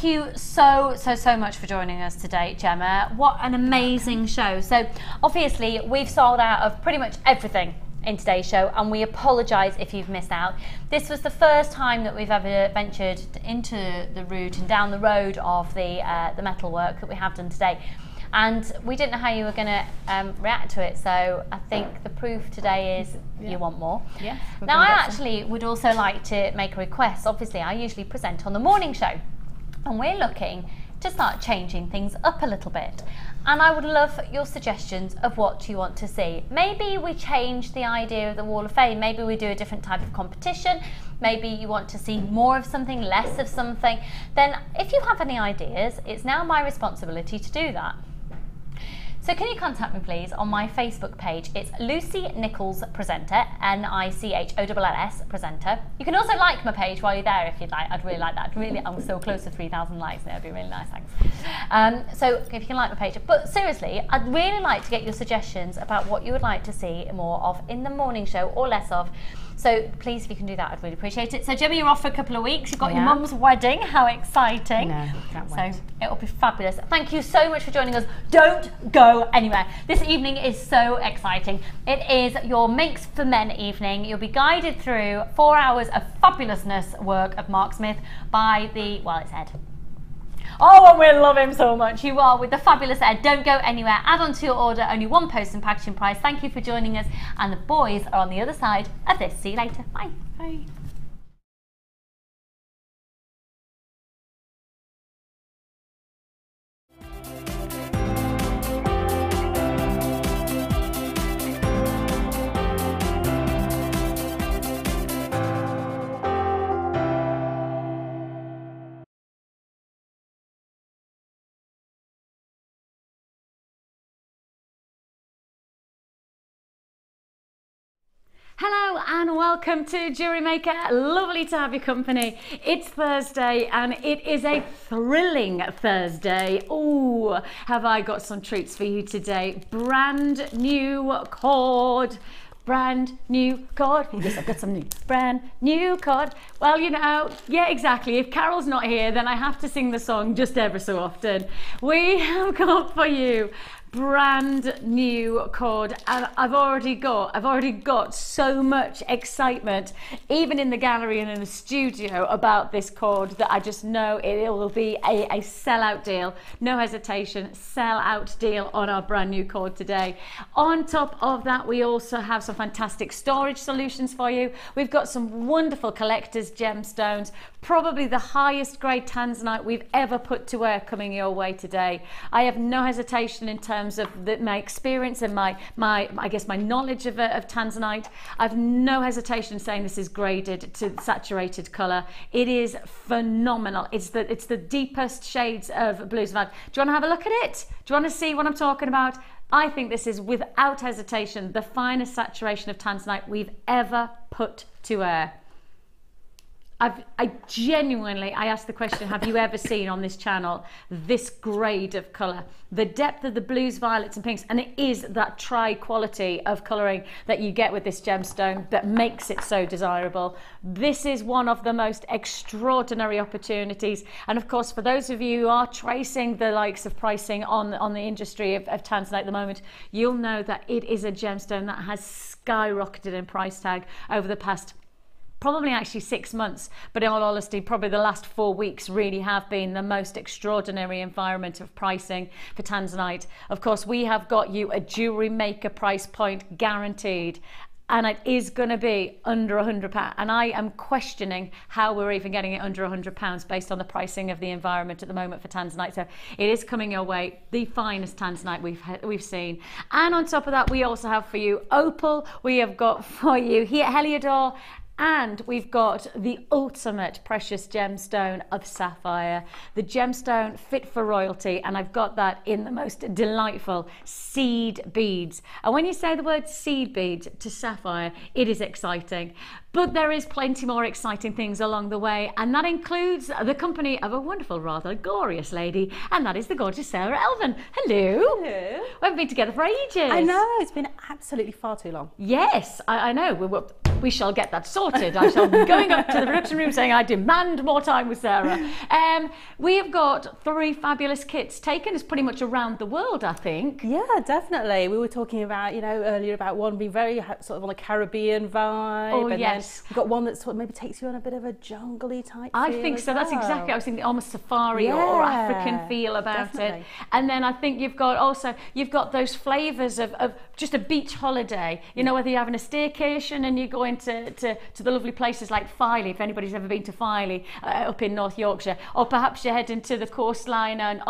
thank you so much for joining us today, Gemma. What an amazing show. So obviously we've sold out of pretty much everything in today's show, and we apologise if you've missed out. This was the first time that we've ever ventured into the route and down the road of the metal work that we have done today, and we didn't know how you were going to react to it, so I think the proof today is you want more. Yes. Now I actually would also like to make a request. Obviously I usually present on the morning show, and we're looking to start changing things up a little bit, and I would love your suggestions of what you want to see. Maybe we change the idea of the Wall of Fame, maybe we do a different type of competition, maybe you want to see more of something, less of something. Then if you have any ideas, it's now my responsibility to do that. So can you contact me please on my Facebook page? It's Lucy Nichols Presenter, Nichols Presenter. You can also like my page while you're there if you'd like. I'd really like that. I'm so close to 3,000 likes now. It'd be really nice, thanks. So if you can like my page. But seriously, I'd really like to get your suggestions about what you would like to see more of in the morning show or less of. So please, if you can do that, I'd really appreciate it. So Gemma, you're off for a couple of weeks. You've got your mum's wedding. How exciting. No, can't wait. So it'll be fabulous. Thank you so much for joining us. Don't go anywhere. This evening is so exciting. It is your Makes for Men evening. You'll be guided through 4 hours of fabulousness work of Mark Smith by the, well, it's Ed. Oh, and we love him so much. You are with the fabulous Ed. Don't go anywhere. Add on to your order. Only one post and packaging price. Thank you for joining us. And the boys are on the other side of this. See you later. Bye. Bye. Hello and welcome to JewelleryMaker. Lovely to have your company. It's Thursday and it is a thrilling Thursday. Oh, have I got some treats for you today. Brand new cord. Brand new cord. Yes, I've got some new. Brand new cord. Well, you know, yeah, exactly. If Carol's not here, then I have to sing the song just ever so often. We have got for you brand new cord, and I've already got so much excitement even in the gallery and in the studio about this cord that I just know it will be a sellout deal. No hesitation, sellout deal on our brand new cord today. On top of that, we also have some fantastic storage solutions for you. We've got some wonderful collector's gemstones, probably the highest grade tanzanite we've ever put to wear coming your way today. I have no hesitation in terms of my experience and my I guess my knowledge of tanzanite. I've no hesitation saying this is graded to saturated color. It is phenomenal. It's the deepest shades of blues. Do you want to have a look at it? Do you want to see what I'm talking about? I think this is without hesitation the finest saturation of tanzanite we've ever put to air. I genuinely, I asked the question, have you ever seen on this channel this grade of colour? The depth of the blues, violets and pinks, and it is that tri-quality of colouring that you get with this gemstone that makes it so desirable. This is one of the most extraordinary opportunities, and of course for those of you who are tracing the likes of pricing on the industry of tanzanite at the moment, you'll know that it is a gemstone that has skyrocketed in price tag over the past probably actually 6 months, but in all honesty, probably the last 4 weeks really have been the most extraordinary environment of pricing for tanzanite. Of course, we have got you a JewelleryMaker price point guaranteed, and it is going to be under £100. And I am questioning how we're even getting it under £100 based on the pricing of the environment at the moment for tanzanite. So it is coming your way, the finest tanzanite we've seen. And on top of that, we also have for you opal. We have got for you here Heliodor. And we've got the ultimate precious gemstone of sapphire, the gemstone fit for royalty, and I've got that in the most delightful seed beads. And when you say the word seed beads to sapphire, it is exciting. But there is plenty more exciting things along the way, and that includes the company of a wonderful, rather glorious lady, and that is the gorgeous Sara Elvin. Hello. Hello. We haven't been together for ages. I know, it's been absolutely far too long. Yes, I know. We shall get that sorted. I shall be going up to the production room saying I demand more time with Sara. We have got 3 fabulous kits taken. It's pretty much around the world, I think. Yeah, definitely. We were talking about, earlier about one being very sort of on a Caribbean vibe. Oh, and yes. Then we've got one that sort of maybe takes you on a bit of a jungly type I feel think as so. That's well. exactly. I was thinking almost safari or African feel about definitely. it. And then I think you've got those flavours of just a beach holiday. You know, whether you're having a staycation and you're going to the lovely places like Filey, if anybody's ever been to Filey up in North Yorkshire, or perhaps you're heading to the coastline and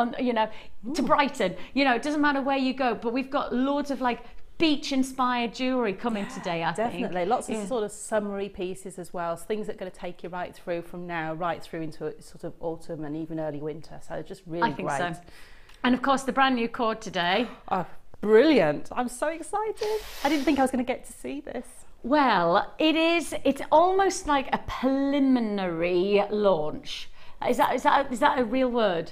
to Brighton. It doesn't matter where you go, but we've got loads of like beach-inspired jewellery coming today, I think. Definitely. Lots of sort of summery pieces as well. So things that are going to take you right through from now, right through into sort of autumn and even early winter. So just really great. I think so. And of course, the brand new cord today. Oh, brilliant. I'm so excited. I didn't think I was going to get to see this. Well, it's almost like a preliminary launch. Is that a real word?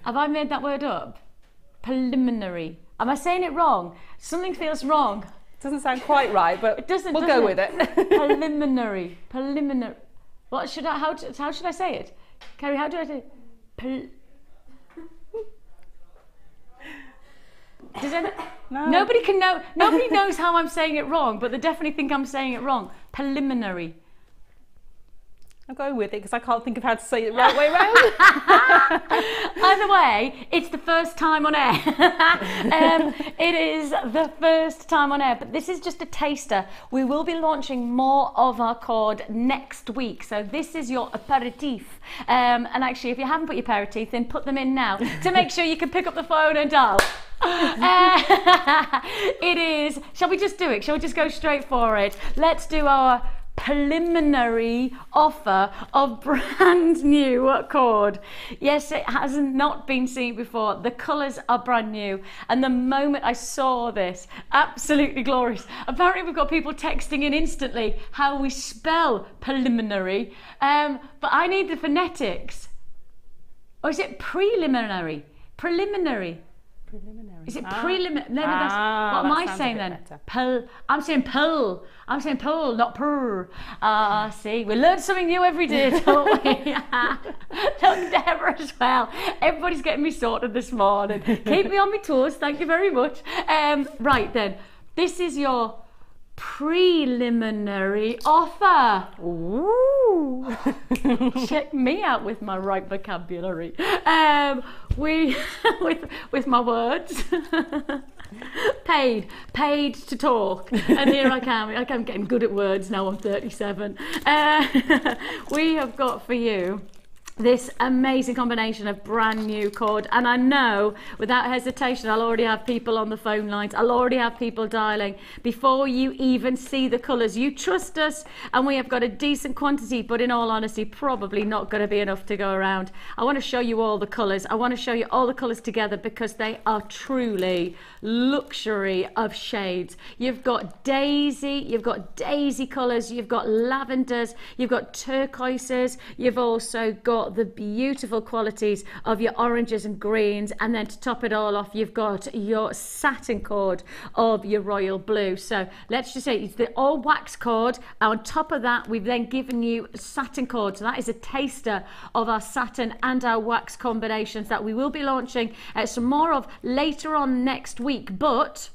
Have I made that word up? Preliminary. Am I saying it wrong? Something feels wrong. Doesn't sound quite right, but it doesn't. We'll go with it. Preliminary. What should I? How should I say it? Carrie, how do I say it? No. Nobody can know. Nobody knows how I'm saying it wrong, but they definitely think I'm saying it wrong. Preliminary. I'm going with it because I can't think of how to say it the right way around. Either way, it's the first time on air. It is the first time on air, but this is just a taster. We will be launching more of our cord next week. So this is your aperitif. And actually, if you haven't put your aperitif in, put them in now to make sure you can pick up the phone and dial. It is, shall we just do it? Shall we just go straight for it? Let's do our preliminary offer of brand new cord. Yes, it has not been seen before. The colours are brand new, and the moment I saw this, absolutely glorious. Apparently we've got people texting in instantly how we spell preliminary, but I need the phonetics. Or is it preliminary? Preliminary. Is it preliminary? No, what am I saying then? I'm saying pull. I'm saying pull, not purr. See, we learn something new every day, don't we? Look, Deborah as well. Everybody's getting me sorted this morning. Keep me on my toes, thank you very much. Right then, this is your preliminary offer. Ooh. Check me out with my right vocabulary. With my words. paid to talk, and here I am getting good at words now. I'm 37. We have got for you this amazing combination of brand new cord, and I know without hesitation I'll already have people on the phone lines. I'll already have people dialing before you even see the colours. You trust us, and we have got a decent quantity, but in all honesty probably not going to be enough to go around. I want to show you all the colours. I want to show you all the colours together because they are truly luxury of shades. You've got daisy colours, you've got lavenders, you've got turquoises, you've also got the beautiful qualities of your oranges and greens, and then to top it all off you've got your satin cord of your royal blue. So let's just say it's the all wax cord. On top of that we've then given you satin cord, so that is a taster of our satin and our wax combinations that we will be launching some more of later on next week. But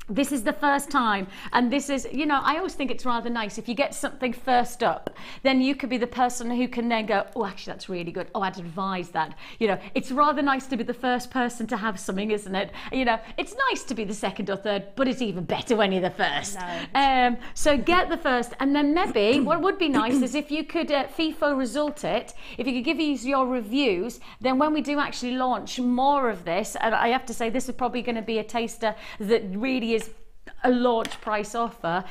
this is the first time, and this is, I always think it's rather nice if you get something first up, then you could be the person who can then go, oh, actually that's really good, oh, I'd advise that. It's rather nice to be the first person to have something, isn't it? It's nice to be the second or third, but it's even better when you're the first. No. So get the first, and then maybe what would be nice is if you could FIFO result it, if you could give us your reviews, then when we do actually launch more of this, and I have to say this is probably going to be a taster that really is a launch price offer,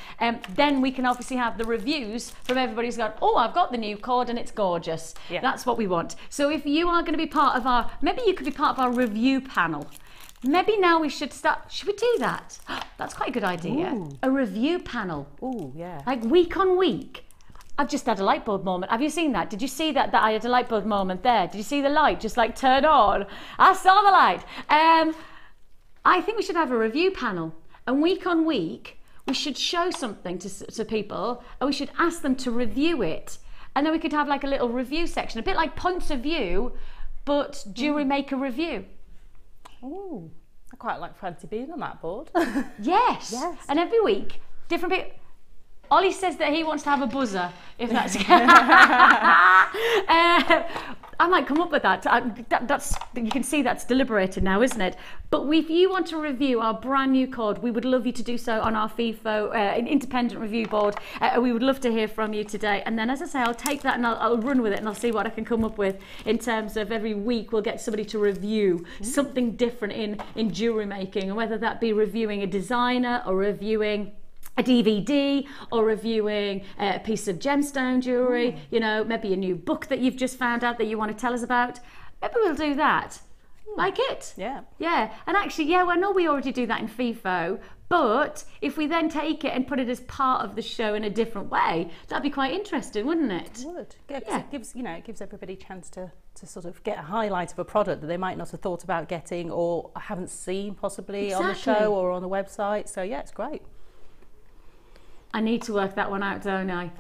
then we can obviously have the reviews from everybody who's gone, oh, I've got the new cord and it's gorgeous. Yeah. That's what we want. So if you are going to be part of maybe you could be part of our review panel. Maybe now we should we do that? That's quite a good idea. Ooh. A review panel. Oh, yeah. Like week on week. I've just had a light bulb moment. Have you seen that? Did you see that I had a light bulb moment there? Did you see the light just like turn on? I saw the light. I think we should have a review panel, and week on week we should show something to people, and we should ask them to review it, and then we could have like a little review section, a bit like Points of View, but Jewellery Maker review. Oh, I quite like fancy being on that board. Yes. Yes. And every week, different people. Ollie says that he wants to have a buzzer, if that's I might come up with that. That's, you can see that's deliberated now, isn't it? But if you want to review our brand new cord, we would love you to do so on our FIFO independent review board. We would love to hear from you today. And then, as I say, I'll take that and I'll run with it, and I'll see what I can come up with in terms of every week we'll get somebody to review something different in jewellery making, and whether that be reviewing a designer or reviewing a DVD or reviewing a piece of gemstone jewellery, you know, maybe a new book that you've just found out that you want to tell us about. Maybe we'll do that. Like it? Yeah. Yeah. And actually, yeah, well, I know we already do that in FIFO, but if we then take it and put it as part of the show in a different way, that'd be quite interesting, wouldn't it? It would. Yeah. It gives, you know, it gives everybody a chance to sort of get a highlight of a product that they might not have thought about getting or haven't seen possibly on the show or on the website. So yeah, it's great. I need to work that one out, don't I?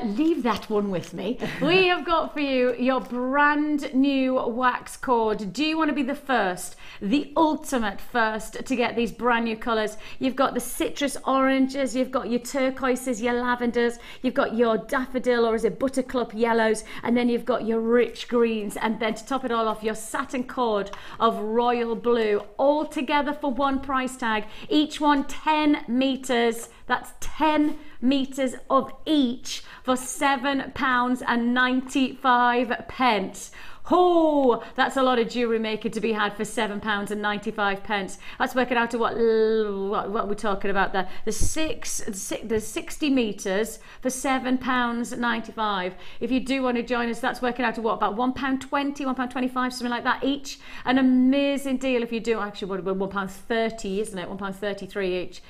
Leave that one with me. We have got for you your brand new wax cord. Do you want to be the first, the ultimate first to get these brand new colours? You've got the citrus oranges, you've got your turquoises, your lavenders, you've got your daffodil, or is it buttercup yellows, and then you've got your rich greens, and then to top it all off, your satin cord of royal blue, all together for one price tag. Each one 10 metres. That's 10 metres of each for £7.95. Oh, that's a lot of Jewellery Maker to be had for £7.95. That's working out to what we're talking about there. The 60 metres for £7.95. If you do want to join us, that's working out to what, about £1.20, £1.25, something like that each. An amazing deal if you do. Actually, what about £1.30, isn't it? £1.33 each.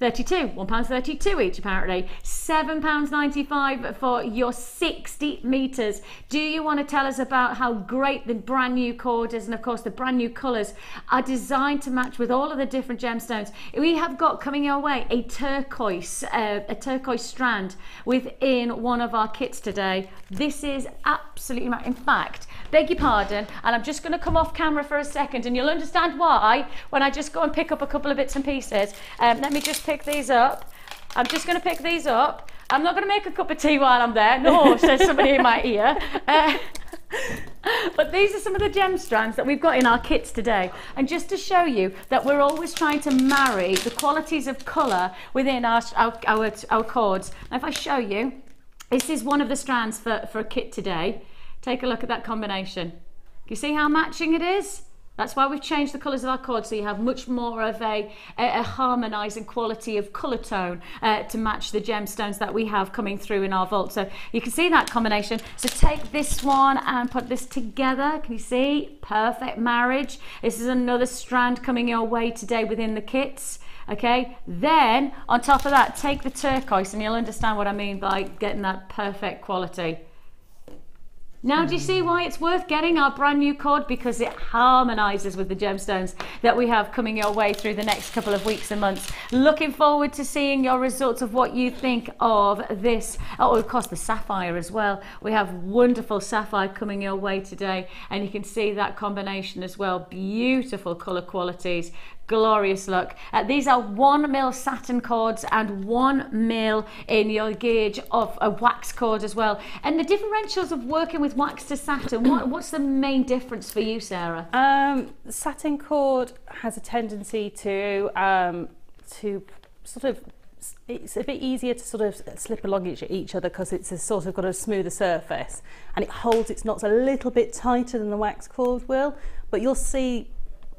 £1.32 each apparently. £7.95 for your 60 metres. Do you want to tell us about how great the brand new cord is? And of course the brand new colours are designed to match with all of the different gemstones. We have got coming your way a turquoise strand within one of our kits today. This is absolutely right. In fact, beg your pardon, and I'm just going to come off camera for a second and you'll understand why when I just go and pick up a couple of bits and pieces. Let me just pick these up. I'm just going to pick these up. I'm not going to make a cup of tea while I'm there. No, says somebody in my ear. But these are some of the gem strands that we've got in our kits today. And just to show you that we're always trying to marry the qualities of colour within our cords. Now if I show you, this is one of the strands for a kit today. Take a look at that combination. You see how matching it is? That's why we've changed the colours of our cord, so you have much more of a harmonising quality of colour tone to match the gemstones that we have coming through in our vault. So you can see that combination. So take this one and put this together. Can you see? Perfect marriage. This is another strand coming your way today within the kits. Okay, then on top of that, take the turquoise, and you'll understand what I mean by getting that perfect quality. Now do you see why it's worth getting our brand new cord? Because it harmonises with the gemstones that we have coming your way through the next couple of weeks and months. Looking forward to seeing your results of what you think of this. Oh, of course the sapphire as well. We have wonderful sapphire coming your way today, and you can see that combination as well. Beautiful colour qualities. Glorious look. These are 1mm satin cords and 1mm in your gauge of a wax cord as well. And the differentials of working with wax to satin, what's the main difference for you, Sarah? The satin cord has a tendency to sort of, it's a bit easier to sort of slip along each other because it's sort of got a smoother surface, and it holds its knots a little bit tighter than the wax cord will. But you'll see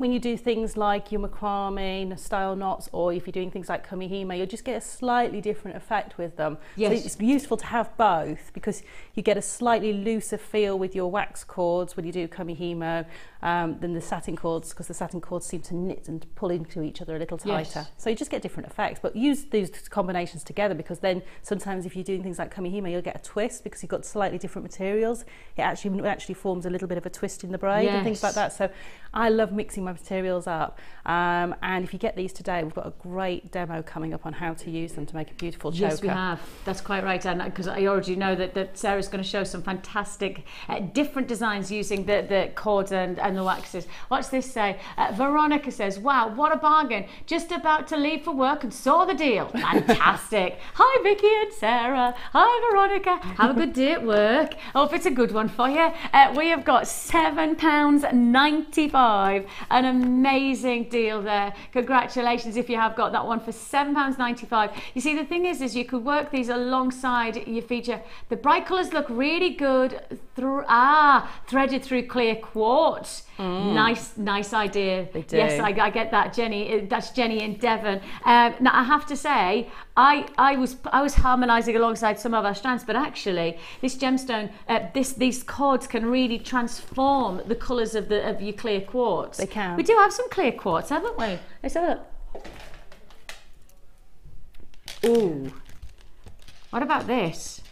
when you do things like your macrame style knots, or if you're doing things like kamihime, you'll just get a slightly different effect with them. Yes. So it's useful to have both, because you get a slightly looser feel with your wax cords when you do kamihime than the satin cords, because the satin cords seem to knit and pull into each other a little tighter. Yes. So you just get different effects, but use these combinations together, because then sometimes if you're doing things like kamihime, you'll get a twist because you've got slightly different materials. It actually forms a little bit of a twist in the braid and things like that. So I love mixing my materials up, and if you get these today, we've got a great demo coming up on how to use them to make a beautiful choker. Yes, we have. That's quite right, and because I already know that Sarah's going to show some fantastic different designs using the cords and the waxes. What's this say? Veronica says, wow, what a bargain. Just about to leave for work and saw the deal. Fantastic. Hi, Vicki and Sarah. Hi, Veronica. Have a good day at work. Hope it's a good one for you. We have got £7.95. An amazing deal there. Congratulations if you have got that one for £7.95. You see, the thing is you could work these alongside your feature. The bright colours look really good threaded through clear quartz. Nice idea. They do. Yes, I get that, Jenny. That's Jenny in Devon. Now I have to say, I was harmonising alongside some of our strands, but actually this gemstone, these cords can really transform the colours of your clear quartz. They can. We do have some clear quartz, haven't we? Let's have a look. Ooh. What about this?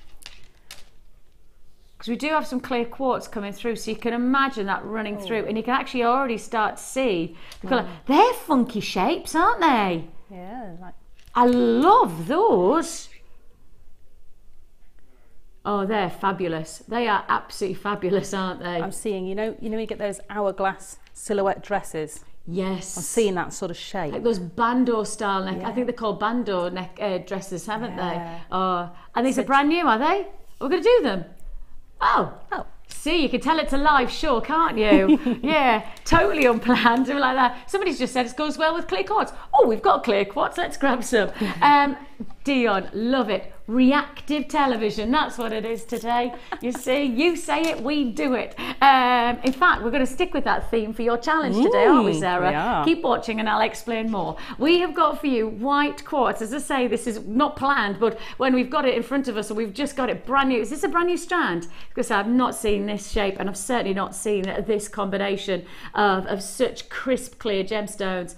Because we do have some clear quartz coming through, so you can imagine that running through, and you can actually already start to see the colour. They're funky shapes, aren't they? Yeah, like. I love those. Oh, they're fabulous. They are absolutely fabulous, aren't they? I'm seeing, you know you get those hourglass silhouette dresses. Yes. I'm seeing that sort of shape. Like those bandeau style neck. Yeah. I think they're called bandeau neck dresses, haven't they? Yeah. Oh, and these are brand new, are they? We're going to do them. Oh. See, you can tell it's a live show, can't you? Yeah, totally unplanned, something like that. Somebody's just said it goes well with clear quartz. Oh, we've got clear quartz, let's grab some. Dion, love it. Reactive television, that's what it is today. You see, you say it, we do it. In fact, we're going to stick with that theme for your challenge today, aren't we, Sarah? We are. Keep watching and I'll explain more. We have got for you white quartz. As I say, this is not planned, but when we've got it in front of us and we've just got it brand new. Is this a brand new strand? Because I've not seen this shape, and I've certainly not seen this combination of such crisp, clear gemstones.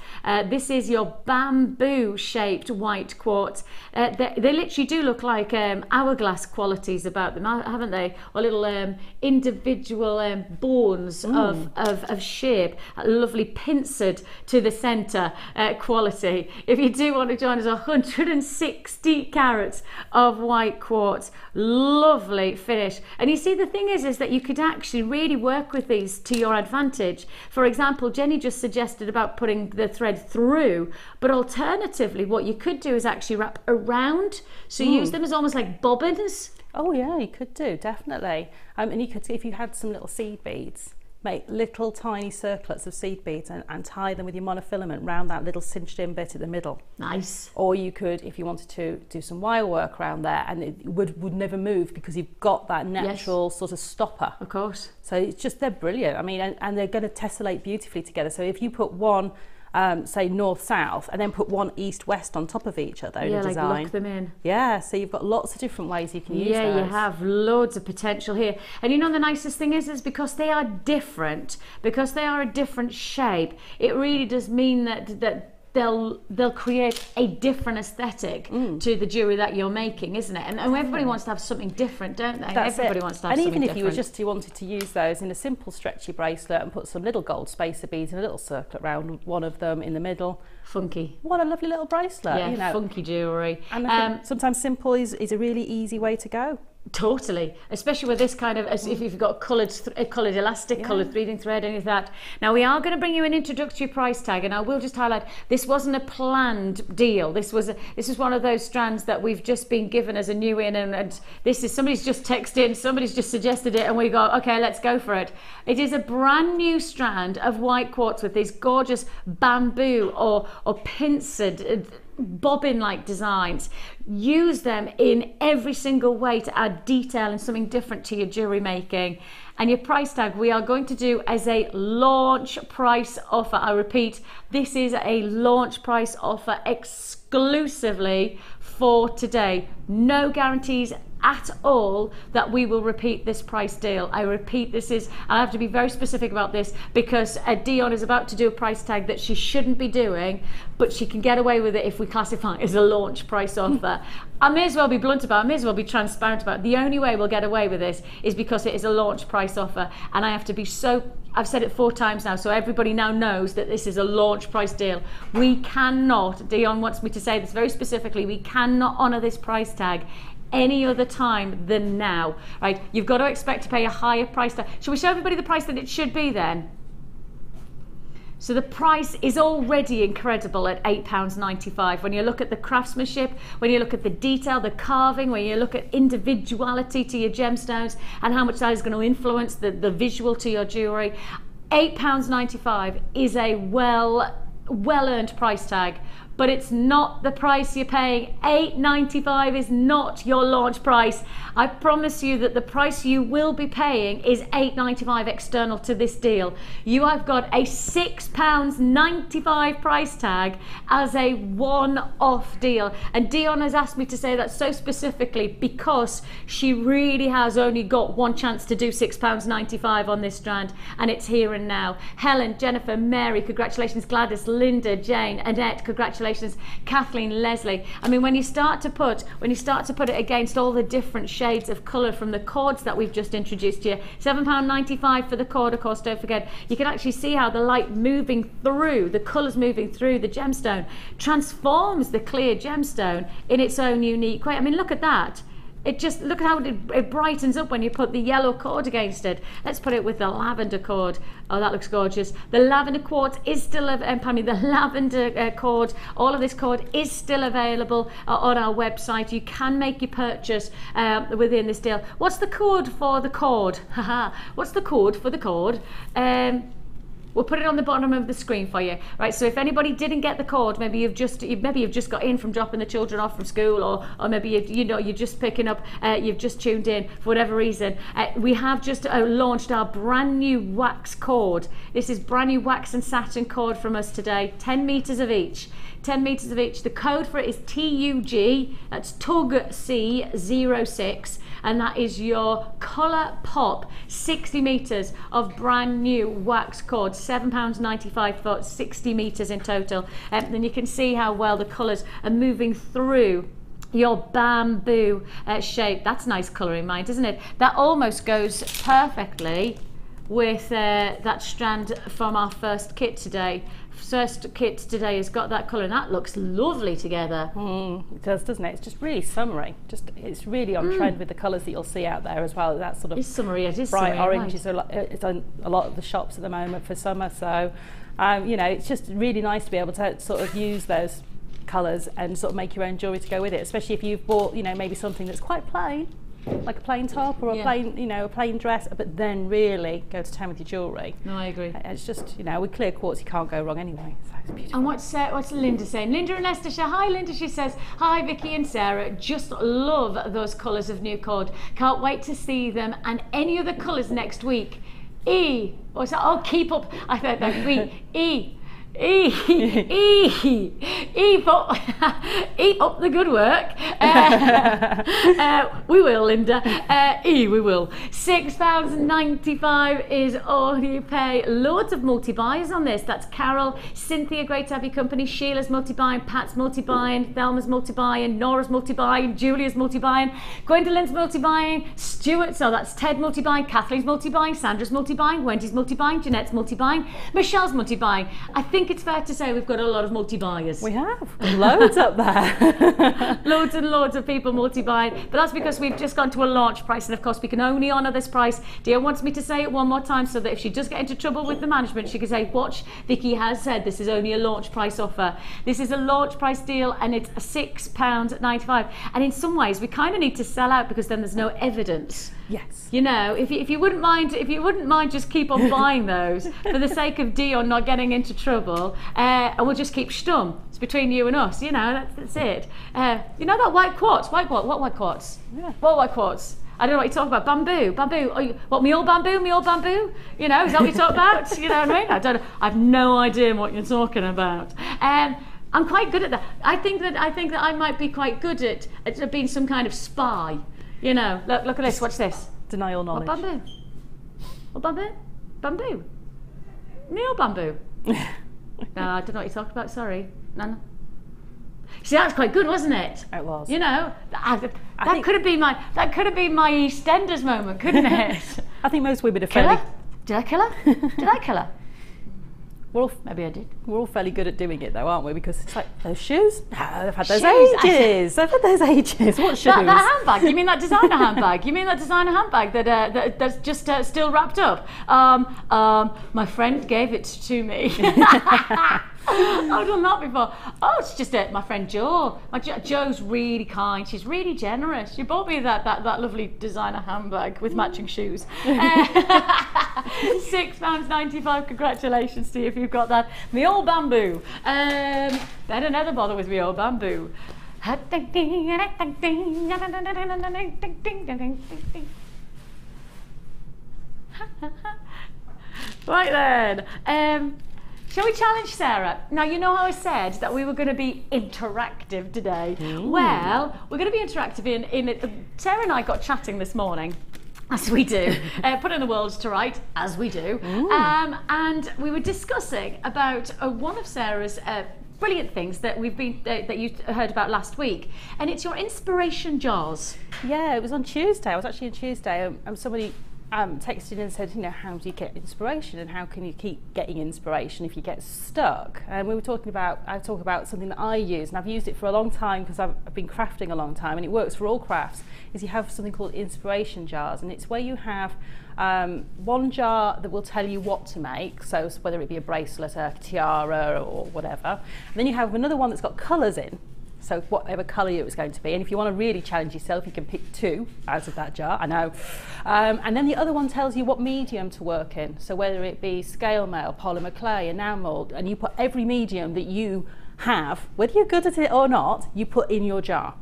This is your bamboo shaped white quartz. They literally do look like hourglass qualities about them, haven't they? Or little individual bones of shape, lovely pincered to the centre quality. If you do want to join us, 160 carats of white quartz, lovely finish. And you see, the thing is that you could actually really work with these to your advantage. For example, Jenny just suggested about putting the thread through, but alternatively what you could do is actually wrap around, so use them as almost like bobbins. Oh yeah, you could do, definitely. And you could, if you had some little seed beads, make little tiny circlets of seed beads and tie them with your monofilament round that little cinched in bit at the middle. Nice. Or you could, if you wanted to, do some wire work around there, and it would never move because you've got that natural sort of stopper. Of course. So it's just, they're brilliant. I mean, and they're going to tessellate beautifully together. So if you put one, say north-south, and then put one east-west on top of each other in a design. Like lock them in. Yeah, so you've got lots of different ways you can use those. Yeah, you have loads of potential here. And you know, the nicest thing is because they are different, because they are a different shape, it really does mean that they'll create a different aesthetic to the jewellery that you're making, isn't it? And everybody wants to have something different, don't they? Everybody wants to have something different. And even if you wanted to use those in a simple stretchy bracelet and put some little gold spacer beads in a little circlet round one of them in the middle. Funky. What a lovely little bracelet. Yeah, you know. funky jewellery. And I think sometimes simple is a really easy way to go. Totally, especially with this kind of, as if you've got coloured elastic, coloured threading thread, any of that. Now we are going to bring you an introductory price tag, and I will just highlight, this wasn't a planned deal. This was one of those strands that we've just been given as a new in, and this is, somebody's just texted in, somebody's just suggested it, and we go, okay, let's go for it. It is a brand new strand of white quartz with these gorgeous bamboo or pincered bobbin-like designs. Use them in every single way to add detail and something different to your jewellery making. and your price tag we are going to do as a launch price offer. I repeat, this is a launch price offer exclusively for today. No guarantees at all that we will repeat this price deal. I repeat, this is, I have to be very specific about this because Dion is about to do a price tag that she shouldn't be doing, but she can get away with it if we classify it as a launch price offer. I may as well be blunt about it, I may as well be transparent about it. The only way we'll get away with this is because it is a launch price offer, and I have to be so, I've said it 4 times now, so everybody now knows that this is a launch price deal. We cannot, Dion wants me to say this very specifically, we cannot honour this price tag any other time than now, right? You've got to expect to pay a higher price tag. Shall we show everybody the price that it should be then? So the price is already incredible at £8.95. When you look at the craftsmanship, when you look at the detail, the carving, when you look at individuality to your gemstones and how much that is going to influence the visual to your jewellery, £8.95 is a well-earned price tag. But it's not the price you're paying. $8.95 is not your launch price. I promise you that the price you will be paying is $8.95 external to this deal. You have got a £6.95 price tag as a one-off deal. And Dion has asked me to say that so specifically because she really has only got one chance to do £6.95 on this strand, and it's here and now. Helen, Jennifer, Mary, congratulations. Gladys, Linda, Jane, Annette, congratulations. Kathleen, Leslie. I mean, when you start to put it against all the different shades of colour from the cords that we've just introduced here, £7.95 for the cord, of course, don't forget. You can actually see how the light moving through, the colours moving through the gemstone transforms the clear gemstone in its own unique way. I mean, look at that. It just, look at how it brightens up when you put the yellow cord against it. Let's put it with the lavender cord. Oh, that looks gorgeous. The lavender quartz is still, the lavender cord, all of this cord is still available on our website. You can make your purchase within this deal. What's the code for the cord? What's the code for the cord? We'll put it on the bottom of the screen for you, right? So if anybody didn't get the cord, maybe you've just got in from dropping the children off from school, or maybe you're just picking up, you've just tuned in for whatever reason. We have just launched our brand new wax cord. This is brand new wax and satin cord from us today, 10 meters of each. 10 meters of each. The code for it is TUG, that's TUGC06, and that is your Colour Pop 60 meters of brand new wax cord, £7.95 for 60 meters in total. Then you can see how well the colours are moving through your bamboo shape. That's nice colour in mind, isn't it? That almost goes perfectly with that strand from our first kit today. First kit today has got that colour, and that looks lovely together. It does, doesn't it? It's just really summery. It's really on trend with the colours that you'll see out there as well. That sort of summery, it is bright summery, orange is it's on a lot of the shops at the moment for summer. So, you know, it's just really nice to be able to sort of use those colours and sort of make your own jewellery to go with it. Especially if you've bought, you know, maybe something that's quite plain, like a plain top or a plain, you know, a plain dress, but then really go to town with your jewellery. No, I agree. It's just, you know, with clear quartz you can't go wrong anyway. So it's beautiful. And what's Linda saying? Linda in Leicestershire. Hi Linda, she says, hi Vicki and Sarah, just love those colours of new cord. Can't wait to see them and any other colours next week. Keep up. I thought that Keep up the good work. We will, Linda. We will. £6.95 is all you pay. Loads of multi-buyers on this. That's Carol, Cynthia, great to have your company, Sheila's multi-buying, Pat's multi-buying, Thelma's multi-buying, Nora's multi-buying, Julia's multi-buying, Gwendolyn's multi-buying, Stuart, so that's Ted multi-buying, Kathleen's multi-buying, Sandra's multi-buying, Wendy's multi-buying, Jeanette's multi-buying, Michelle's multi-buying. I think it's fair to say we've got a lot of multi-buyers. We have. Loads up there. Loads and loads of people multi-buying. But that's because we've just gone to a launch price, and of course we can only honour this price. Dia wants me to say it one more time so that if she does get into trouble with the management, she can say, watch, Vicki has said this is only a launch price offer. This is a launch price deal and it's £6.95. And in some ways we kind of need to sell out because then there's no evidence. Yes. You know, if you wouldn't mind just keep on buying those for the sake of Dion not getting into trouble, and we'll just keep stum. It's between you and us, you know, that's it. You know that white quartz? What white quartz? Yeah. What white quartz? I don't know what you talk about. Bamboo. What, me all bamboo? You know, is that what you talk about? You know what I mean? I don't know. I've no idea what you're talking about. I'm quite good at that. I think that I might be quite good at being some kind of spy. You know, look at this. Watch this. Denial knowledge. What bamboo? What bamboo? Bamboo. Neil bamboo. No, I don't know what you're talking about. Sorry. No. See, that's quite good, wasn't it? It was. You know, that could have been my EastEnders moment, couldn't it? I think most women are Kill fairly. her? Did I kill her? Did I kill her? Maybe I did. We're all fairly good at doing it though, aren't we? Because it's like, those shoes? No, I've had those Shoes. ages. I've had those ages. What shoes? That handbag? You mean that designer handbag? You mean that designer handbag that's just still wrapped up? My friend gave it to me. I've done that before. Oh, it's just my friend Jo. Jo's really kind. She's really generous. She bought me that lovely designer handbag with matching shoes. £6.95. Congratulations to you if you've got that. Me old bamboo. Better never bother with me old bamboo. Right then. Shall we challenge Sarah? Now, you know how I said that we were going to be interactive today. Ooh. Well, we're going to be interactive in it. Sarah and I got chatting this morning, as we do, putting the worlds to right, as we do. And we were discussing about one of Sarah's brilliant things that that you heard about last week, and it's your inspiration jars. Yeah, it was on Tuesday. I was actually on Tuesday. Somebody texted and said, you know, how do you get inspiration and how can you keep getting inspiration if you get stuck? And I talk about something that I use, and I've used it for a long time because I've been crafting a long time, and it works for all crafts, is you have something called inspiration jars, and it's where you have one jar that will tell you what to make, so whether it be a bracelet, a tiara or whatever, and then you have another one that's got colours in. So whatever colour it was going to be, and if you want to really challenge yourself, you can pick 2 out of that jar, I know. And then the other one tells you what medium to work in, so whether it be scale mail, polymer clay, enamel, and you put every medium that you have, whether you're good at it or not, you put in your jar.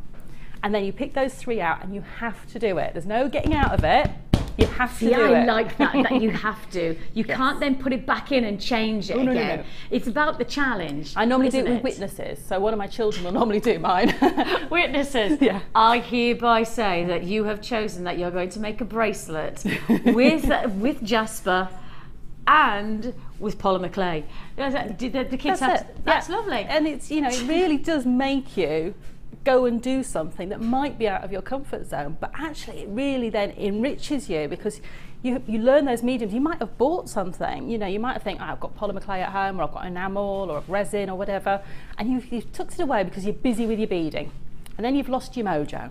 And then you pick those 3 out and you have to do it. There's no getting out of it. You have to do it. I like that you have to. You can't then put it back in and change it again. No. It's about the challenge. I normally do it with witnesses, so one of my children will normally do mine. Witnesses. Yeah. I hereby say that you have chosen that you're going to make a bracelet with Jasper and with polymer clay. The kids that's lovely. And it's, you know, it really does make you go and do something that might be out of your comfort zone, but actually it really then enriches you because you learn those mediums. You might have bought something, you know, you might think, oh, I've got polymer clay at home, or I've got enamel or resin or whatever, and you've tucked it away because you're busy with your beading, and then you've lost your mojo.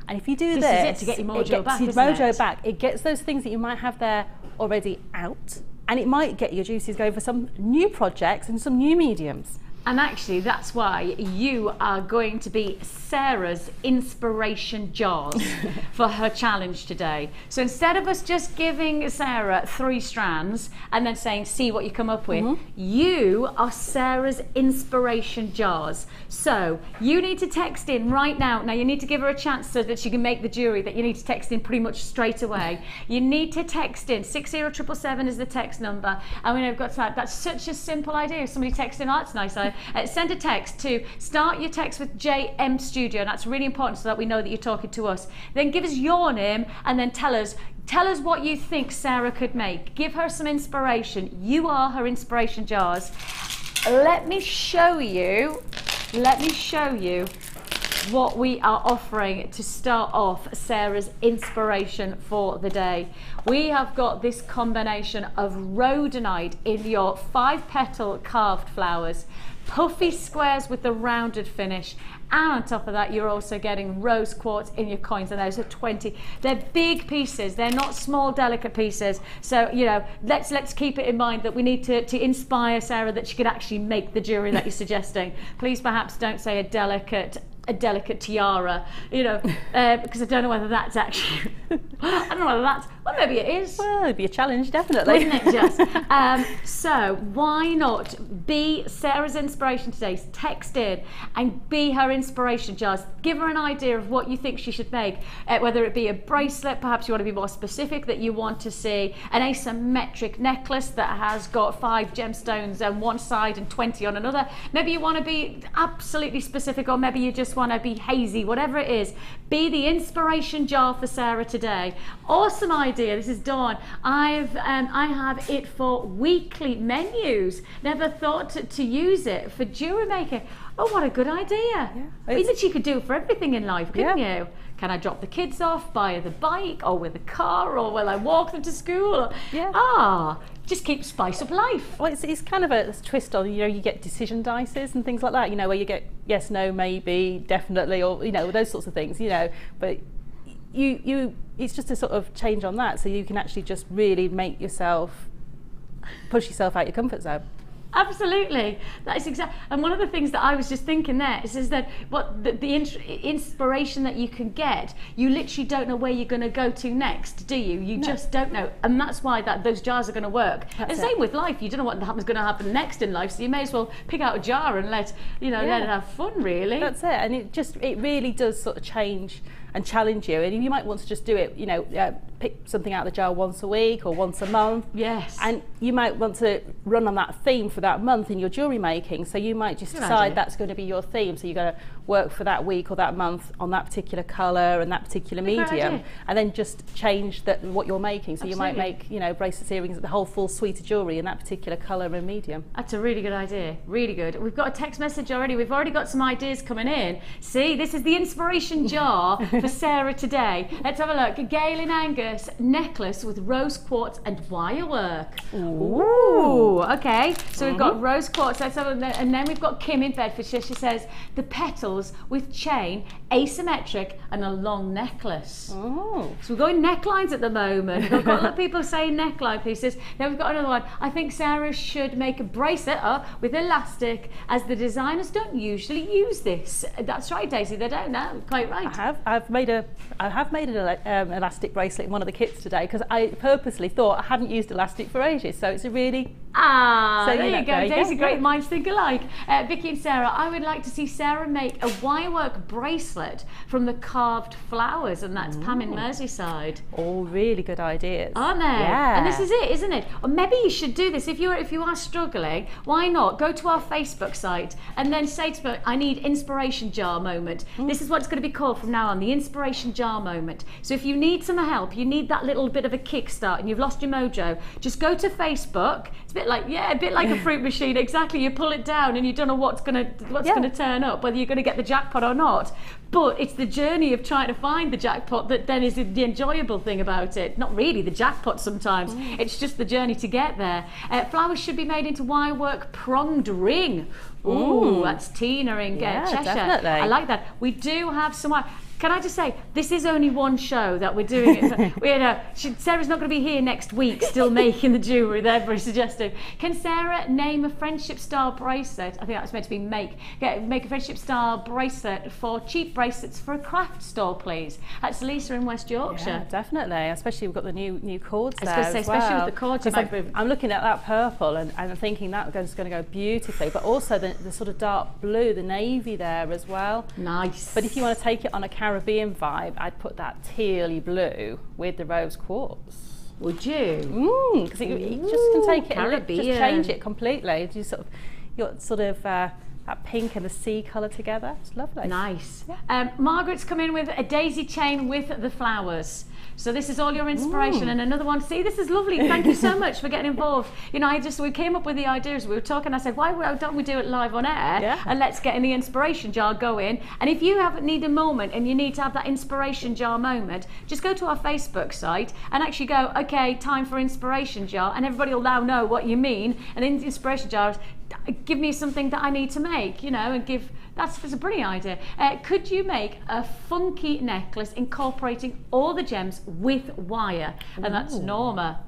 And if you do this, is it to get your mojo back, isn't it? back. It gets those things that you might have there already out, and it might get your juices going for some new projects and some new mediums. And actually, that's why you are going to be Sarah's inspiration jars for her challenge today. So instead of us just giving Sarah 3 strands and then saying, see what you come up with, you are Sarah's inspiration jars. So you need to text in right now. Now, you need to give her a chance so that she can make the jewellery that you need to text in pretty much straight away. You need to text in. 60777 is the text number. I mean, I've got that. That's such a simple idea. If somebody texts in, oh, that's nice. Send a text to start your text with JM Studio, and that's really important so that we know that you're talking to us. Then give us your name and then tell us what you think Sarah could make. Give her some inspiration. You are her inspiration jars. Let me show you what we are offering to start off Sarah's inspiration for the day. We have got this combination of rhodonite in your 5-petal carved flowers, puffy squares with the rounded finish, and on top of that you're also getting rose quartz in your coins, and those are 20. They're big pieces, they're not small delicate pieces, so you know, let's keep it in mind that we need to inspire Sarah that she could actually make the jewellery that you're suggesting. Please perhaps don't say a delicate tiara, you know, because I don't know whether that's actually I don't know whether that's, well, maybe it is. Well, it'd be a challenge, definitely. Wouldn't it just? So why not be Sarah's inspiration today? Text in and be her inspiration jars. Give her an idea of what you think she should make, whether it be a bracelet, perhaps you want to be more specific, that you want to see an asymmetric necklace that has got 5 gemstones on one side and 20 on another. Maybe you want to be absolutely specific, or maybe you just want to be hazy, whatever it is. Be the inspiration jar for Sarah today. Awesome idea. This is Dawn. I have it for weekly menus. Never thought to use it for jewellery making. Oh, what a good idea. Yeah. Means that you could do it for everything in life, couldn't you? Can I drop the kids off by the bike or with a car, or will I walk them to school? Yeah. Just keep spice up life. Well, it's kind of a twist on, you get decision dices and things like that, where you get yes, no, maybe, definitely, or, those sorts of things, but it's just a sort of change on that, so you can actually just really push yourself out your comfort zone. Absolutely, that is exactly. And one of the things that I was just thinking there is that the inspiration that you can get, you literally don't know where you're going to go to next, do you? You just don't know, and that's why those jars are going to work. And same with life. You don't know what is going to happen next in life, so you may as well pick out a jar and let it have fun. Really, that's it. And it really does sort of change and challenge you. And you might want to just do it, pick something out of the jar once a week or once a month. Yes. And you might want to run on that theme for that month in your jewellery making. So you might just decide that's going to be your theme. So you're going to work for that week or that month on that particular colour and that particular medium, and then just change what you're making. So you might make, bracelets, earrings, the whole full suite of jewellery in that particular colour and medium. That's a really good idea. Really good. We've got a text message already. We've already got some ideas coming in. See, this is the inspiration jar for Sarah today. Let's have a look. Gail in Angus, necklace with rose quartz and wire work. Ooh, okay. So we've got rose quartz. Let's have a look. And then we've got Kim in Bedfordshire. She says the petals with chain, asymmetric, and a long necklace. Oh. So we're going necklines at the moment. We've got a lot of people saying neckline pieces. Then we've got another one. I think Sarah should make a bracelet with elastic, as the designers don't usually use this. That's right, Daisy. They don't know. Quite right. I have made an elastic bracelet in one of the kits today, because I purposely thought I hadn't used elastic for ages. So it's a really there you go. Daisy, great minds think alike. Vicki and Sarah, I would like to see Sarah make a wirework bracelet from the carved flowers, and that's Pam in Merseyside. All really good ideas, aren't they? Yeah. And this is it, isn't it? Or maybe you should do this if you are struggling. Why not go to our Facebook site and then say to me, I need inspiration jar moment. This is what it's going to be called from now on, the inspiration jar moment. So if you need some help, you need that little bit of a kickstart, and you've lost your mojo, just go to Facebook. It's a bit like a fruit machine. Exactly. You pull it down and you don't know what's going to turn up, whether you're going to get the jackpot or not. But it's the journey of trying to find the jackpot that then is the enjoyable thing about it. Not really the jackpot sometimes. It's just the journey to get there. Flowers should be made into wirework pronged ring. Ooh, that's Tina in Cheshire. Definitely. I like that. We do have some. Can I just say, this is only one show that we're doing it. Sarah's not going to be here next week still making the jewellery that everybody's suggesting. Can Sarah name a friendship style bracelet? I think that's meant to be make a friendship style bracelet for cheap bracelets for a craft store, please. That's Lisa in West Yorkshire. Yeah, definitely. Especially we've got the new cords there. I was going to say, especially with the cords. I'm looking at that purple and I'm thinking that's going to go beautifully, but also the sort of dark blue, the navy there as well. Nice. But if you want to take it on a Caribbean vibe, I'd put that tealy blue with the rose quartz. Would you? Because it just can take it and just change it completely. You're sort of that pink and the sea colour together. It's lovely. Nice. Yeah. Margaret's come in with a daisy chain with the flowers. So this is all your inspiration. And another one. See, this is lovely. Thank you so much for getting involved. We came up with the ideas. We were talking. I said, why don't we do it live on air? Yeah. And let's get in the inspiration jar going. And if you need a moment and you need to have that inspiration jar moment, just go to our Facebook site and actually go, okay, time for inspiration jar, and everybody will now know what you mean. And in the inspiration jar, give me something that I need to make, and give. That's a brilliant idea. Could you make a funky necklace incorporating all the gems with wire? And that's Norma.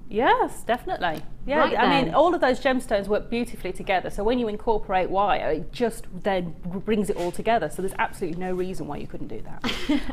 Yes, definitely. Yeah, Right I mean, then. all of those gemstones work beautifully together. So when you incorporate wire, it just then brings it all together. So there's absolutely no reason why you couldn't do that.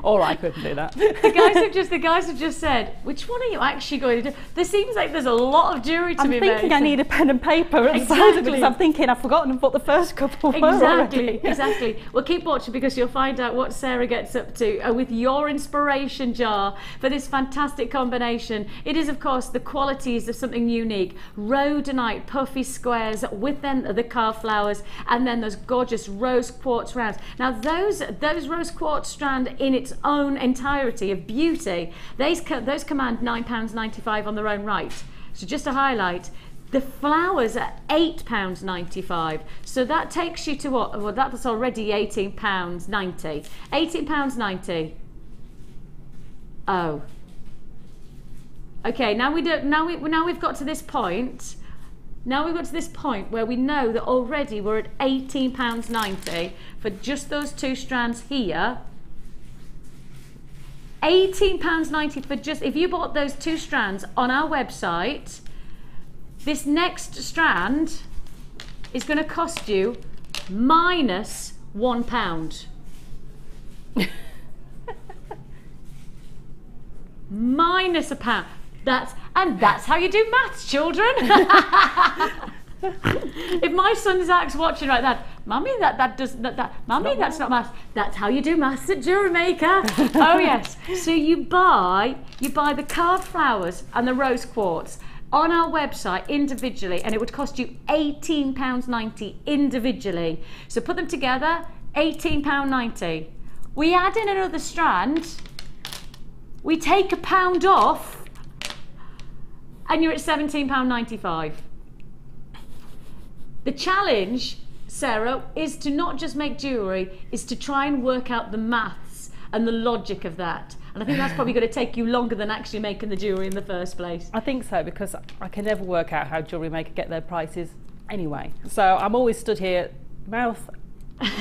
Or I couldn't do that. The guys have just said, which one are you actually going to do? There seems like there's a lot of jewellery to I'm be made. thinking I need a pen and paper at the side of it, because I'm thinking I've forgotten what the first couple were already. Exactly. Well, keep watching, because you'll find out what Sarah gets up to with your inspiration jar for this fantastic combination. It is, of course, the qualities of something unique. Rhodonite puffy squares with then the Carr flowers, and then those gorgeous rose quartz rounds. Now those rose quartz strand in its own entirety of beauty, those command £9.95 on their own right. So just to highlight, the flowers are £8.95. So that takes you to what? Well, that's already £18.90. £18.90. Oh. Okay, now we've got to this point. Now we've got to this point where we know that already we're at £18.90 for just those 2 strands here. £18.90 for just, if you bought those 2 strands on our website, this next strand is going to cost you minus £1. Minus £1. That's how you do maths, children. If my son Zach's watching like that, Mummy, Mummy, that's not maths. That's how you do maths at JewelleryMaker. Oh yes. So you buy the carved flowers and the rose quartz on our website individually, and it would cost you £18.90 individually. So put them together, £18.90. We add in another strand, we take £1 off, and you're at £17.95. The challenge, Sarah, is to not just make jewellery, is to try and work out the maths and the logic of that. And I think that's probably going to take you longer than actually making the jewellery in the first place. I think so, because I can never work out how JewelleryMaker get their prices anyway. So I'm always stood here, mouth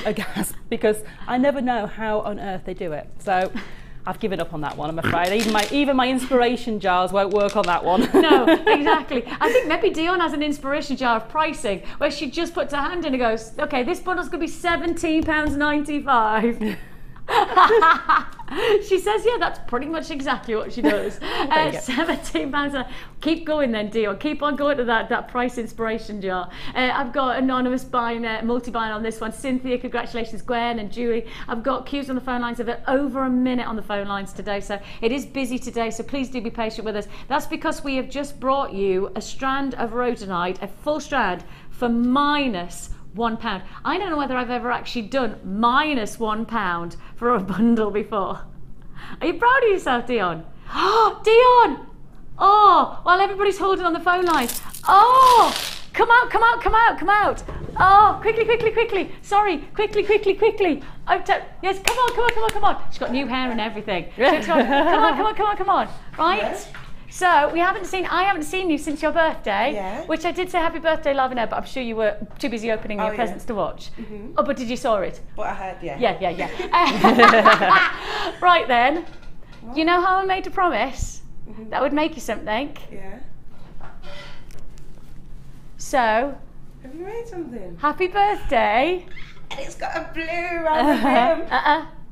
aghast, because I never know how on earth they do it. So I've given up on that one, I'm afraid. Even my inspiration jars won't work on that one. No, exactly. I think maybe Dion has an inspiration jar of pricing where she just puts her hand in and goes, okay, this bundle's going to be £17.95. She says, yeah, that's pretty much exactly what she does. £17. Keep going then, Dion. Keep on going to that price inspiration jar. I've got anonymous buying, multi-buying on this one. Cynthia, congratulations. Gwen and Julie. I've got queues on the phone lines of it, over a minute on the phone lines today. So it is busy today, so please do be patient with us. That's because we have just brought you a strand of rhodonite, a full strand, for minus £1. I don't know whether I've ever actually done minus £1 for a bundle before. Are you proud of yourself, Dion? Oh, Dion! Oh, while everybody's holding on the phone lines. Oh, come out, come out, come out, come out. Oh, quickly, quickly, quickly. Sorry, quickly, quickly, quickly. Yes, come on, come on, come on, come on. She's got new hair and everything. Come on, come on, come on, come on. Right? Yes. So I haven't seen you since your birthday, which I did say happy birthday, Lavina, but I'm sure you were too busy opening your presents to watch. Oh, but did you saw it? But I heard, yeah. Yeah. Right then, what? You know how I made a promise that would make you something? Yeah. So, have you made something? Happy birthday. And it's got a blue around the rim.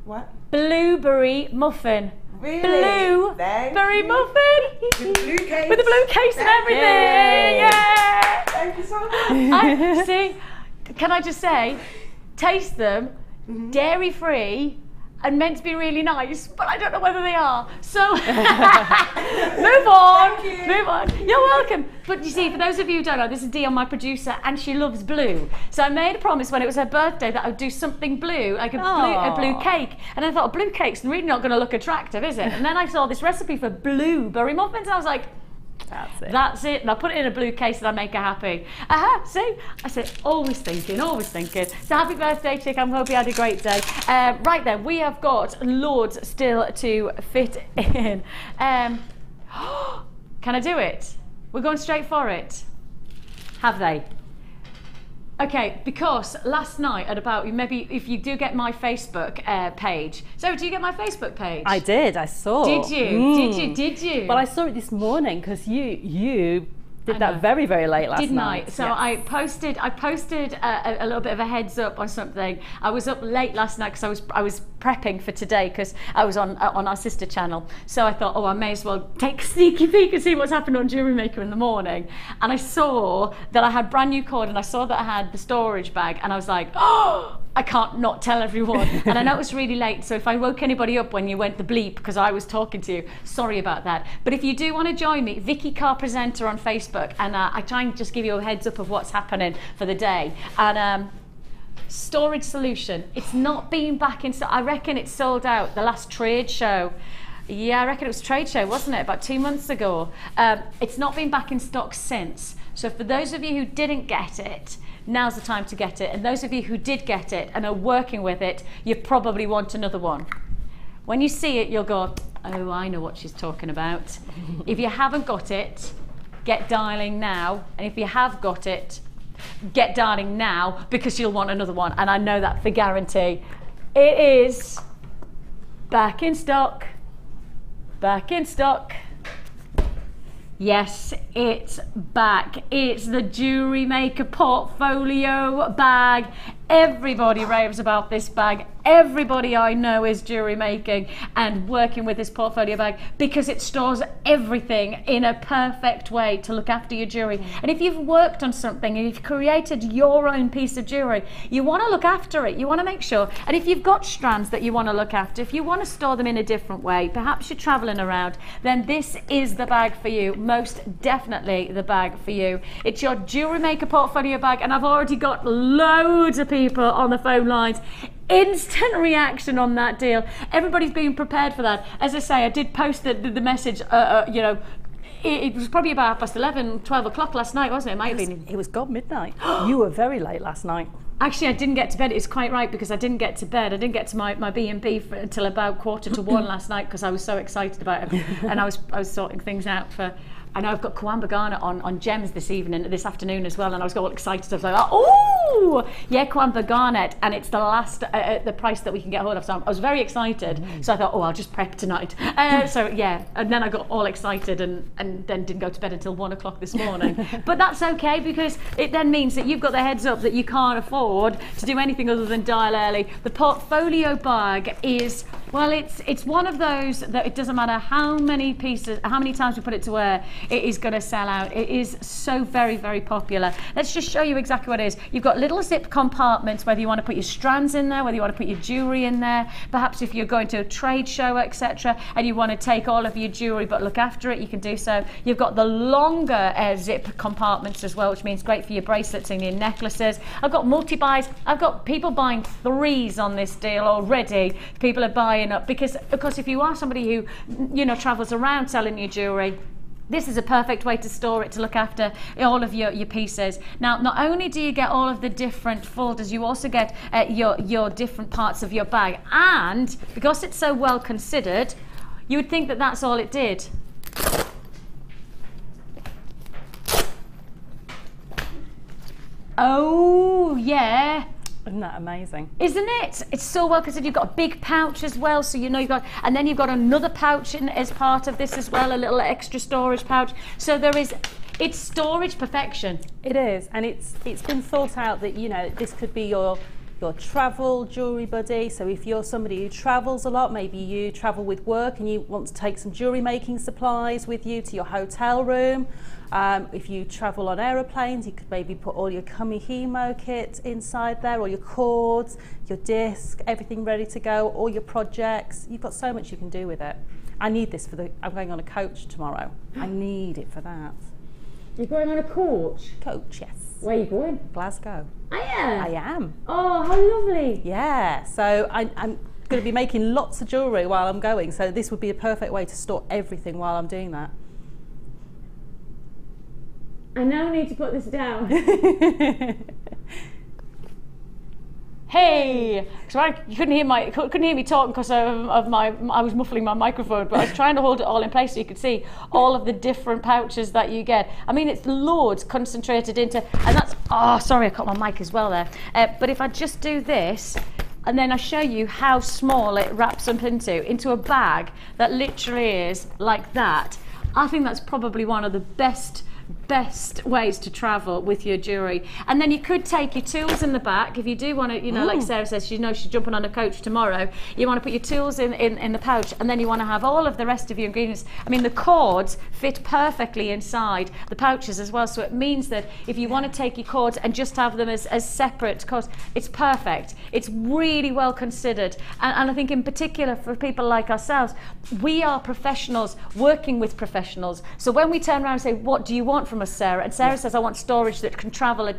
What? Blueberry muffin. Really? Blueberry muffin. With the blue case. With the blue case and everything. Yeah. Thank you so much. See, can I just say, taste them, dairy free, and meant to be really nice, but I don't know whether they are. So move on. Thank you. Move on. You're welcome. But you see, for those of you who don't know, this is Dion, my producer, and she loves blue. So I made a promise when it was her birthday that I would do something blue, like a blue cake. And I thought, a blue cake's really not going to look attractive, is it? And then I saw this recipe for blueberry muffins, and I was like, that's it. And I put it in a blue case and I make her happy. See? I said, always thinking, always thinking. So happy birthday, chick. I hope you had a great day. Right then, we have got loads still to fit in. Can I do it? We're going straight for it. Have they? Okay, because last night at about, maybe if you do get my Facebook page. So do you get my Facebook page? I did, I saw. Did you? Did you? Well, I saw it this morning because you Did that very, very late last Didn't night. I? So Yes. I posted a little bit of a heads up on something. I was up late last night because I was prepping for today because I was on our sister channel. So I thought, oh, I may as well take a sneaky peek and see what's happened on JewelleryMaker in the morning. And I saw that I had brand new cord, and I saw that I had the storage bag, and I was like, oh, I can't not tell everyone. And I know it was really late, so if I woke anybody up when you went the bleep because I was talking to you, sorry about that. But if you do want to join me, Vicki, Carr presenter on Facebook, and I try and just give you a heads up of what's happening for the day. And storage solution, it's not been back in stock. I reckon it's sold out the last trade show. Yeah, I reckon it was trade show, wasn't it, about 2 months ago. It's not been back in stock since. So for those of you who didn't get it, now's the time to get it. And those of you who did get it and are working with it, you probably want another one. When you see it, you'll go, oh, I know what she's talking about. If you haven't got it, get dialing now. And if you have got it, get dialing now, because you'll want another one. And I know that for guarantee. It is back in stock. Back in stock. Yes, it's back. It's the JewelleryMaker portfolio bag. Everybody raves about this bag. Everybody I know is jewellery making and working with this portfolio bag because it stores everything in a perfect way to look after your jewellery. And if you've worked on something and you've created your own piece of jewellery, you want to look after it. You want to make sure. And if you've got strands that you want to look after, if you want to store them in a different way, perhaps you're travelling around, then this is the bag for you. Most definitely the bag for you. It's your JewelleryMaker portfolio bag, and I've already got loads of people on the phone lines. Instant reaction on that deal. Everybody's being prepared for that. As I say, I did post the message, you know, it was probably about 11, 12 o'clock last night, wasn't it? It might have been. It was gone midnight. You were very late last night. Actually, I didn't get to bed. It's quite right, because I didn't get to bed. I didn't get to my B&B until about 1:45 last night, because I was so excited about it. And I was sorting things out for... I know I've got Kawamba Garnet on Gems this afternoon as well, and I was all excited. I was like, oh, yeah, Kawamba Garnet, and it's the last the price that we can get hold of. So I was very excited. So I thought, oh, I'll just prep tonight. So yeah, and then I got all excited and then didn't go to bed until 1 o'clock this morning. But that's okay, because it then means that you've got the heads up that you can't afford to do anything other than dial early. The portfolio bag is, well, it's one of those that it doesn't matter how many pieces, how many times we put it to wear, it is going to sell out. It is so very, very popular. Let's just show you exactly what it is. You've got little zip compartments, whether you want to put your strands in there, whether you want to put your jewellery in there, perhaps if you're going to a trade show, etc., and you want to take all of your jewellery but look after it, you can do so. You've got the longer zip compartments as well, which means great for your bracelets and your necklaces. I've got multi-buys. I've got people buying 3s on this deal already. People are buying up because, of course, if you are somebody who, you know, travels around selling your jewellery, this is a perfect way to store it, to look after all of your pieces. Now, not only do you get all of the different folders, you also get your different parts of your bag. And because it's so well considered, you would think that that's all it did. Oh, yeah. Isn't that amazing? Isn't it? It's so well considered. You've got a big pouch as well, so you know you've got, and then you've got another pouch in as part of this as well, a little extra storage pouch. So there is, it's storage perfection. It is, and it's been thought out that, you know, this could be your travel jewellery buddy. So if you're somebody who travels a lot, maybe you travel with work and you want to take some jewellery making supplies with you to your hotel room. If you travel on aeroplanes, you could maybe put all your Kumihimo kit inside there, all your cords, your disc, everything ready to go, all your projects. You've got so much you can do with it. I need this for I'm going on a coach tomorrow. I need it for that. You're going on a coach? Coach, yes. Where are you going? Glasgow. I am. I am. Oh, how lovely. Yeah, so I'm going to be making lots of jewellery while I'm going, so this would be a perfect way to store everything while I'm doing that. I now need to put this down. Hey, so you couldn't hear me talking because I was muffling my microphone, but I was trying to hold it all in place so you could see all of the different pouches that you get. I mean, it's loads concentrated into, and that's, oh, sorry, I caught my mic as well there. But if I just do this, and then I show you how small it wraps up into a bag that literally is like that. I think that's probably one of the best best ways to travel with your jewellery. And then you could take your tools in the back if you do want to, you know, like Sarah says, she knows she's jumping on a coach tomorrow. You want to put your tools in the pouch, and then you want to have all of the rest of your ingredients. I mean, the cords fit perfectly inside the pouches as well, so it means that if you want to take your cords and just have them as separate cords, it's perfect. It's really well considered, and I think in particular for people like ourselves, we are professionals working with professionals. So when we turn around and say, what do you want from us, Sarah? And Sarah says, I want storage that can travel,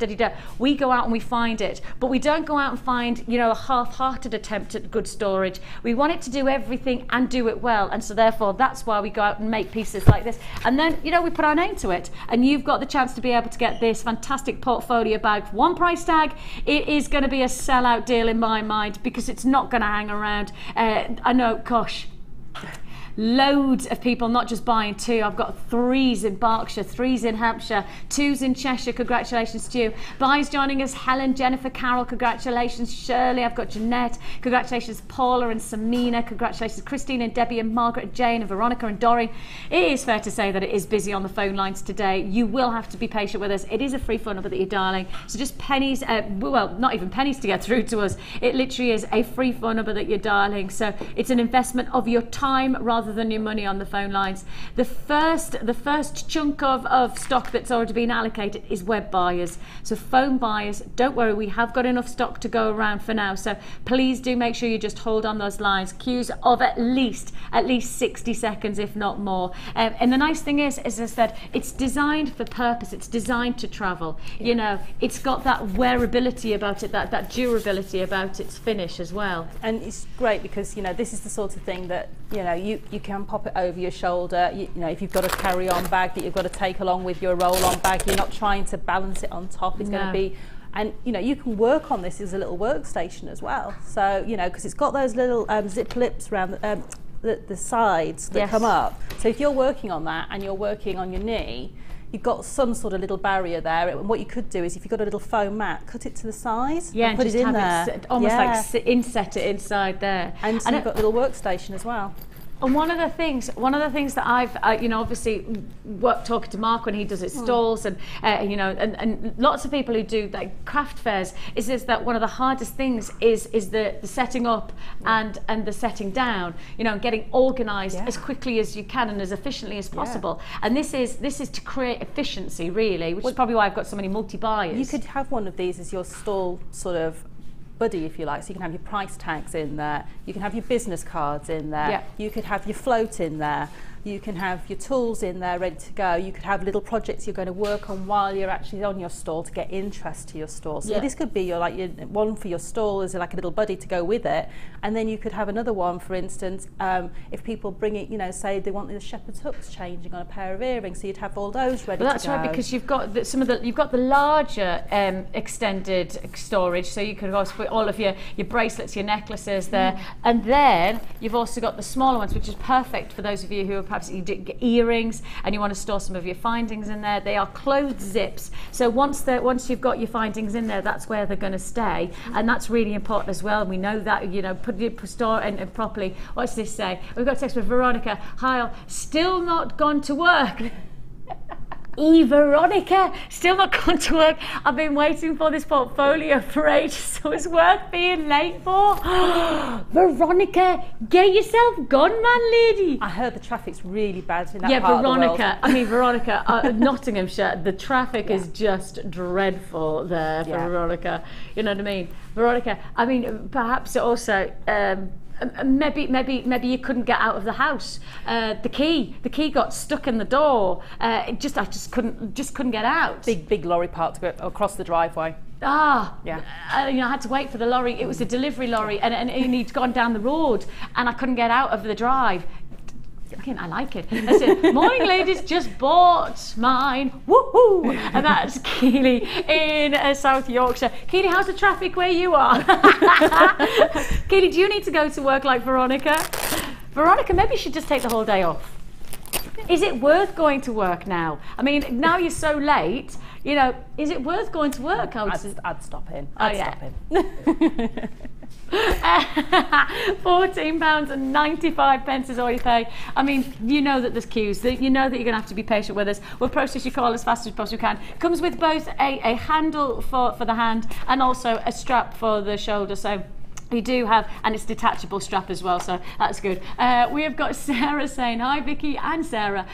we go out and we find it. But we don't go out and find, you know, a half-hearted attempt at good storage. We want it to do everything and do it well. And so therefore, that's why we go out and make pieces like this. And then, you know, we put our name to it. And you've got the chance to be able to get this fantastic portfolio bag for one price tag. It is going to be a sellout deal in my mind, because it's not going to hang around. I know, gosh, loads of people not just buying 2. I've got 3s in Berkshire, 3s in Hampshire, 2s in Cheshire. Congratulations to you. Buys joining us: Helen, Jennifer, Carol, congratulations. Shirley, I've got Jeanette, congratulations. Paula and Samina, congratulations. Christine and Debbie and Margaret and Jane and Veronica and Doreen. It is fair to say that it is busy on the phone lines today. You will have to be patient with us. It is a free phone number that you're dialing, so just pennies, well, not even pennies to get through to us. It literally is a free phone number that you're dialing, so it's an investment of your time rather than your money on the phone lines. The first chunk of stock that's already been allocated is web buyers. So phone buyers, don't worry, we have got enough stock to go around for now. So please do make sure you just hold on those lines. Queues of at least 60 seconds, if not more. And the nice thing is, as I said, it's designed for purpose. It's designed to travel. Yeah. You know, it's got that wearability about it, that durability about its finish as well. And it's great because, you know, this is the sort of thing that, you know, you can pop it over your shoulder. You know, if you've got a carry-on bag that you've got to take along with your roll-on bag, you're not trying to balance it on top. It's going to be, and you know, you can work on this as a little workstation as well. So, you know, because it's got those little zip lips around the sides that come up. So if you're working on that and you're working on your knee, you've got some sort of little barrier there. And what you could do is, if you've got a little foam mat, cut it to the size, and put it in there. Almost like inset it inside there. And so you've got a little workstation as well. And one of the things that I've, you know, obviously talking to Mark when he does his stalls, and you know, and lots of people who do like craft fairs, is that one of the hardest things is the setting up and the setting down, you know, and getting organised as quickly as you can and as efficiently as possible. And this is to create efficiency, really, which is probably why I've got so many multi-buyers. You could have one of these as your stall sort of buddy, if you like, so you can have your price tags in there, you can have your business cards in there, you could have your float in there, you can have your tools in there ready to go, you could have little projects you're going to work on while you're actually on your stall to get interest to your stall. So this could be your one for your stall as like a little buddy to go with it, and then you could have another one, for instance, if people bring it, you know, say they want the shepherd's hooks changing on a pair of earrings, so you'd have all those ready to go. That's right, because you've got you've got the larger extended storage, so you could also put all of your bracelets, your necklaces there, and then you've also got the smaller ones, which is perfect for those of you who are perhaps you get earrings and you want to store some of your findings in there. They are closed zips, so once you've got your findings in there, that's where they're going to stay, and that's really important as well. We know that, you know, store it properly. What's this say? We've got a text with Veronica. Hi, still not gone to work. Veronica, still not gone to work. I've been waiting for this portfolio for ages, so it's worth being late for. Veronica, get yourself gone, man, lady. I heard the traffic's really bad in that part Veronica, of the world. I mean, Veronica, Nottinghamshire, the traffic is just dreadful there for Veronica. You know what I mean? Veronica, I mean, perhaps also, maybe you couldn't get out of the house. The key got stuck in the door. I just couldn't get out. Big lorry parked across the driveway. You know, I had to wait for the lorry. It was a delivery lorry, and he'd gone down the road, and I couldn't get out of the drive. Again, I like it. I said, morning ladies, just bought mine. Woohoo! And that's Keely in South Yorkshire. Keely, how's the traffic where you are? Keely, do you need to go to work like Veronica? Veronica, maybe you should just take the whole day off. Is it worth going to work now? I mean, now you're so late, you know, is it worth going to work? I'd stop in. I'd stop in. £14.95 is all you pay. I mean, you know that there's queues, you know that you're going to have to be patient with us. We'll process your call as fast as possibly can. Comes with both a handle for the hand and also a strap for the shoulder. So we do have, and it's detachable strap as well, so that's good. We have got Sara saying, hi Vicki and Sara.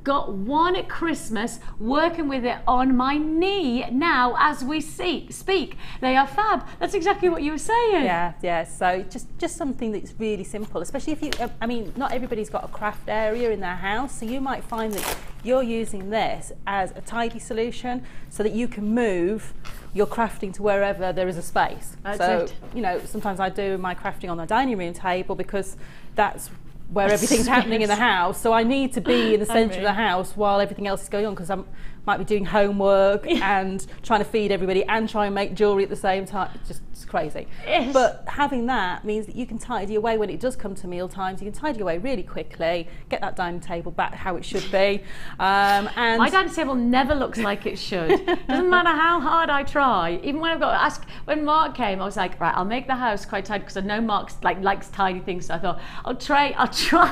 Got one at Christmas, working with it on my knee now as we speak. They are fab. That's exactly what you were saying. Yeah. So just something that's really simple, especially if you, I mean, not everybody's got a craft area in their house, so you might find that you're using this as a tidy solution so that you can move your crafting to wherever there is a space. That's it. You know, sometimes I do my crafting on the dining room table because that's where everything's happening in the house, so I need to be in the centre of the house while everything else is going on, because I might be doing homework and trying to feed everybody and try and make jewellery at the same time. It's crazy. Yes. But having that means that you can tidy away when it does come to meal times. You can tidy away really quickly, get that dining table back how it should be. And my dining table never looks like it should. Doesn't matter how hard I try. Even when I've got to ask, when Mark came, I was like, right, I'll make the house quite tidy, because I know Mark likes tidy things. So I thought I'll try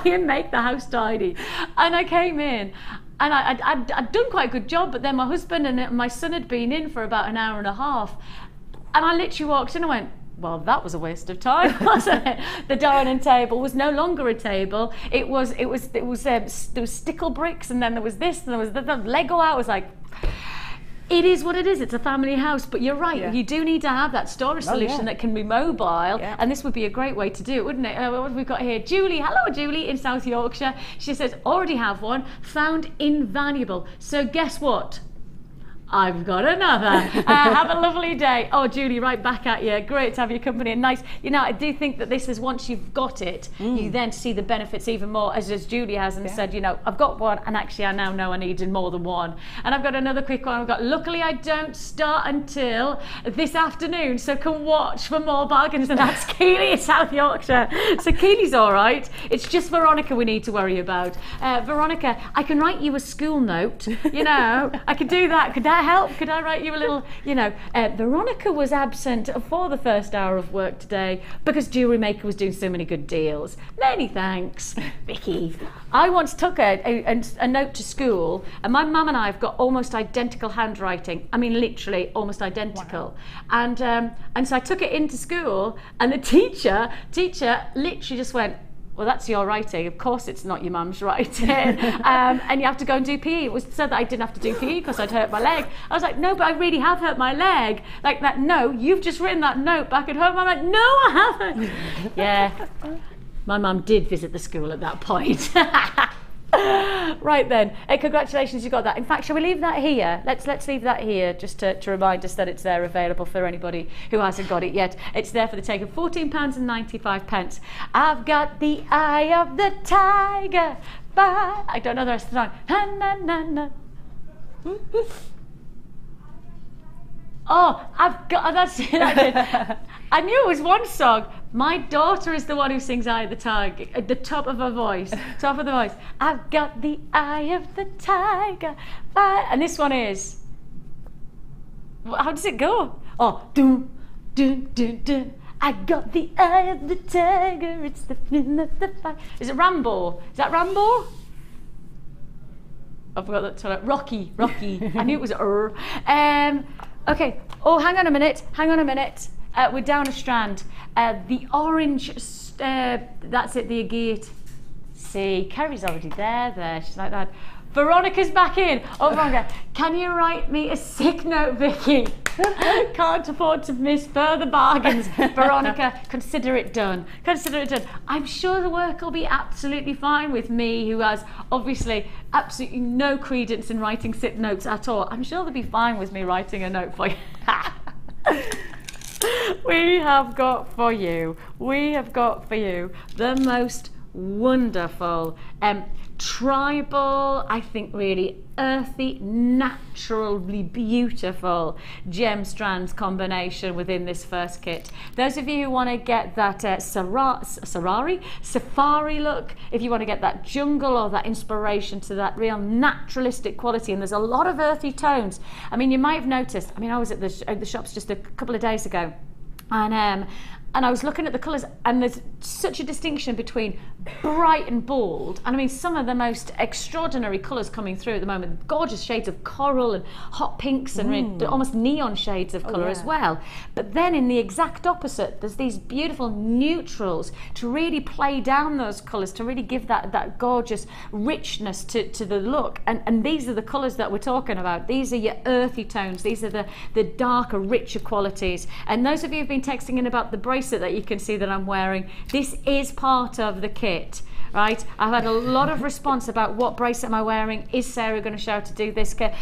and make the house tidy. And I came in, and I'd done quite a good job, but then my husband and my son had been in for about an hour and a half, and I literally walked in and went, well, that was a waste of time, wasn't it? The dining table was no longer a table. There was stickle bricks, and then there was this, and there was the Lego out. I was like, it is what it is. It's a family house, but you're right. You do need to have that storage solution that can be mobile, and this would be a great way to do it, wouldn't it? What have we got here? Julie, hello Julie in South Yorkshire. She says, already have one, found invaluable. So guess what? I've got another. Have a lovely day. Oh, Julie, right back at you. Great to have your company, and nice. You know, I do think that this is, once you've got it, you then see the benefits even more, as Julie has, and said, you know, I've got one, and actually I now know I needed more than one. And I've got another quick one. I've got, luckily I don't start until this afternoon, so can watch for more bargains, and that's Keely in South Yorkshire. So Keely's all right. It's just Veronica we need to worry about. Veronica, I can write you a school note. You know, I could do that. Could that help? Could I write you a little, you know, Veronica was absent for the first hour of work today because JewelleryMaker was doing so many good deals. Many thanks, Vicki. I once took a note to school, and my mum and I have got almost identical handwriting. I mean, literally almost identical. Wow. And so I took it into school, and the teacher literally just went, well, that's your writing. Of course it's not your mum's writing. And you have to go and do PE. It was said that I didn't have to do PE because I'd hurt my leg. I was like, no, but I really have hurt my leg. Like that, no, you've just written that note back at home. I'm like, no, I haven't. Yeah, my mum did visit the school at that point. Right then, congratulations, you got that. In fact, shall we leave that here? Let's leave that here just to remind us that it's there available for anybody who hasn't got it yet. It's there for the take of £14.95. I've got the eye of the tiger. Bye. I don't know the rest of the song. Na, na, na, na. Oh, I've got, that's it. I knew it was one song. My daughter is the one who sings Eye of the Tiger at the top of her voice. Top of the voice. I've got the eye of the tiger. And this one is, how does it go? Oh, doom, doom, doom, doom. I got the eye of the tiger. It's the fin of the fire. Is it Rambo? Is that Rambo? I forgot that to Rocky. I knew it was okay. Oh, hang on a minute. We're down a strand. The orange, that's it, the agate. See, Kerry's already there. She's like that. Veronica's back in. Oh, Veronica, can you write me a sick note, Vicki? Can't afford to miss further bargains. Veronica, consider it done. I'm sure the work will be absolutely fine with me, who has obviously absolutely no credence in writing sick notes at all. I'm sure they'll be fine with me writing a note for you. We have got for you the most wonderful, tribal, I think really earthy, naturally beautiful gem strands combination within this first kit. Those of you who want to get that safari look, if you want to get that jungle or that inspiration to that real naturalistic quality, and there's a lot of earthy tones. I mean, you might have noticed, I mean, I was at the shops just a couple of days ago, And I was looking at the colours, and there's such a distinction between bright and bold. And I mean, some of the most extraordinary colours coming through at the moment, gorgeous shades of coral and hot pinks and almost neon shades of colour as well. But then in the exact opposite, there's these beautiful neutrals to really play down those colours, to really give that gorgeous richness to the look. And these are the colours that we're talking about. These are your earthy tones. These are the darker, richer qualities. And those of you who've been texting in about the bracelet that you can see that I'm wearing, this is part of the kit, right? I've had a lot of response about what bracelet am I wearing, is Sara going to show how to do this kit?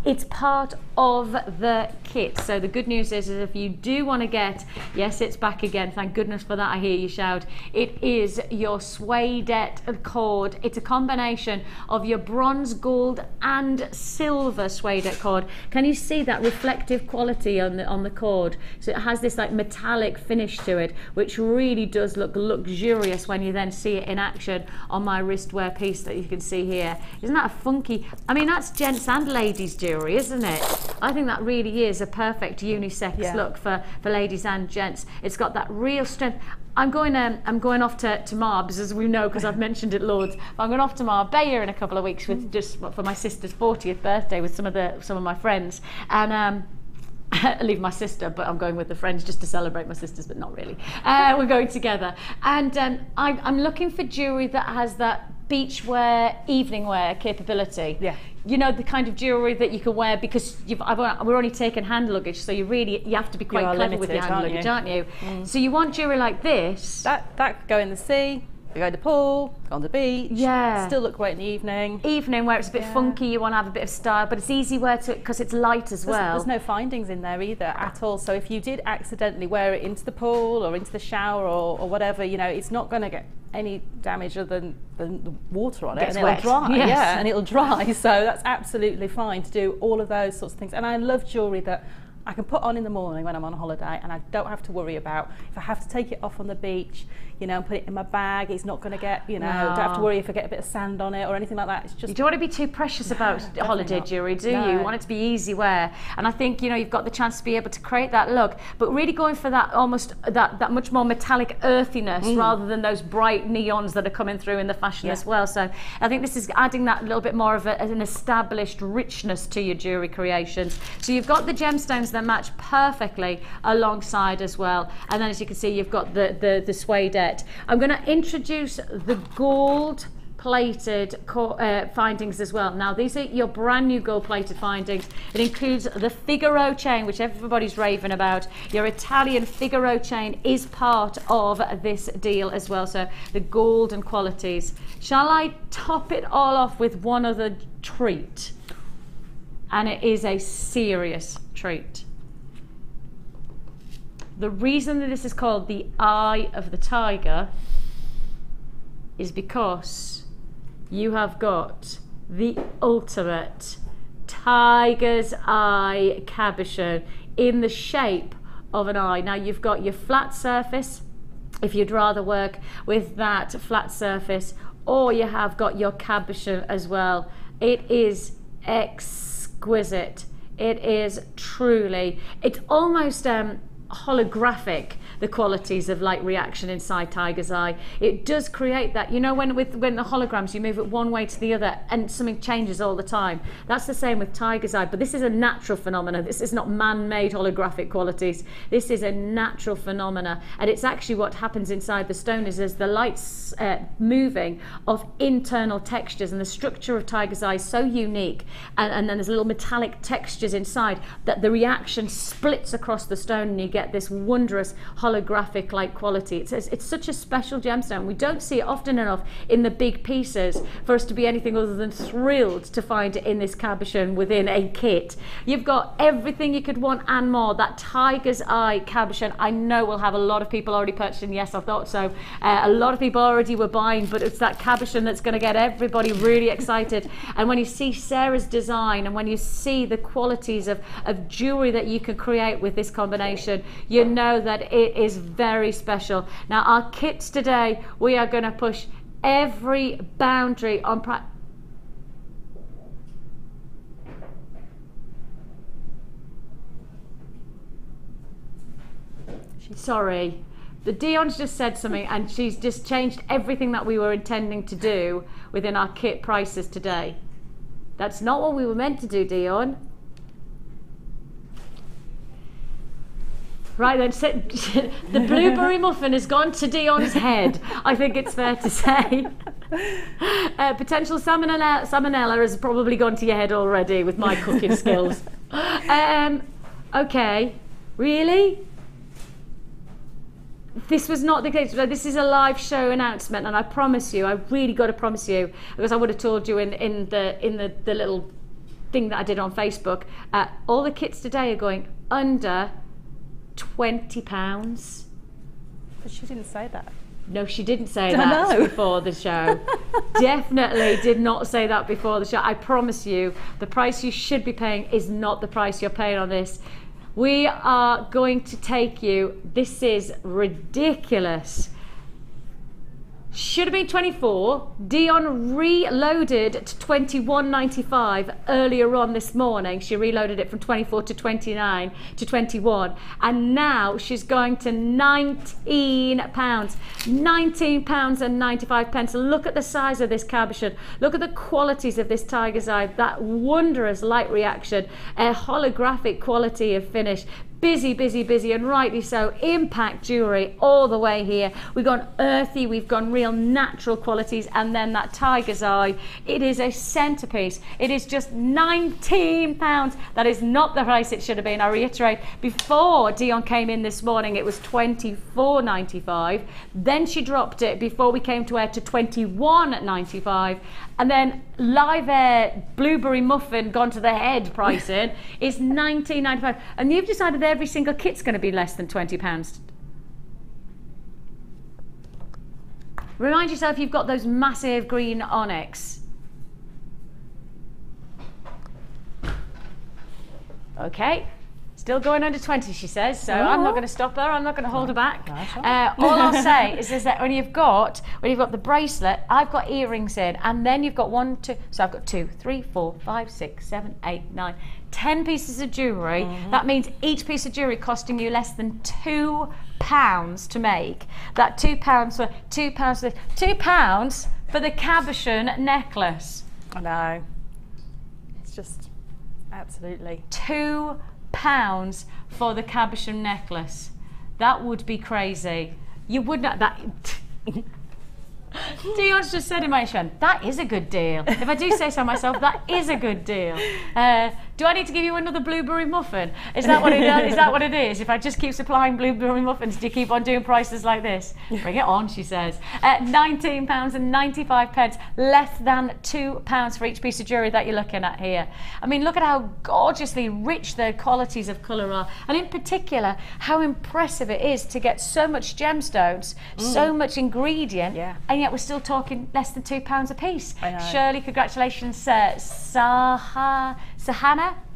It's part of the kit. So the good news is if you do want to get, yes, it's back again, thank goodness for that, I hear you shout, it is your suedette cord. It's a combination of your bronze, gold and silver suedette cord. Can you see that reflective quality on the cord? So it has this like metallic finish to it, which really does look luxurious when you then see it in action on my wristwear piece that you can see here. Isn't that a funky, I mean, that's gents and ladies jewellery, isn't it? I think that really is a perfect unisex look for ladies and gents. It's got that real strength. I'm going off to Marbs, as we know, because I've mentioned it loads. I'm going off to Marbella in a couple of weeks with just for my sister's 40th birthday with some of my friends, and I leave my sister, but I'm going with the friends just to celebrate my sisters, but not really. We're going together, and I'm looking for jewellery that has that beach wear, evening wear capability. Yeah. You know, the kind of jewellery that you can wear, because we're only taking hand luggage, so you have to be quite clever limited, with your hand luggage, aren't you? So you want jewellery like this. That could go in the sea, you go to the pool, go on the beach, still look great in the evening. Evening where it's a bit funky, you want to have a bit of style, but it's easy wear to because it's light as well. There's no findings in there either at all, so if you did accidentally wear it into the pool or into the shower or whatever, you know, it's not going to get any damage other than the water on it, and it'll dry. Yeah, and it'll dry, so that's absolutely fine to do all of those sorts of things. And I love jewellery that I can put on in the morning when I'm on holiday, and I don't have to worry about if I have to take it off on the beach, you know, and put it in my bag. It's not going to get, you know, don't have to worry if I get a bit of sand on it or anything like that. It's just, you don't want to be too precious about holiday jewellery, do you? You want it to be easy wear, and I think, you know, you've got the chance to be able to create that look, but really going for that almost that much more metallic earthiness rather than those bright neons that are coming through in the fashion as well. So I think this is adding that little bit more of an established richness to your jewellery creations. So you've got the gemstones that match perfectly alongside as well, and then as you can see, you've got the suedette. I'm going to introduce the gold plated findings as well. Now these are your brand new gold plated findings. It includes the Figaro chain, which everybody's raving about. Your Italian Figaro chain is part of this deal as well, so the golden qualities. Shall I top it all off with one other treat? And it is a serious treat. The reason that this is called the Eye of the Tiger is because you have got the ultimate tiger's eye cabochon in the shape of an eye. Now you've got your flat surface, if you'd rather work with that flat surface, or you have got your cabochon as well. It is exquisite. It is truly, it's almost holographic, the qualities of light reaction inside tiger's eye. It does create that, you know, when the holograms, you move it one way to the other and something changes all the time. That's the same with tiger's eye, but this is a natural phenomena. This is not man-made holographic qualities. This is a natural phenomena, and it's actually what happens inside the stone is as the light's moving of internal textures, and the structure of tiger's eye is so unique, and then there's little metallic textures inside that the reaction splits across the stone, and you get this wondrous holographic like quality. It's such a special gemstone. We don't see it often enough in the big pieces for us to be anything other than thrilled to find it in this cabochon within a kit. You've got everything you could want and more. That tiger's eye cabochon, I know will have a lot of people already purchasing. Yes, I thought so. A lot of people already were buying, but it's that cabochon that's going to get everybody really excited. And when you see Sara's design, and when you see the qualities of jewellery that you can create with this combination, you know that it is very special. Now our kits today, we are going to push every boundary on Sorry. The Dion's just said something and she's just changed everything that we were intending to do within our kit prices today. That's not what we were meant to do, Dion. Right then, the blueberry muffin has gone to Dion's head. I think it's fair to say. Potential salmonella has probably gone to your head already with my cooking skills. Okay, really? This was not the case. This is a live show announcement, and I promise you, I really got to promise you, because I would have told you in the little thing that I did on Facebook. All the kits today are going under £20. But she didn't say that. No, she didn't say that before the show. Definitely did not say that before the show. I promise you, the price you should be paying is not the price you're paying on this. We are going to take you, this is ridiculous. Should have been 24. Dion reloaded to 21.95 earlier on this morning. She reloaded it from 24 to 29 to 21, and now she's going to £19. £19 and 95 pence. Look at the size of this cabochon. Look at the qualities of this tiger's eye. That wondrous light reaction, a holographic quality of finish. Busy, busy, busy, and rightly so. Impact jewellery all the way here. We've gone earthy, we've gone real natural qualities, and then that tiger's eye. It is a centrepiece. It is just £19. That is not the price it should have been. I reiterate, before Dion came in this morning, it was £24.95. Then she dropped it before we came to air to £21.95. And then live air blueberry muffin gone to the head pricing is £19.95. And you've decided that every single kit's going to be less than £20. Remind yourself you've got those massive green onyx. Okay. Still going under 20, she says, so I'm not going to stop her. I'm not going to hold her back. All I'll say is that when you've got the bracelet, I've got earrings in, and then you've got 1, 2, so I've got 2, 3, 4, 5, 6, 7, 8, 9, 10 pieces of jewellery. That means each piece of jewellery costing you less than £2 to make. That £2 for £2 for the cabochon necklace. I know. It's just absolutely £2 for the cabochon necklace. That would be crazy. You would not. That Dion's just said in my show, that is a good deal. If I do say so myself, that is a good deal. Do I need to give you another blueberry muffin? Is that what it is? Is that what it is? If I just keep supplying blueberry muffins, do you keep on doing prices like this? Bring it on, she says. £19 and 95 pence, less than £2 for each piece of jewellery that you're looking at here. I mean, look at how gorgeously rich the qualities of colour are, and in particular, how impressive it is to get so much gemstones, so much ingredient, and yet we're still talking less than £2 a piece. Shirley, congratulations, Sahana.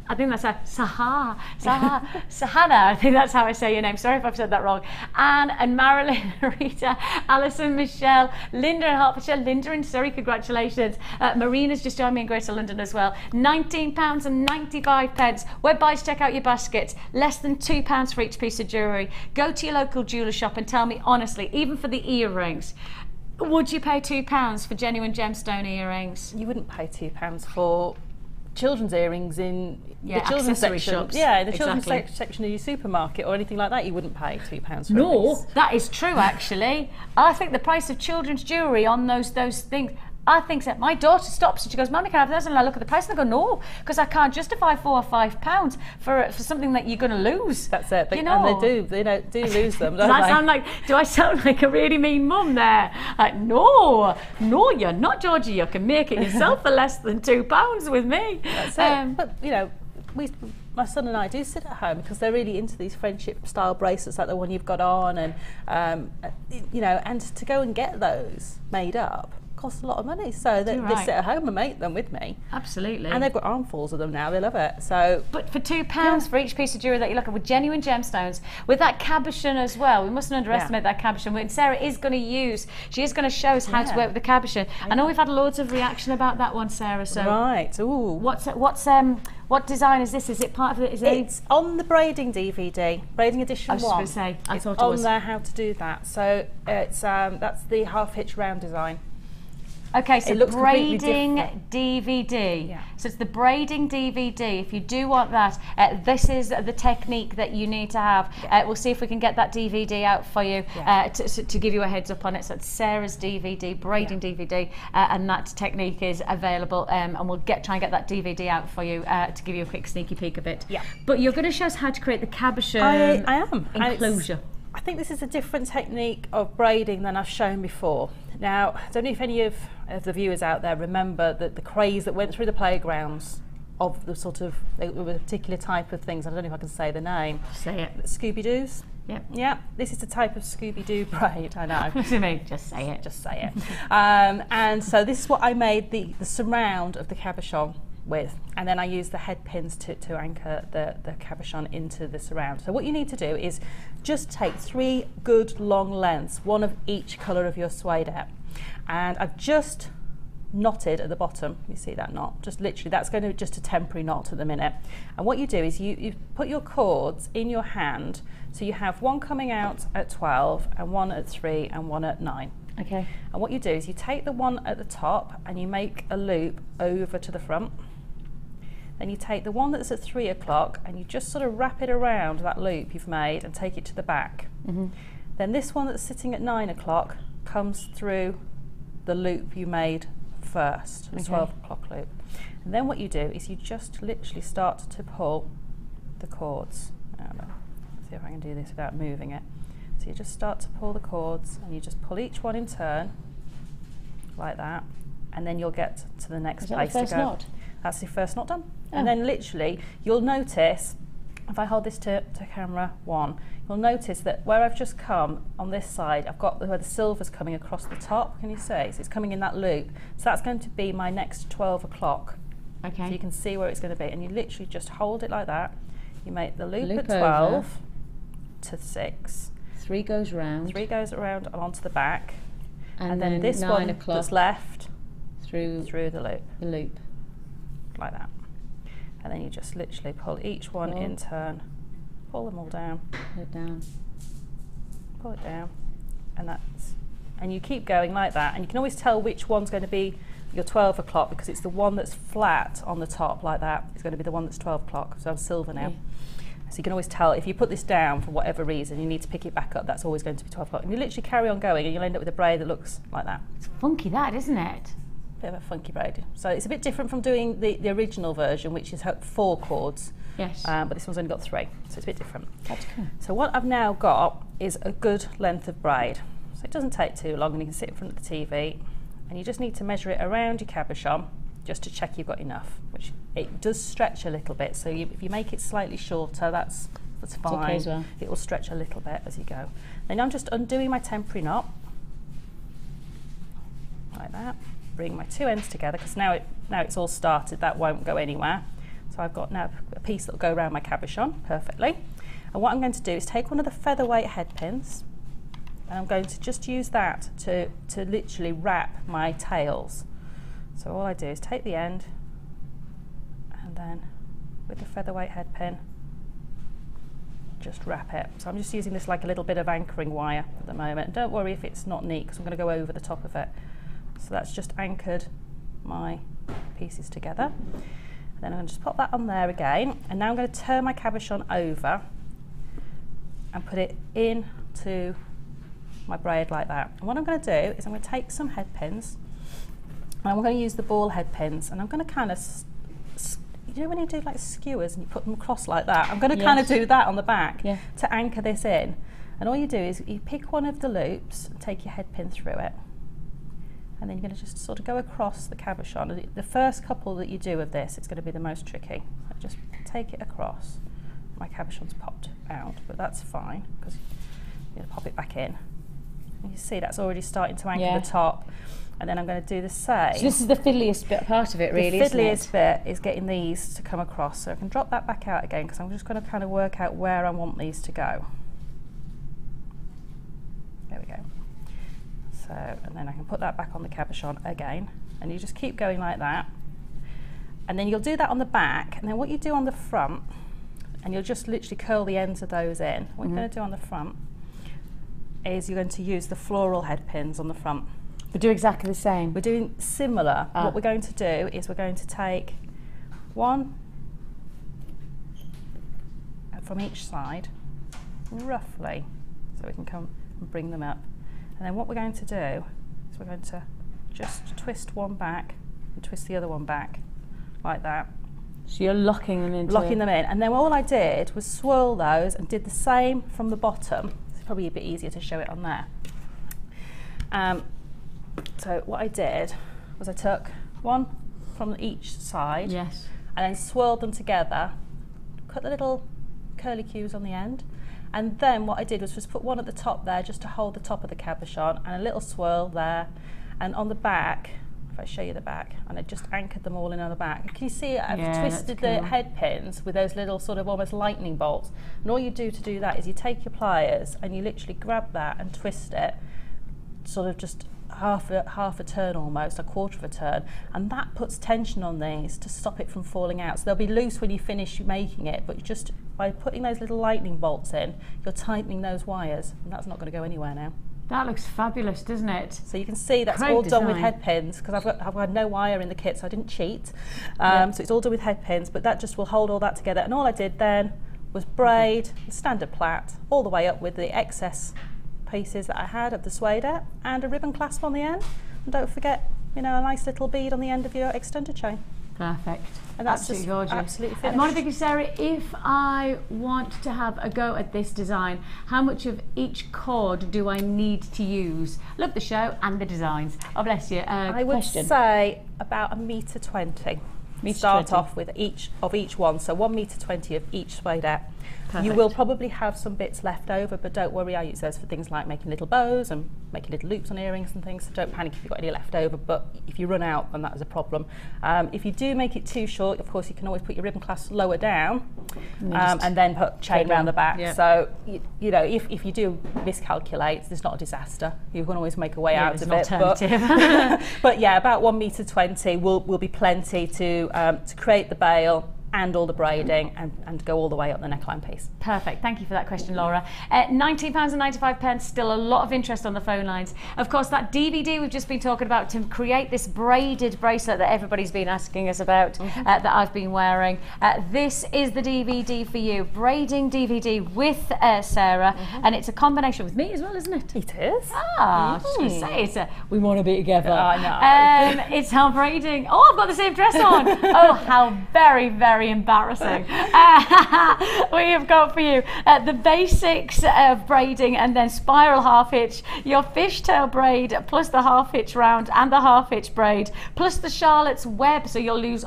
I think that's Sahana. I think that's how I say your name. Sorry if I've said that wrong. Anne and Marilyn, Rita, Alison, Michelle, Linda in Hertfordshire, Linda in Surrey, congratulations. Marina's just joined me in Greater London as well. £19 and 95 pence. Web buys, check out your baskets. Less than £2 for each piece of jewellery. Go to your local jeweller shop and tell me honestly, even for the earrings, would you pay £2 for genuine gemstone earrings? You wouldn't pay £2 for children's earrings in the children's section. Shops. Yeah, in the children's section of your supermarket or anything like that. You wouldn't pay £2 for No, that is true actually. I think the price of children's jewellery on those things, I think that my daughter stops and she goes, Mummy, can I have this? And I look at the price and I go, no, because I can't justify £4 or £5 for something that you're going to lose. That's it. You know? And they do lose them. Don't Do I sound like a really mean mum there? Like, no, you're not, Georgie. You can make it yourself for less than £2 with me. That's it. But you know, my son and I do sit at home because they're really into these friendship style bracelets like the one you've got on, and you know, and to go and get those made up costs a lot of money, so they sit at home and make them with me. Absolutely. And they've got armfuls of them now. They love it. So, but for £2 for each piece of jewellery that you look at with genuine gemstones, with that cabochon as well, we mustn't underestimate that cabochon. When Sarah is going to she is going to show us how to work with the cabochon. I know we've had loads of reaction about that one, Sarah. So right. Ooh. What's What design is this? Is it part of it? It's on the braiding DVD, braiding edition 1. I was just going to say, I thought it's it was. on there how to do that. So it's that's the half hitch round design. Okay, so It looks completely braiding different. DVD. Yeah. So it's the braiding DVD. If you do want that, this is the technique that you need to have. We'll see if we can get that DVD out for you to give you a heads up on it. So it's Sarah's DVD, braiding DVD, and that technique is available. And we'll try and get that DVD out for you to give you a quick sneaky peek of it. Yeah. But you're going to show us how to create the cabochon I am. enclosure. I think this is a different technique of braiding than I've shown before. Now, I don't know if any of the viewers out there remember that the craze that went through the playgrounds of the sort of a particular type of things. I don't know if I can say the name. Say it. Scooby-Doos. Yep. Yeah, this is the type of Scooby-Doo braid, I know. What do you mean? Just say it. Just say it. And so this is what I made the surround of the cabochon with, and then I use the head pins to anchor the cabochon into the surround. So what you need to do is just take 3 good long lengths, one of each colour of your suede out, and I've just knotted at the bottom. You see that knot? Just literally, that's going to just a temporary knot at the minute. And what you do is you put your cords in your hand, so you have one coming out at 12 and one at 3 and one at 9. Okay. And what you do is you take the one at the top and you make a loop over to the front. Then you take the one that's at 3 o'clock and you just sort of wrap it around that loop you've made and take it to the back. Then this one that's sitting at 9 o'clock comes through the loop you made first, the 12 o'clock loop. And then what you do is you just literally start to pull the cords. Let's see if I can do this without moving it. So you just start to pull the cords and you just pull each one in turn, like that, and then you'll get to the next place to go. Knot? That's the first knot done. And then literally, you'll notice, if I hold this to camera 1, you'll notice that where I've just come on this side, I've got where the silver's coming across the top, can you see? So it's coming in that loop. So that's going to be my next 12 o'clock. Okay. So you can see where it's going to be. And you literally just hold it like that. You make the loop at Loop 12 over. to 6. 3 goes round. 3 goes around and onto the back. And then this 9 one o'clock that's left through through the loop, the loop. like that. And then you just literally pull each one Pull. in turn, pull them all down, Pull it down. pull it down, and you keep going like that. And you can always tell which one's going to be your 12 o'clock because it's the one that's flat on the top like that. It's going to be the one that's 12 o'clock. So I'm silver now. So you can always tell if you put this down for whatever reason, you need to pick it back up. That's always going to be 12 o'clock. And you literally carry on going, and you'll end up with a braid that looks like that. It's funky, that, isn't it? Bit of a funky braid. So it's a bit different from doing the original version, which is 4 cords. Yes. But this one's only got 3, so it's a bit different. That's cool. So what I've now got is a good length of braid. So it doesn't take too long, and you can sit in front of the TV, and you just need to measure it around your cabochon just to check you've got enough, which it does stretch a little bit. So if you make it slightly shorter, that's fine. okay as well. It will stretch a little bit as you go. Then I'm just undoing my temporary knot, like that. Bring my 2 ends together because now it's all started, that won't go anywhere. So I've got now a piece that will go around my cabochon perfectly. And what I'm going to do is take one of the featherweight head pins, and I'm going to just use that to literally wrap my tails. So all I do is take the end, and then with the featherweight head pin, just wrap it. So I'm just using this like a little bit of anchoring wire at the moment. Don't worry if it's not neat because I'm going to go over the top of it. So that's just anchored my pieces together. And then I'm going to just pop that on there again. And now I'm going to turn my cabochon over and put it into my braid like that. And what I'm going to do is I'm going to take some head pins, and I'm going to use the ball head pins, and I'm going to kind of, you know when you do like skewers and you put them across like that? I'm going to kind of do that on the back to anchor this in. And all you do is you pick one of the loops and take your head pin through it. And then you're going to just sort of go across the cabochon. The first couple that you do of this, it's going to be the most tricky. So just take it across. My cabochon's popped out, but that's fine because you're going to pop it back in. And you see that's already starting to anchor the top. And then I'm going to do the same. So this is the fiddliest bit part of it, really, isn't it? The fiddliest bit is getting these to come across. So I can drop that back out again because I'm just going to kind of work out where I want these to go. There we go. So, and then I can put that back on the cabochon again, and you just keep going like that. And then you'll do that on the back, and then what you do on the front, and you'll just literally curl the ends of those in. What you're going to do on the front is you're going to use the floral head pins on the front. We do exactly the same. We're doing similar. What we're going to do is we're going to take one from each side, roughly, so we can come and bring them up. And then what we're going to do is we're going to just twist one back and twist the other one back, like that. So you're locking them into Locking them in. And then all I did was swirl those and did the same from the bottom. It's probably a bit easier to show it on there. So what I did was I took one from each side, yes, and then swirled them together, cut the little curly cues on the end, and then what I did was just put one at the top there just to hold the top of the cabochon, and a little swirl there, and on the back, if I show you the back, and I just anchored them all in on the back. Can you see I've twisted the head pins with those little sort of almost lightning bolts, and all you do to do that is you take your pliers and you literally grab that and twist it, sort of just half a turn almost, a quarter of a turn, and that puts tension on these to stop it from falling out. So they'll be loose when you finish making it, but just by putting those little lightning bolts in, you're tightening those wires, and that's not going to go anywhere now. That looks fabulous, doesn't it? So you can see that's Great all design. done with head pins, because I've had no wire in the kit, so I didn't cheat. So it's all done with head pins, but that just will hold all that together. And all I did then was braid the standard plait all the way up with the excess pieces that I had of the suede and a ribbon clasp on the end. And don't forget, you know, a nice little bead on the end of your extender chain. Perfect. And that's absolutely just gorgeous. Absolutely finished. Monica, Sarah, if I want to have a go at this design, how much of each cord do I need to use? Love the show and the designs. Oh, bless you. I would say about 1.20 m. Start off with each one, so 1.20 m of each suede. You will probably have some bits left over, but don't worry, I use those for things like making little bows and making little loops on earrings and things, so don't panic if you've got any left over, but if you run out, then that is a problem. If you do make it too short, of course you can always put your ribbon clasp lower down and then put chain around the back. Yep. So, you know, if you do miscalculate, there's not a disaster. You can always make a way out of it. But yeah, about 1.20 m will be plenty to create the bail and all the braiding and go all the way up the neckline piece. Perfect. Thank you for that question, Laura. £19.95, still a lot of interest on the phone lines. Of course, that DVD we've just been talking about to create this braided bracelet that everybody's been asking us about, that I've been wearing. This is the DVD for you, braiding DVD with Sarah, and it's a combination with me as well, isn't it? It is. Ah, I was just going to say, it's we want to be together. I know. It's our braiding. Oh, I've got the same dress on. Oh, how very, very embarrassing. We have got for you the basics of braiding, and then spiral half hitch, your fishtail braid plus the half hitch round and the half hitch braid plus the Charlotte's web, so you'll use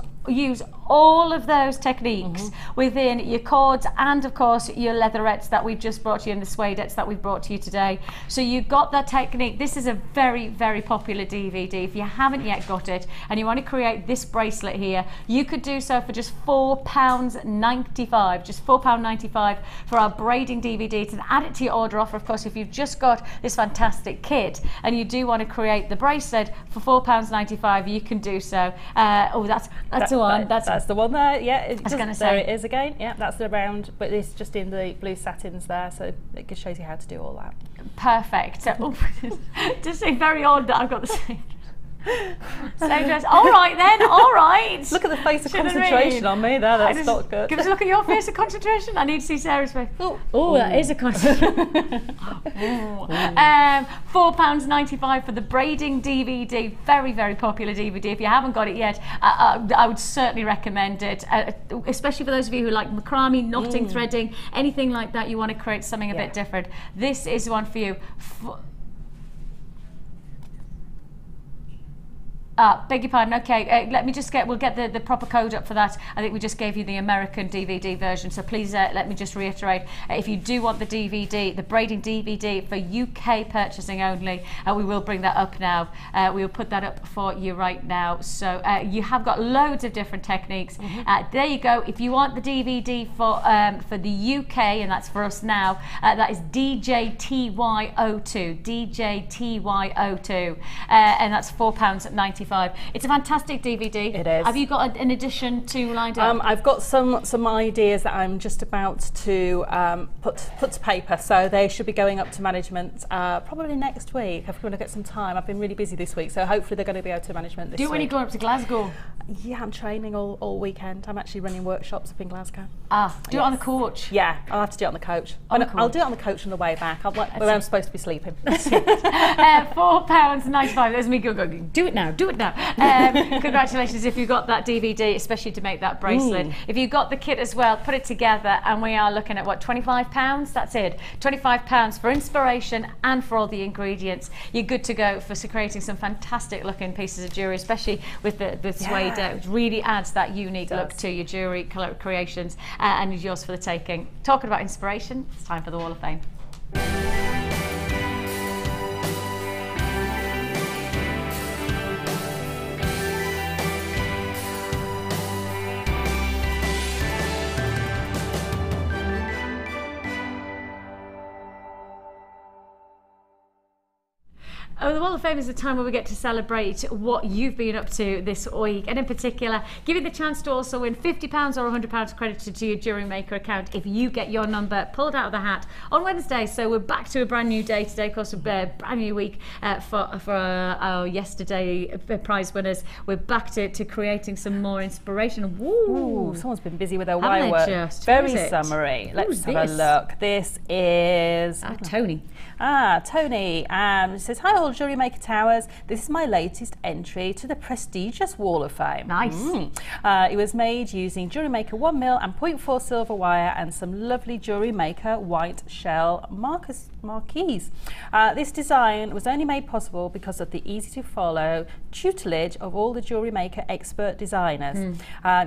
all of those techniques within your cords and of course your leatherettes that we've just brought to you and the suedettes that we've brought to you today. So you've got that technique. This is a very, very popular DVD. If you haven't yet got it and you want to create this bracelet here, you could do so for just £4.95, just £4.95 for our braiding DVD. To add it to your order offer, of course, if you've just got this fantastic kit and you do want to create the bracelet for £4.95, you can do so. Oh, that's the one. That's the one there. Yeah, I was going to say. There it is again. Yeah, that's the round, but it's just in the blue satins there, so it just shows you how to do all that. Perfect. So, just seem very odd that I've got the same dress. All right then. All right. Look at the face of concentration on me there. That's not good. Give us a look at your face of concentration. I need to see Sarah's face. Oh, that is a concentration. £4.95 for the braiding DVD. Very, very popular DVD. If you haven't got it yet, I would certainly recommend it, especially for those of you who like macrame, knotting, threading, anything like that. You want to create something a bit different. This is one for you. Beg your pardon, okay, let me just we'll get the proper code up for that. I think we just gave you the American DVD version, so please let me just reiterate, if you do want the DVD, the braiding DVD for UK purchasing only, we will bring that up now. We will put that up for you right now. So you have got loads of different techniques. There you go. If you want the DVD for the UK, and that's for us now, that is DJTY02, DJTY02, and that's £4.95. £25. It's a fantastic DVD. It is. Have you got an addition to lined up? I've got some ideas that I'm just about to put to paper, so they should be going up to management probably next week. If we're going to get some time. I've been really busy this week, so hopefully they're going to be able to management this Do week. it when you go up to Glasgow. Yeah, I'm training all weekend. I'm actually running workshops up in Glasgow. Do it on the coach. Yeah, I'll have to do it on the coach. I'll do it on the coach on the way back. Where I'm supposed to be sleeping. £4.95. There's me going, do it now, do it now. Congratulations if you got that DVD, especially to make that bracelet. If you got the kit as well, put it together, and we are looking at what, £25? That's it. £25 for inspiration and for all the ingredients. You're good to go for creating some fantastic looking pieces of jewellery, especially with the suede. It really adds that unique look to your jewellery creations, and is yours for the taking. Talking about inspiration, it's time for the Wall of Fame. Oh, the Wall of Fame is the time where we get to celebrate what you've been up to this week, and in particular, give you the chance to also win £50 or £100 credited to your JewelleryMaker account if you get your number pulled out of the hat on Wednesday. So we're back to a brand new day today, of course, a brand new week for our yesterday prize winners. We're back to creating some more inspiration. Ooh, someone's been busy with their wire work. Very summery. Let's have a look. This is Tony. Tony it says, hi all JewelleryMaker Towers, this is my latest entry to the prestigious Wall of Fame. Nice. It was made using JewelleryMaker 1mm and 0.4 silver wire and some lovely JewelleryMaker white shell marquees. This design was only made possible because of the easy to follow tutelage of all the JewelleryMaker expert designers.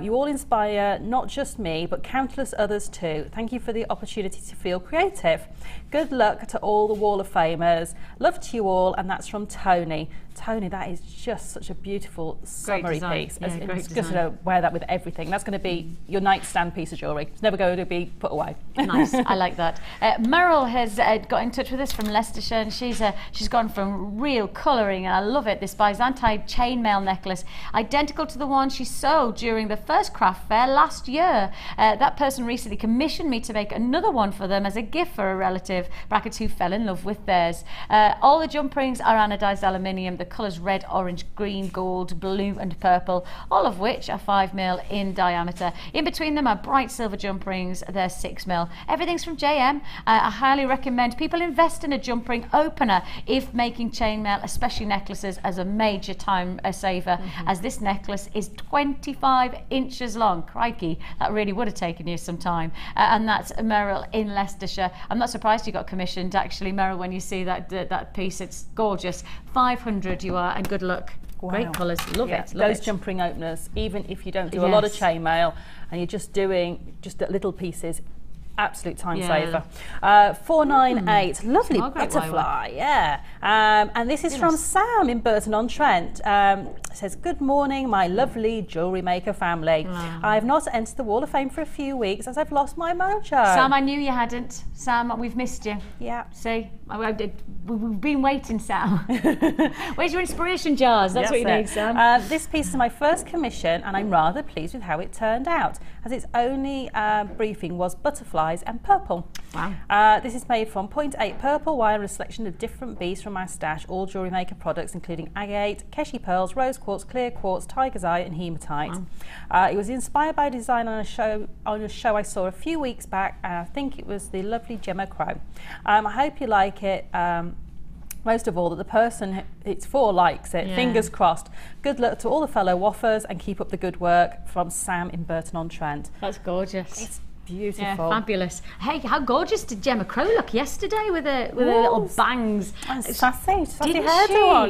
You all inspire not just me but countless others too. Thank you for the opportunity to feel creative. Good luck to all the Wall of Famers. Love to you all, and that's from Tony. Tony, that is just such a beautiful summery piece. Yeah, it's just going to wear that with everything. That's going to be your nightstand piece of jewellery. It's never going to be put away. Nice, I like that. Meryl has got in touch with us from Leicestershire, and she's gone from real colouring, and I love it. This Byzantine chainmail necklace, identical to the one she sewed during the first craft fair last year. That person recently commissioned me to make another one for them as a gift for a relative, brackets, who fell in love with theirs. All the jump rings are anodised aluminium. The colours red, orange, green, gold, blue and purple, all of which are 5mm in diameter. In between them are bright silver jump rings, they're 6mm. Everything's from JM. I highly recommend people invest in a jump ring opener if making chainmail, especially necklaces, as a major time saver, as this necklace is 25 inches long. Crikey, that really would have taken you some time. And that's Meryl in Leicestershire. I'm not surprised you got commissioned, actually, Meryl, when you see that piece. It's gorgeous. 500 you are, and good luck. Wow. Great colours, love it. Those jump ring openers, even if you don't do a lot of chainmail and you're just doing little pieces, absolute time saver. 498, lovely butterfly, and this is from Sam in Burton-on-Trent. It says, good morning, my lovely JewelleryMaker family. I have not entered the Wall of Fame for a few weeks as I've lost my mojo. Sam, I knew you hadn't. Sam, we've missed you. Yeah. See, we've been waiting, Sam. Where's your inspiration jars? That's what you need, Sam. This piece is my first commission, and I'm rather pleased with how it turned out, as its only briefing was butterflies and purple. Wow. This is made from 0.8 purple wire and a selection of different beads from my stash, all JewelleryMaker products including agate, keshi pearls, rose quartz, clear quartz, tiger's eye and hematite. It was inspired by a design on a show I saw a few weeks back, and I think it was the lovely Gemma Crow. I hope you like it. Most of all, that the person it's for likes it. Fingers crossed. Good luck to all the fellow waffers, and keep up the good work, from Sam in Burton-on-Trent. That's gorgeous. It's beautiful. Yeah, fabulous. Hey, how gorgeous did Gemma Crow look yesterday with her little bangs? And sassy hairdo on,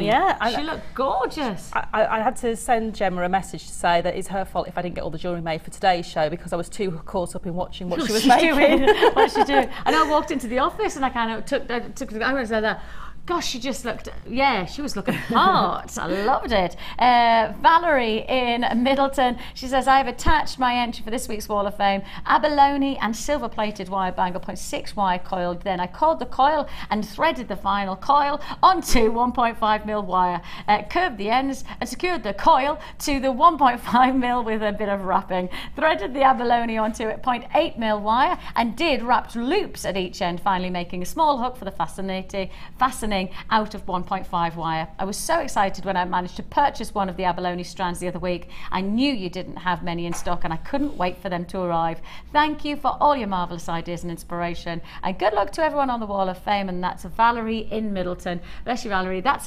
She looked gorgeous. I had to send Gemma a message to say that it's her fault if I didn't get all the jewellery made for today's show, because I was too caught up in watching what she was making. What's she doing? I know I walked into the office and I kind of took the I was like that. Gosh, she just looked, yeah, she was looking hot. I loved it. Valerie in Middleton, she says, I have attached my entry for this week's Wall of Fame, abalone and silver-plated wire bangle, 0.6 wire coiled. Then I coiled the coil and threaded the final coil onto 1.5mm wire, curved the ends and secured the coil to the 1.5mm with a bit of wrapping. Threaded the abalone onto 0.8mm wire and did wrapped loops at each end, finally making a small hook for the fastening out of 1.5 wire. I was so excited when I managed to purchase one of the abalone strands the other week. I knew you didn't have many in stock and I couldn't wait for them to arrive. Thank you for all your marvellous ideas and inspiration, and good luck to everyone on the Wall of Fame. And that's Valerie in Middleton. Bless you, Valerie. That's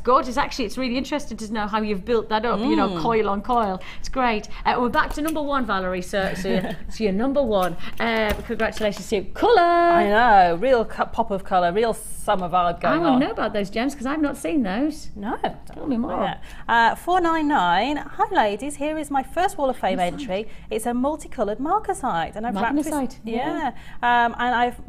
gorgeous. Actually, it's really interesting to know how you've built that up, you know, coil on coil. It's great. We're back to number one, Valerie, so you're number one. Congratulations to you. Colour! I know, real pop of colour, real summer vibe going on. I want to know about those gems because I've not seen those. No. Tell me more. Yeah. 499. Hi ladies, here is my first Wall of Fame entry. It's a multicoloured marcasite, and I've Magnesite. and I've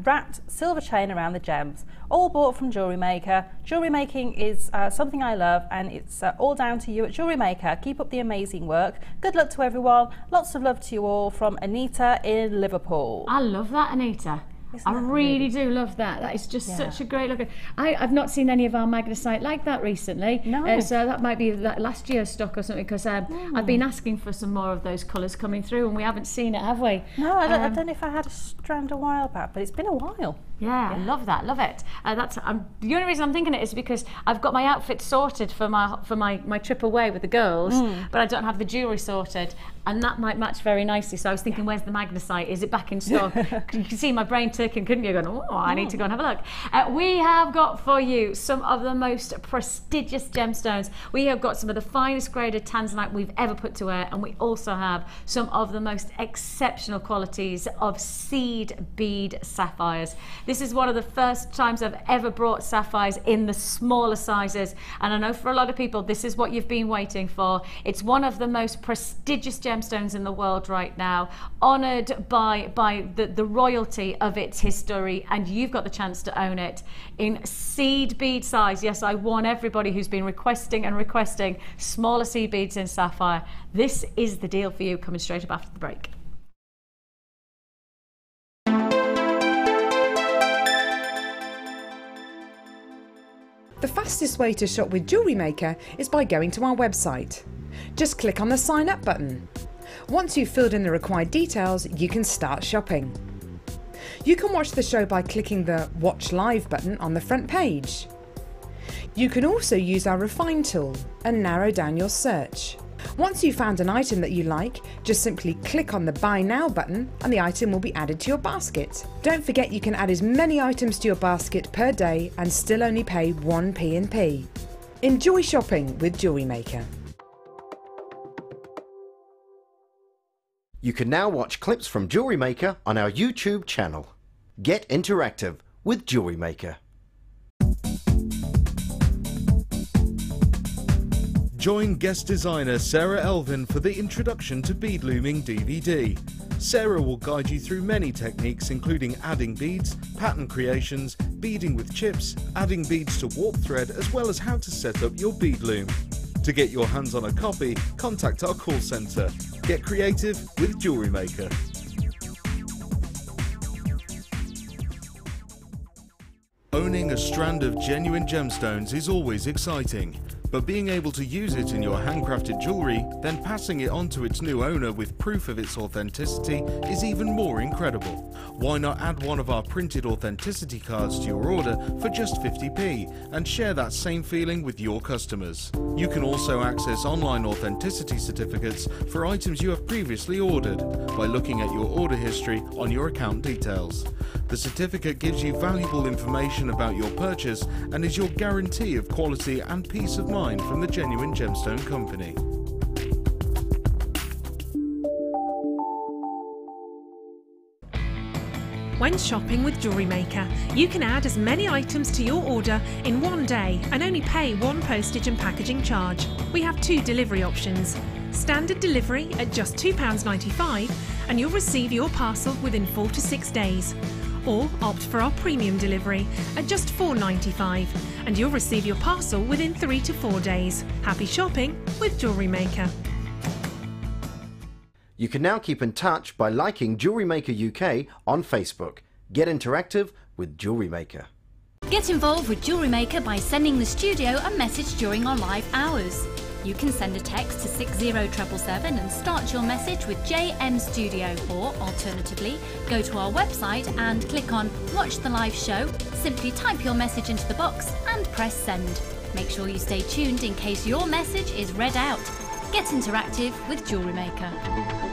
wrapped silver chain around the gems. All bought from JewelleryMaker. Jewellery making is something I love, and it's all down to you at JewelleryMaker. Keep up the amazing work. Good luck to everyone. Lots of love to you all from Anita in Liverpool. I love that, Anita. I really do love that. That is just such a great look. I've not seen any of our magnesite like that recently. No. So that might be last year's stock or something, because I've been asking for some more of those colours coming through and we haven't seen it, have we? No, I don't know if I had a strand a while back, but it's been a while. Yeah, I love that, love it. The only reason I'm thinking it is because I've got my outfit sorted for my trip away with the girls, but I don't have the jewellery sorted, and that might match very nicely. So I was thinking, where's the magnesite? Is it back in stock? You can see my brain ticking, couldn't you? Going, oh, I need to go and have a look. We have got for you some of the most prestigious gemstones. We have got some of the finest graded Tanzanite we've ever put to wear, and we also have some of the most exceptional qualities of seed bead sapphires. This is one of the first times I've ever brought sapphires in the smaller sizes, and I know for a lot of people this is what you've been waiting for. It's one of the most prestigious gemstones in the world right now, honoured by the royalty of its history, and you've got the chance to own it in seed bead size. Yes, I warn everybody who's been requesting smaller seed beads in sapphire. This is the deal for you, coming straight up after the break. The fastest way to shop with JewelleryMaker is by going to our website. Just click on the sign up button. Once you've filled in the required details, you can start shopping. You can watch the show by clicking the Watch Live button on the front page. You can also use our Refine tool and narrow down your search. Once you've found an item that you like, just simply click on the Buy Now button and the item will be added to your basket. Don't forget you can add as many items to your basket per day and still only pay 1 P&P. Enjoy shopping with JewelleryMaker. You can now watch clips from JewelleryMaker on our YouTube channel. Get interactive with JewelleryMaker. Join guest designer Sara Elvin for the Introduction to Bead Looming DVD. Sara will guide you through many techniques, including adding beads, pattern creations, beading with chips, adding beads to warp thread, as well as how to set up your bead loom. To get your hands on a copy, contact our call centre. Get creative with JewelleryMaker. Owning a strand of genuine gemstones is always exciting, but being able to use it in your handcrafted jewellery, then passing it on to its new owner with proof of its authenticity is even more incredible. Why not add one of our printed authenticity cards to your order for just 50p and share that same feeling with your customers? You can also access online authenticity certificates for items you have previously ordered by looking at your order history on your account details. The certificate gives you valuable information about your purchase and is your guarantee of quality and peace of mind from the Genuine Gemstone Company. When shopping with JewelleryMaker, you can add as many items to your order in one day and only pay one postage and packaging charge. We have 2 delivery options. Standard delivery at just £2.95 and you'll receive your parcel within 4 to 6 days. or opt for our premium delivery at just $4.95 and you'll receive your parcel within 3 to 4 days. Happy shopping with JewelleryMaker. You can now keep in touch by liking JewelleryMaker UK on Facebook. Get interactive with JewelleryMaker. Get involved with JewelleryMaker by sending the studio a message during our live hours. You can send a text to 60777 and start your message with JM Studio, or alternatively, go to our website and click on Watch the Live Show, simply type your message into the box and press send. Make sure you stay tuned in case your message is read out. Get interactive with JewelleryMaker.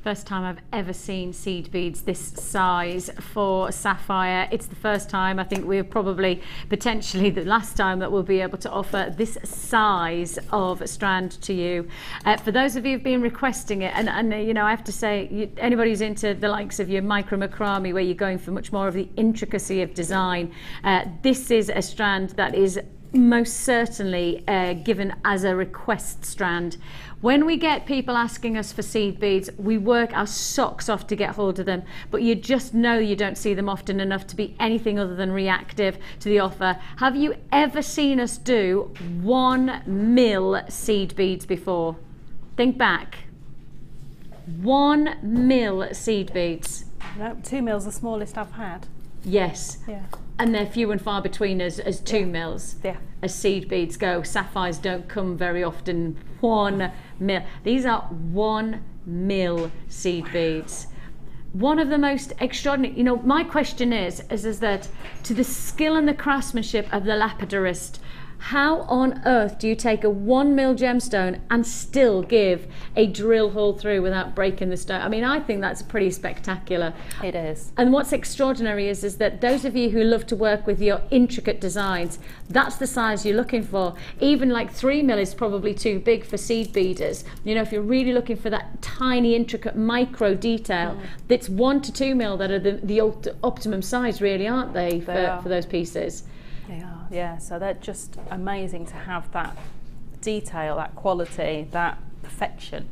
First time I've ever seen seed beads this size for sapphire. It's the first time, I think we're probably potentially the last time that we'll be able to offer this size of strand to you. For those of you who've been requesting it, and you know, I have to say, anybody who's into the likes of your micro macrame, where you're going for much more of the intricacy of design, this is a strand that is most certainly given as a request strand. When we get people asking us for seed beads, we work our socks off to get hold of them, but you just know you don't see them often enough to be anything other than reactive to the offer. Have you ever seen us do 1 mil seed beads before? Think back. 1 mil seed beads. No, 2 mils the smallest I've had. Yes. Yeah. And they're few and far between as 2 mils. Yeah. As seed beads go. Sapphires don't come very often. 1 mil. These are 1 mil seed beads. One of the most extraordinary, you know, my question is that to the skill and the craftsmanship of the lapidorist, how on earth do you take a 1 mil gemstone and still give a drill hole through without breaking the stone? I mean, I think that's pretty spectacular. It is. And what's extraordinary is that those of you who love to work with your intricate designs, that's the size you're looking for. Even like 3 mil is probably too big for seed beaders. You know, if you're really looking for that tiny, intricate micro detail, it's 1 to 2 mil that are the optimum size, really, aren't they, for those pieces? They are, yeah. So they're just amazing to have that detail, that quality, that perfection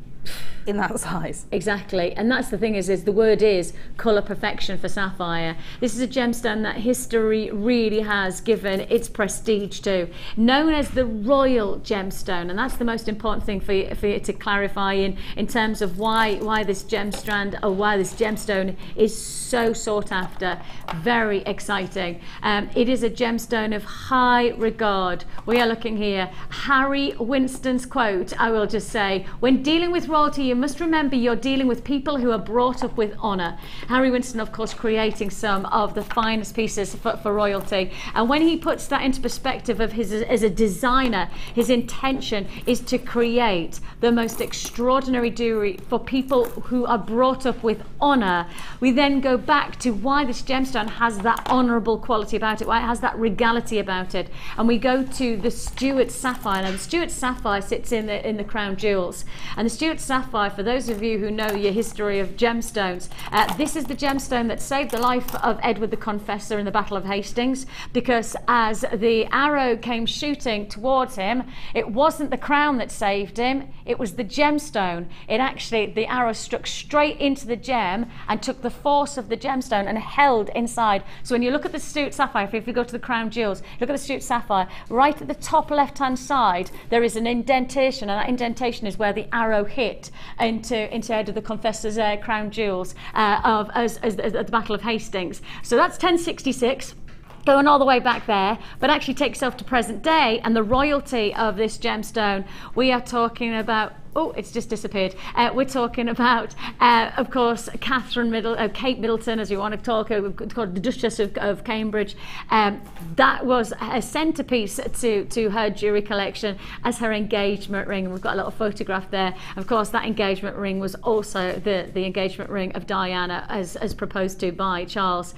in that size. Exactly, and that's the thing is the word is colour perfection for sapphire. This is a gemstone that history really has given its prestige to, known as the royal gemstone, and that's the most important thing for you to clarify in terms of why this gem strand, or why this gemstone is so sought after. Very exciting. It is a gemstone of high regard. We are looking here, Harry Winston's quote, I will just say, when dealing with royalty, you must remember you're dealing with people who are brought up with honour. Harry Winston, of course, creating some of the finest pieces for royalty. And when he puts that into perspective of his as a designer, his intention is to create the most extraordinary jewellery for people who are brought up with honour. We then go back to why this gemstone has that honourable quality about it, why it has that regality about it. And we go to the Stuart Sapphire. Now, the Stuart Sapphire sits in the crown jewels. And the Stuart Sapphire, for those of you who know your history of gemstones, this is the gemstone that saved the life of Edward the Confessor in the Battle of Hastings, because as the arrow came shooting towards him, it wasn't the crown that saved him, it was the gemstone. The arrow struck straight into the gem and took the force of the gemstone and held inside. So when you look at the Stuart Sapphire, if you go to the crown jewels, look at the Stuart Sapphire, right at the top left hand side there is an indentation, and that indentation is where the arrow hit into Edward the Confessor's crown jewels at the Battle of Hastings. So that's 1066. Going all the way back there, but actually takes us to present day and the royalty of this gemstone. We are talking about, oh, it's just disappeared. We're talking about, of course, Kate Middleton, as you want to talk, called the Duchess of Cambridge. That was a centrepiece to her jewellery collection as her engagement ring. And we've got a little photograph there. Of course, that engagement ring was also the engagement ring of Diana, as proposed to by Charles.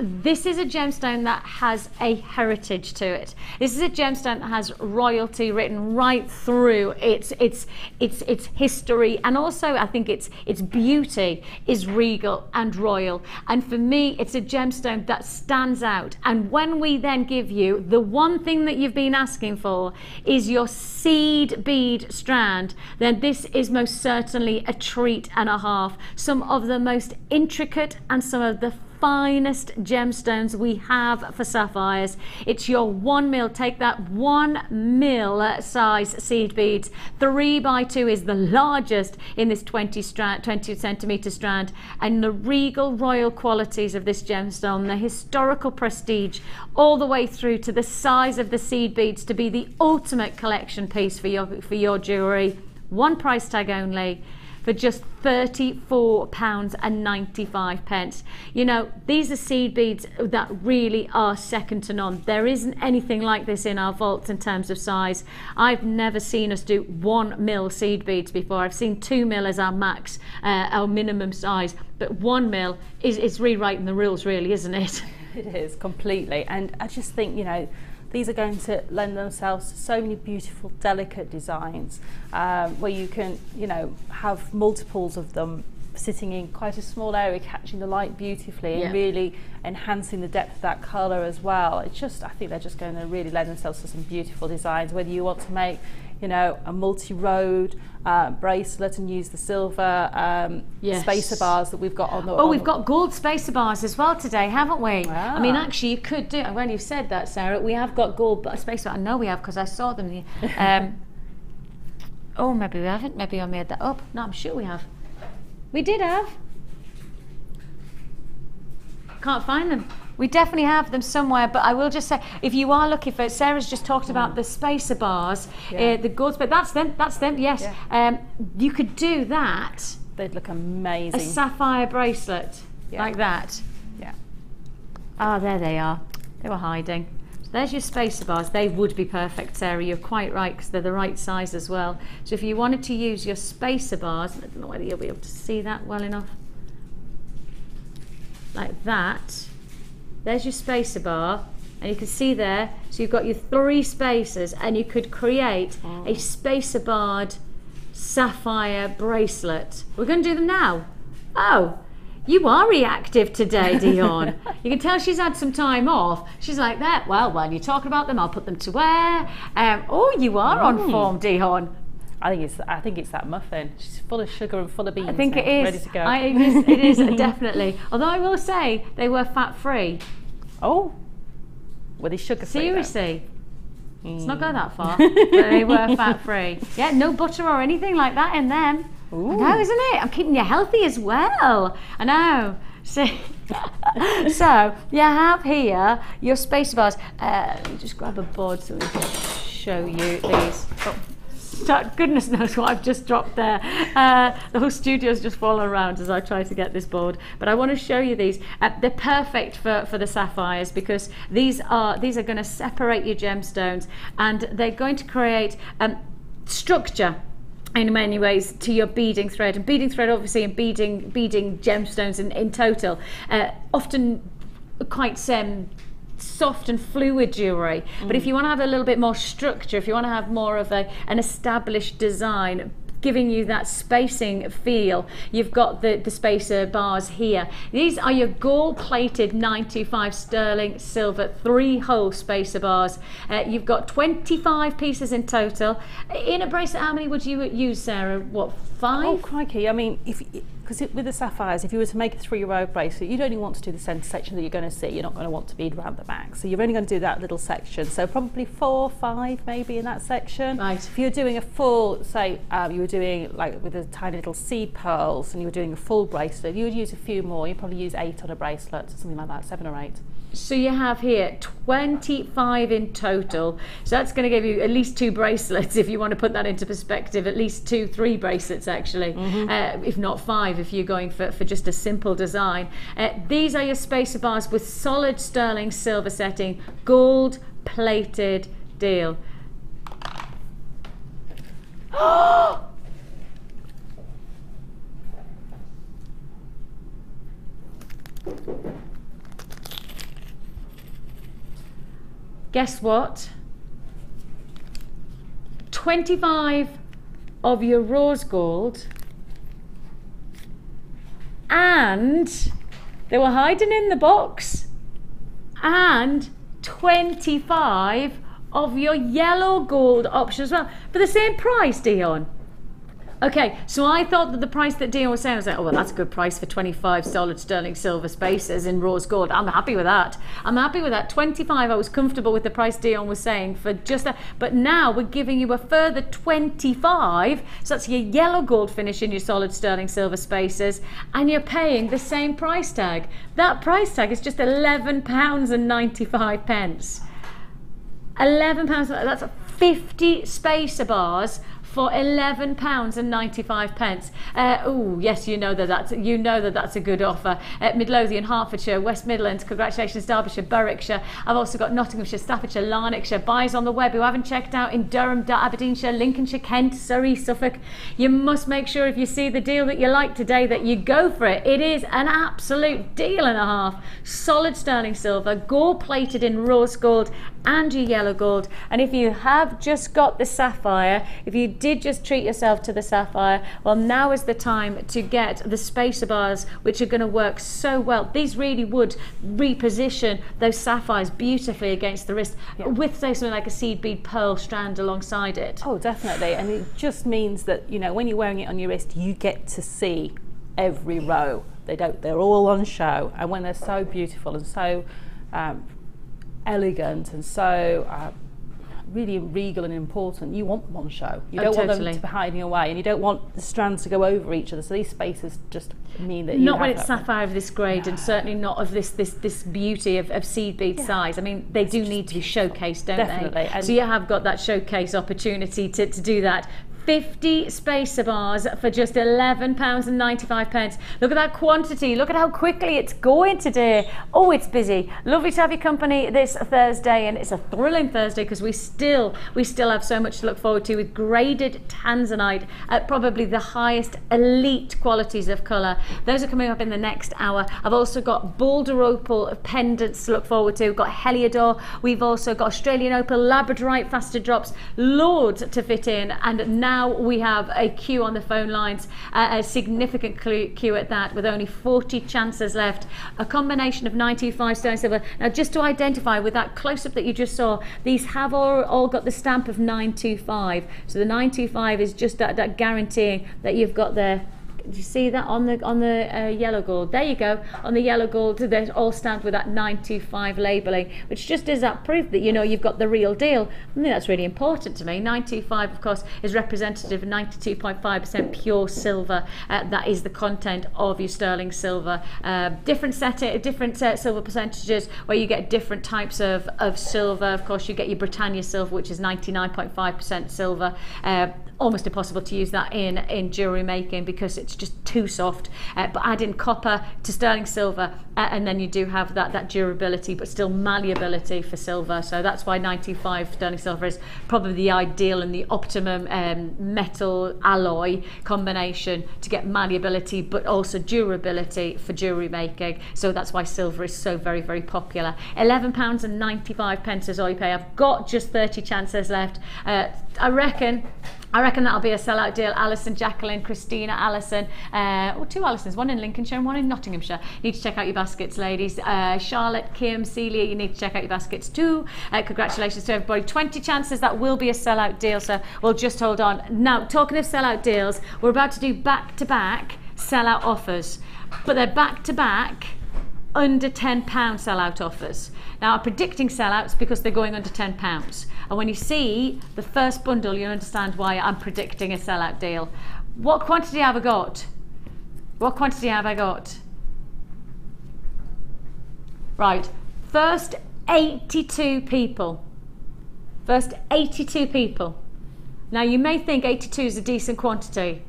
This is a gemstone that has a heritage to it. This is a gemstone that has royalty written right through its its history, and also I think its beauty is regal and royal. And for me, it's a gemstone that stands out. And when we then give you the one thing that you've been asking for is your seed bead strand, then this is most certainly a treat and a half. Some of the most intricate and some of the finest gemstones we have for sapphires. It's your 1 mil, take that 1 mil size seed beads. 3x2 is the largest in this 20 centimeter strand, and the regal royal qualities of this gemstone, the historical prestige, all the way through to the size of the seed beads to be the ultimate collection piece for your jewellery. One price tag only, for just £34.95. You know, these are seed beads that really are second to none. There isn't anything like this in our vaults in terms of size. I've never seen us do 1 mil seed beads before. I've seen 2 mil as our max, our minimum size, but 1 mil is rewriting the rules, really, isn't it? It is, completely. And I just think, you know, these are going to lend themselves to so many beautiful, delicate designs where you can, you know, have multiples of them sitting in quite a small area, catching the light beautifully and really enhancing the depth of that colour as well. It's just, I think they're just going to really lend themselves to some beautiful designs, whether you want to make, you know, a multi-road bracelet and use the silver spacer bars that we've got on the... we've got gold spacer bars as well today, haven't we? I mean, actually, you could do... When you've said that, Sarah, we have got gold spacer bars. I know we have, because I saw them. Oh, maybe we haven't. Maybe I made that up. No, I'm sure we have. We did have. Can't find them. We definitely have them somewhere, but I will just say, if you are looking for, Sarah's just talked about the spacer bars, the gold spacer, that's them, yes. You could do that. They'd look amazing. A sapphire bracelet, like that. Yeah. Ah, there they are. They were hiding. So there's your spacer bars. They would be perfect, Sarah. You're quite right, because they're the right size as well. So if you wanted to use your spacer bars, I don't know whether you'll be able to see that well enough. Like that. There's your spacer bar, and you can see there, so you've got your 3 spacers, and you could create a spacer barred sapphire bracelet. We're going to do them now. Oh, you are reactive today, Dion. You can tell she's had some time off. She's like that. Well, while you're talking about them, I'll put them to wear. Oh, you are on form, Dion. I think it's that muffin. She's full of sugar and full of beans. I think it is. Ready to go. It is definitely. Although I will say they were fat free. Oh, were they sugar free? Seriously, let's not go that far. But they were fat free. Yeah, no butter or anything like that in them. Ooh. I know, isn't it? I'm keeping you healthy as well. I know. So you have here your spacer bars. Let me just grab a board so we can show you these. Oh. Goodness knows what I've just dropped there. The whole studio's just fallen around as I try to get this board. But I want to show you these. They're perfect for the sapphires, because these are going to separate your gemstones, and they're going to create structure in many ways to your beading thread. And beading thread, obviously, and beading gemstones in total, often quite soft and fluid jewellery, but if you want to have a little bit more structure, if you want to have more of an established design, giving you that spacing feel, you've got the spacer bars here. These are your gold plated 925 sterling silver 3-hole spacer bars. You've got 25 pieces in total. In a bracelet, how many would you use, Sarah? What, 5? Oh, crikey. I mean, because with the sapphires, if you were to make a 3-row bracelet, you'd only want to do the centre section that you're going to see. You're not going to want to bead around the back. So you're only going to do that little section. So probably 4, 5 maybe in that section. Right. If you're doing a full, say, you were doing like with the tiny little seed pearls and you were doing a full bracelet, you would use a few more. You'd probably use 8 on a bracelet, something like that, 7 or 8. So you have here 25 in total. So that's going to give you at least 2 bracelets, if you want to put that into perspective, at least 2, 3 bracelets actually, if not 5 if you're going for just a simple design. These are your spacer bars with solid sterling silver setting, gold plated deal. Guess what? 25 of your rose gold, and they were hiding in the box, and 25 of your yellow gold option as well for the same price, Dion. Okay, so I thought that the price that Dion was saying, I was like, oh, well, that's a good price for 25 solid sterling silver spaces in rose gold. I'm happy with that. I'm happy with that. 25, I was comfortable with the price Dion was saying for just that. But now we're giving you a further 25. So that's your yellow gold finish in your solid sterling silver spaces. And you're paying the same price tag. That price tag is just £11.95. £11, that's 50 spacer bars for £11.95. Oh yes, you know that's a good offer. Midlothian, Hertfordshire, West Midlands, congratulations, Derbyshire, Berwickshire. I've also got Nottinghamshire, Staffordshire, Lanarkshire. Buyers on the web who haven't checked out in Durham, Aberdeenshire, Lincolnshire, Kent, Surrey, Suffolk. You must make sure if you see the deal that you like today that you go for it. It is an absolute deal and a half. Solid sterling silver, gold plated in rose gold and your yellow gold. And if you have just got the sapphire, if you did just treat yourself to the sapphire, well, now is the time to get the spacer bars, which are going to work so well. These really would reposition those sapphires beautifully against the wrist, with, say, something like a seed bead pearl strand alongside it. Oh, definitely. And it just means that, you know, when you're wearing it on your wrist, you get to see every row. They're all on show, and when they're so beautiful and so elegant and so really regal and important, you want one show. You don't want them to be hiding away, and you don't want the strands to go over each other. So these spaces just mean that not when it's sapphire of this grade, and certainly not of this beauty of seed bead size. I mean, they do need to be showcased, don't they? So you have got that showcase opportunity to do that. 50 spacer bars for just £11.95. Look at that quantity. Look at how quickly it's going today. Oh, it's busy. Lovely to have your company this Thursday, and it's a thrilling Thursday because we still have so much to look forward to with graded Tanzanite at probably the highest elite qualities of colour. Those are coming up in the next hour. I've also got Boulder Opal pendants to look forward to. We've got Heliodor. We've also got Australian Opal, Labradorite, faster drops, loads to fit in, and now we have a queue on the phone lines, a significant queue at that, with only 40 chances left. A combination of 925 sterling silver. Now, just to identify with that close-up that you just saw, these have all got the stamp of 925. So the 925 is just that guaranteeing that you've got there. Do you see that on the yellow gold? There you go. On the yellow gold, they're all stamped with that 925 labelling, which just is that proof that, you know, you've got the real deal. I think that's really important to me. 925, of course, is representative of 92.5% pure silver. That is the content of your sterling silver. Different silver percentages where you get different types of silver. Of course, you get your Britannia silver, which is 99.5% silver. Almost impossible to use that in jewellery making because it's just too soft, but add in copper to sterling silver, and then you do have that durability but still malleability for silver. So that's why 925 sterling silver is probably the ideal and the optimum metal alloy combination to get malleability but also durability for jewellery making. So that's why silver is so very, very popular. £11.95 is all you pay. I've got just 30 chances left. I reckon that'll be a sellout deal. Alison, Jacqueline, Christina, Alison, two Alisons, one in Lincolnshire and one in Nottinghamshire. You need to check out your baskets, ladies. Charlotte, Kim, Celia, you need to check out your baskets too. Congratulations to everybody. 20 chances, that will be a sellout deal, so we'll just hold on. Now, talking of sellout deals, we're about to do back-to-back sellout offers, but they're back-to-back under £10 sellout offers. Now, I'm predicting sellouts because they're going under £10. And when you see the first bundle, you'll understand why I'm predicting a sellout deal. What quantity have I got? What quantity have I got? Right, first 82 people. First 82 people. Now, you may think 82 is a decent quantity.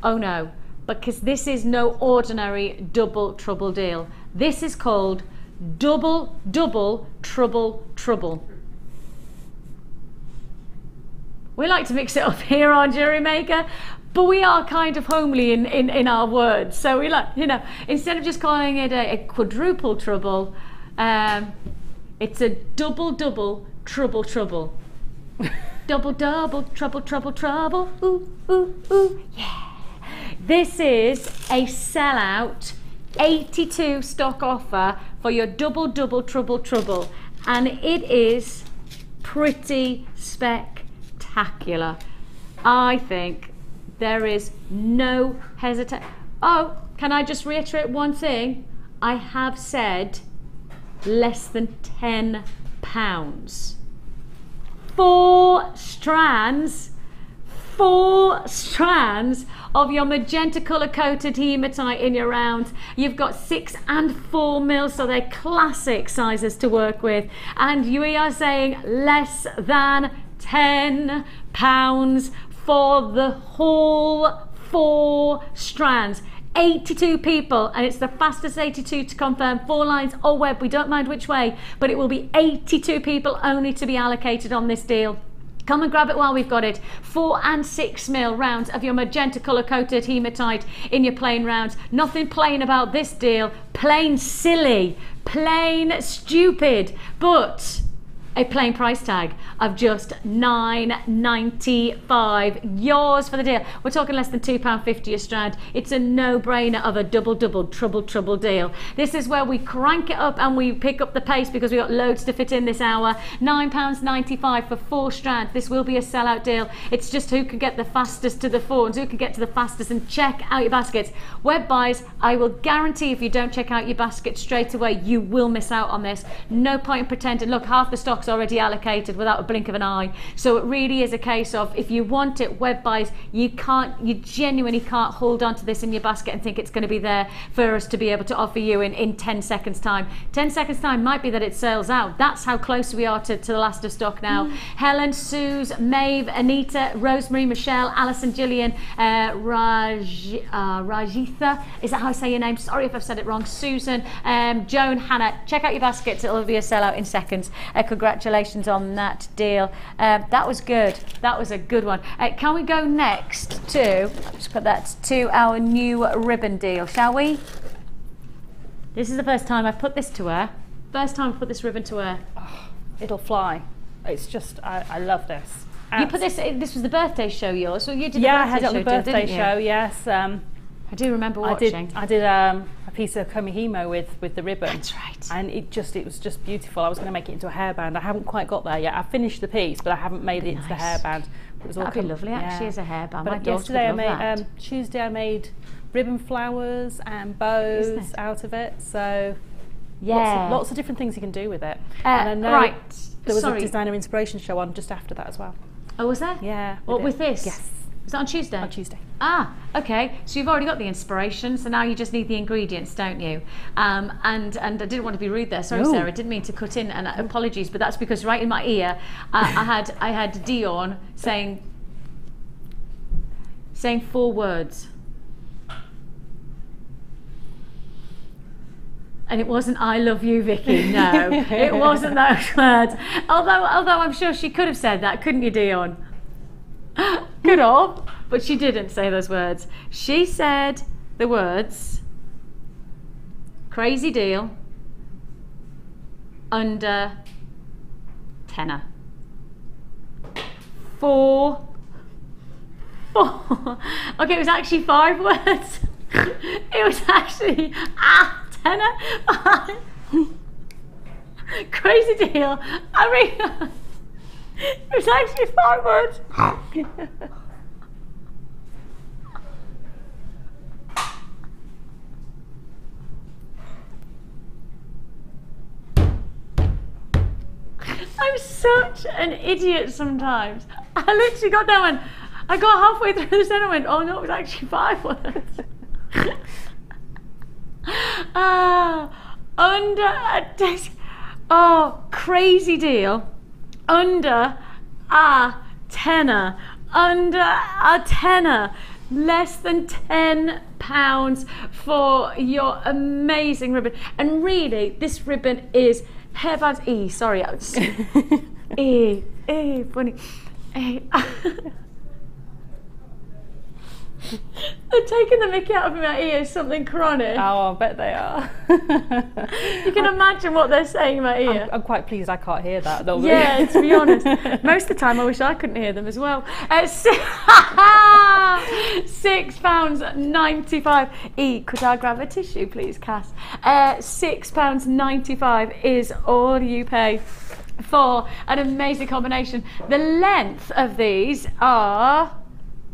Oh no, because this is no ordinary double trouble deal. This is called double trouble. We like to mix it up here on JewelleryMaker, but we are kind of homely in our words. So we like, you know, instead of just calling it a quadruple trouble, it's a double trouble. Double, double, trouble, trouble, trouble. Ooh, ooh, ooh, yeah. This is a sellout 82 stock offer for your double, double, trouble, trouble. And it is pretty spectacular. I think there is no hesitation. Oh, can I just reiterate one thing? I have said less than £10. 4 strands of your magenta colour coated hematite in your rounds. You've got 6 and 4 mils, so they're classic sizes to work with. And we are saying less than £10 for the whole 4 strands. 82 people, and it's the fastest 82 to confirm. 4 lines or web, we don't mind which way, but it will be 82 people only to be allocated on this deal. Come and grab it while we've got it. 4 and 6 mil rounds of your magenta colour coated hematite in your plain rounds. Nothing plain about this deal. Plain silly, plain stupid, but a plain price tag of just £9.95. Yours for the deal. We're talking less than £2.50 a strand. It's a no-brainer of a double, double, trouble, trouble deal. This is where we crank it up and we pick up the pace because we've got loads to fit in this hour. £9.95 for 4 strands. This will be a sellout deal. It's just who can get the fastest to the 4 and who can get to the fastest, and check out your baskets. Web buys, I will guarantee if you don't check out your basket straight away, you will miss out on this. No point in pretending. Look, half the stock's already allocated without a blink of an eye. So it really is a case of, if you want it, web buys, you genuinely can't hold on to this in your basket and think it's going to be there for us to be able to offer you in 10 seconds time. 10 seconds time might be that it sells out. That's how close we are to the last of stock now. Helen, Suze, Maeve, Anita, Rosemary, Michelle, Alison, Gillian, Rajitha, is that how I say your name? Sorry if I've said it wrong. Susan, Joan, Hannah, check out your baskets. It'll be a sellout in seconds. Congratulations on that deal. That was good. That was a good one. Can we go next to, just put that to our new ribbon deal, shall we? This is the first time I've put this to her. First time I've put this ribbon to her. Oh, it'll fly. It's just, I love this. You put this was the birthday show yours, so you did yeah, the birthday show. I had it on the birthday show, yes. I do remember watching. I did a piece of komihimo with the ribbon. That's right. And it was just beautiful. I was going to make it into a hairband. I haven't quite got there yet. I finished the piece, but I haven't made it into the hairband. It was all That'd be lovely, actually, as a hairband. My daughter would love that. Tuesday I made ribbon flowers and bows out of it. So yeah, lots of different things you can do with it. And I know there was a designer inspiration show on just after that as well. Oh, was there? Yeah. What, with this? Yes. Was that on Tuesday? On Tuesday. Ah, okay. So you've already got the inspiration, so now you just need the ingredients, don't you? And I didn't want to be rude there. Sorry, Sarah, I didn't mean to cut in, and apologies, but that's because right in my ear, I had Dion saying 4 words. And it wasn't "I love you, Vicki." No, it wasn't those words. Although I'm sure she could have said that, couldn't you, Dion? Could have, but she didn't say those words. She said the words "crazy deal," "under tenner." 4. Okay, it was actually 5 words. It was actually tenner. Crazy deal. I mean, it was actually 5 words. I'm such an idiot sometimes. I literally got down and I got halfway through this and I went, oh no, it was actually 5 words. Under a desk. Oh, crazy deal. Under a tenner. Under a tenner. Less than £10 for your amazing ribbon. And really, this ribbon is hairbands. Sorry, I was funny. They're taking the mickey out of my ears, something chronic. Oh, I bet they are. You can imagine what they're saying in my ear. I'm quite pleased I can't hear that. Though. Yeah, to be honest. Most of the time I wish I couldn't hear them as well. £6.95. Could I grab a tissue, please, Cass? £6.95 is all you pay for an amazing combination. The length of these are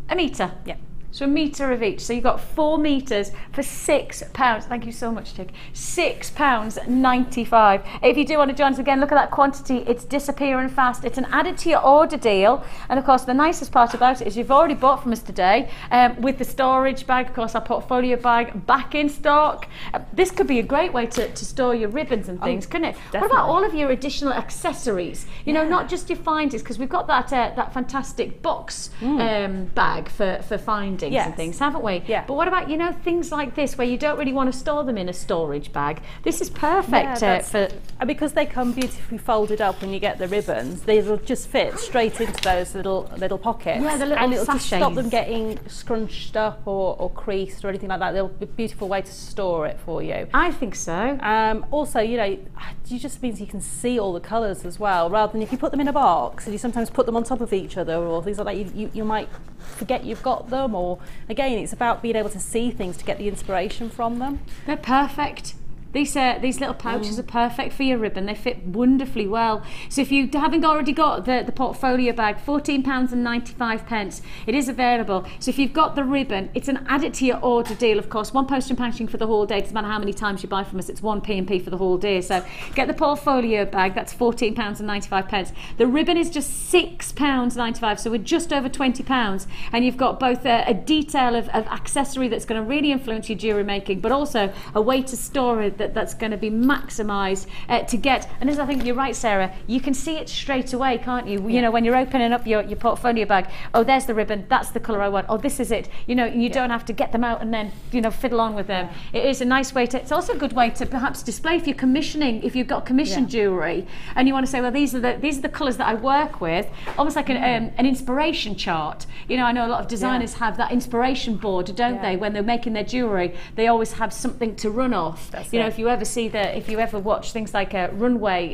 a metre. Yeah. So a metre of each. So you've got 4 metres for £6. Thank you so much, Tick. £6.95. If you do want to join us again, look at that quantity. It's disappearing fast. It's an added to your order deal. And of course, the nicest part about it is you've already bought from us today with the storage bag, of course, our portfolio bag back in stock. This could be a great way to store your ribbons and things, couldn't it? Definitely. What about all of your additional accessories? You know, not just your findings, because we've got that that fantastic box bag for findings. Yes. And things, haven't we? Yeah. But what about, you know, things like this where you don't really want to store them in a storage bag? This is perfect for... And because they come beautifully folded up when you get the ribbons, they'll just fit straight into those little pockets. Yeah, the little and it'll just stop sachets. them getting scrunched up or creased or anything like that. They'll be a beautiful way to store it for you. I think so. Also, you know, it just means you can see all the colours as well, rather than if you put them in a box and you sometimes put them on top of each other or things like that, you might forget you've got them, or again, it's about being able to see things to get the inspiration from them. They're perfect. These little pouches are perfect for your ribbon. They fit wonderfully well. So if you haven't already got the portfolio bag, £14.95. It is available. So if you've got the ribbon, it's an add it to your order deal, of course. 1 post and packaging for the whole day. Doesn't matter how many times you buy from us, it's 1 P&P for the whole day. So get the portfolio bag, that's £14.95. The ribbon is just £6.95, so we're just over £20. And you've got both a detail of accessory that's going to really influence your jewellery making, but also a way to store it that's going to be maximised to get. And as I think you're right, Sarah, you can see it straight away, can't you? You know, when you're opening up your portfolio bag, oh, there's the ribbon, that's the colour I want, oh, this is it. You know, you don't have to get them out and then, you know, fiddle on with them. It is a nice way to, it's also a good way to perhaps display if you're commissioning, if you've got commissioned jewellery and you want to say, well, these are the colours that I work with, almost like an inspiration chart. You know, I know a lot of designers have that inspiration board, don't they? When they're making their jewellery, they always have something to run off. You know, if you ever watch things like runway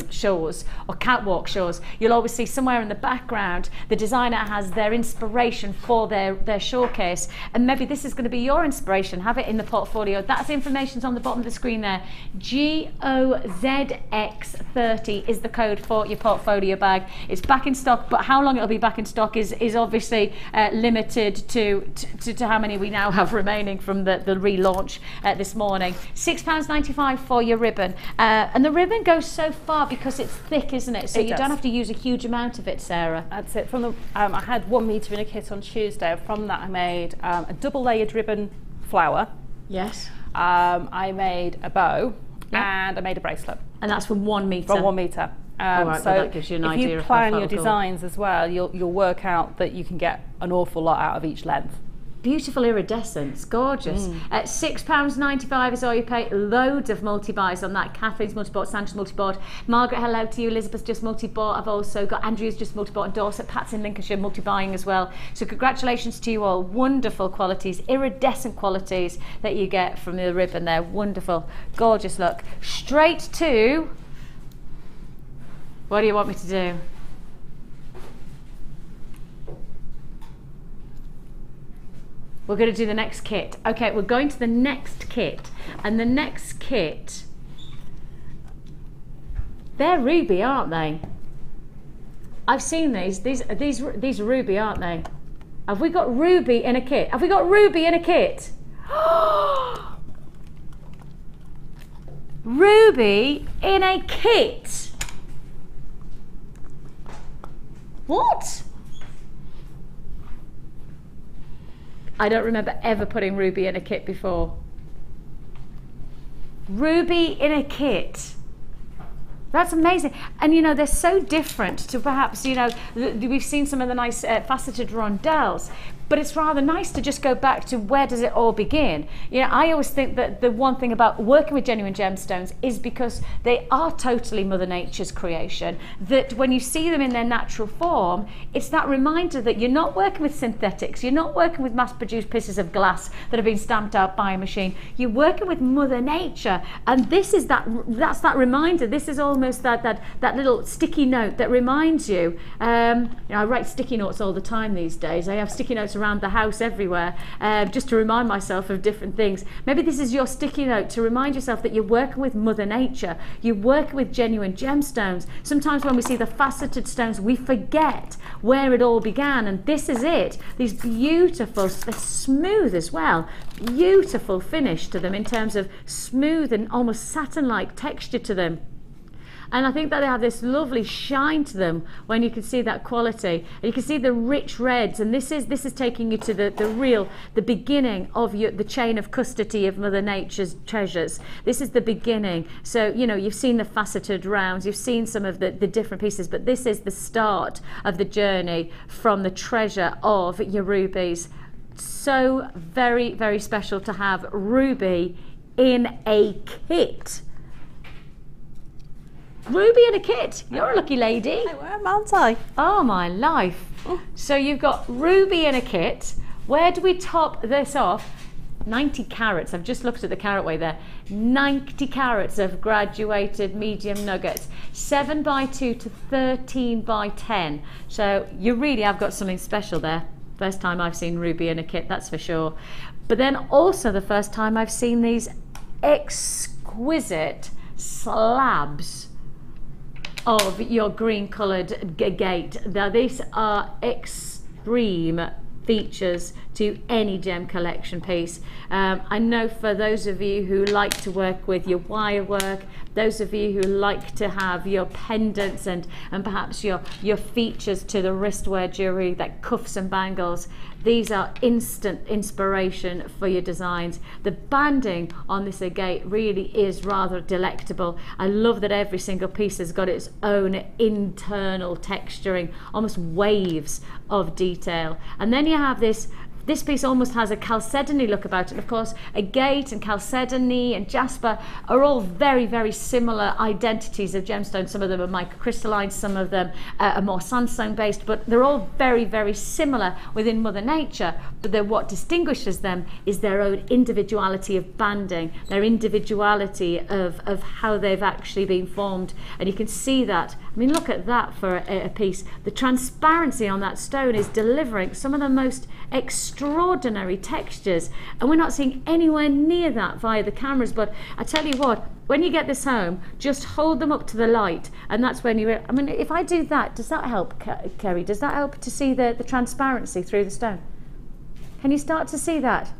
shows or catwalk shows, you'll always see somewhere in the background the designer has their inspiration for their showcase, and maybe this is going to be your inspiration. Have it in the portfolio. That's information's on the bottom of the screen there. GOZX30 is the code for your portfolio bag. It's back in stock, but how long it'll be back in stock is obviously limited to how many we now have remaining from the relaunch this morning. £6.95 for your ribbon, and the ribbon goes so far because it's thick, isn't it? So you don't have to use a huge amount of it, Sarah. That's it. From the I had 1 metre in a kit on Tuesday. From that I made a double layered ribbon flower. Yes. I made a bow and I made a bracelet. And that's from 1 metre. From 1 metre. Right, so well, that gives you an idea if you of plan how your far it'll go. designs as well, you'll work out that you can get an awful lot out of each length. Beautiful iridescence, gorgeous. At £6.95 is all you pay. Loads of multi-buys on that. Catherine's multi-bought, Sandra's multi-bought. Margaret, hello to you. Elizabeth's just multi-bought. I've also got Andrew's just multi-bought, and Dorset. Pat's in Lincolnshire multi-buying as well. So congratulations to you all. Wonderful qualities, iridescent qualities that you get from the ribbon there. Wonderful, gorgeous look. Straight to, what do you want me to do? We're going to do the next kit. Okay, we're going to the next kit. And the next kit, they're ruby, aren't they? I've seen these. These are ruby, aren't they? Have we got ruby in a kit? Have we got ruby in a kit? Ruby in a kit? What? I don't remember ever putting ruby in a kit before. Ruby in a kit. That's amazing. And you know, they're so different to perhaps, you know, we've seen some of the nice faceted rondelles. but it's rather nice to just go back to where does it all begin. You know, I always think that the one thing about working with genuine gemstones is because they are totally Mother Nature's creation, that when you see them in their natural form, it's that reminder that you're not working with synthetics, you're not working with mass-produced pieces of glass that have been stamped out by a machine. You're working with Mother Nature, and this is that's that reminder. This is almost that little sticky note that reminds you. You know, I write sticky notes all the time these days. I have sticky notes around the house everywhere, just to remind myself of different things. Maybe this is your sticky note to remind yourself that you're working with Mother Nature. You're working with genuine gemstones. Sometimes when we see the faceted stones, we forget where it all began, and this is it. These beautiful, they're smooth as well, beautiful finish to them in terms of smooth and almost satin-like texture to them. And I think that they have this lovely shine to them when you can see that quality. And you can see the rich reds, and this is taking you to the beginning of the chain of custody of Mother Nature's treasures. This is the beginning. So, you know, you've seen the faceted rounds, you've seen some of the different pieces, but this is the start of the journey from the treasure of your rubies. So very, very special to have ruby in a kit. Ruby in a kit. You're a lucky lady. I am, aren't I? Oh my life. So you've got ruby in a kit. Where do we top this off? 90 carats. I've just looked at the carat weight there. 90 carats of graduated medium nuggets. 7x2 to 13x10. So you really have got something special there. First time I've seen ruby in a kit, that's for sure. But then also the first time I've seen these exquisite slabs of your green coloured agate. Now these are extreme features to any gem collection piece. I know for those of you who like to work with your wire work, those of you who like to have your pendants and perhaps your features to the wristwear jewellery, like cuffs and bangles, these are instant inspiration for your designs. The banding on this agate really is rather delectable. I love that every single piece has got its own internal texturing, almost waves of detail. And then you have this piece almost has a chalcedony look about it. Of course, agate and chalcedony and jasper are all very, very similar identities of gemstones. Some of them are microcrystalline, some of them are more sandstone based, but they're all very, very similar within Mother Nature. But what distinguishes them is their own individuality of banding, their individuality of how they've actually been formed. And you can see that. I mean, look at that for a piece. The transparency on that stone is delivering some of the most extraordinary textures, and we're not seeing anywhere near that via the cameras. But I tell you what, when you get this home, just hold them up to the light, and that's when you, I mean, if I do that, does that help, Kerry? Does that help to see the transparency through the stone? Can you start to see that?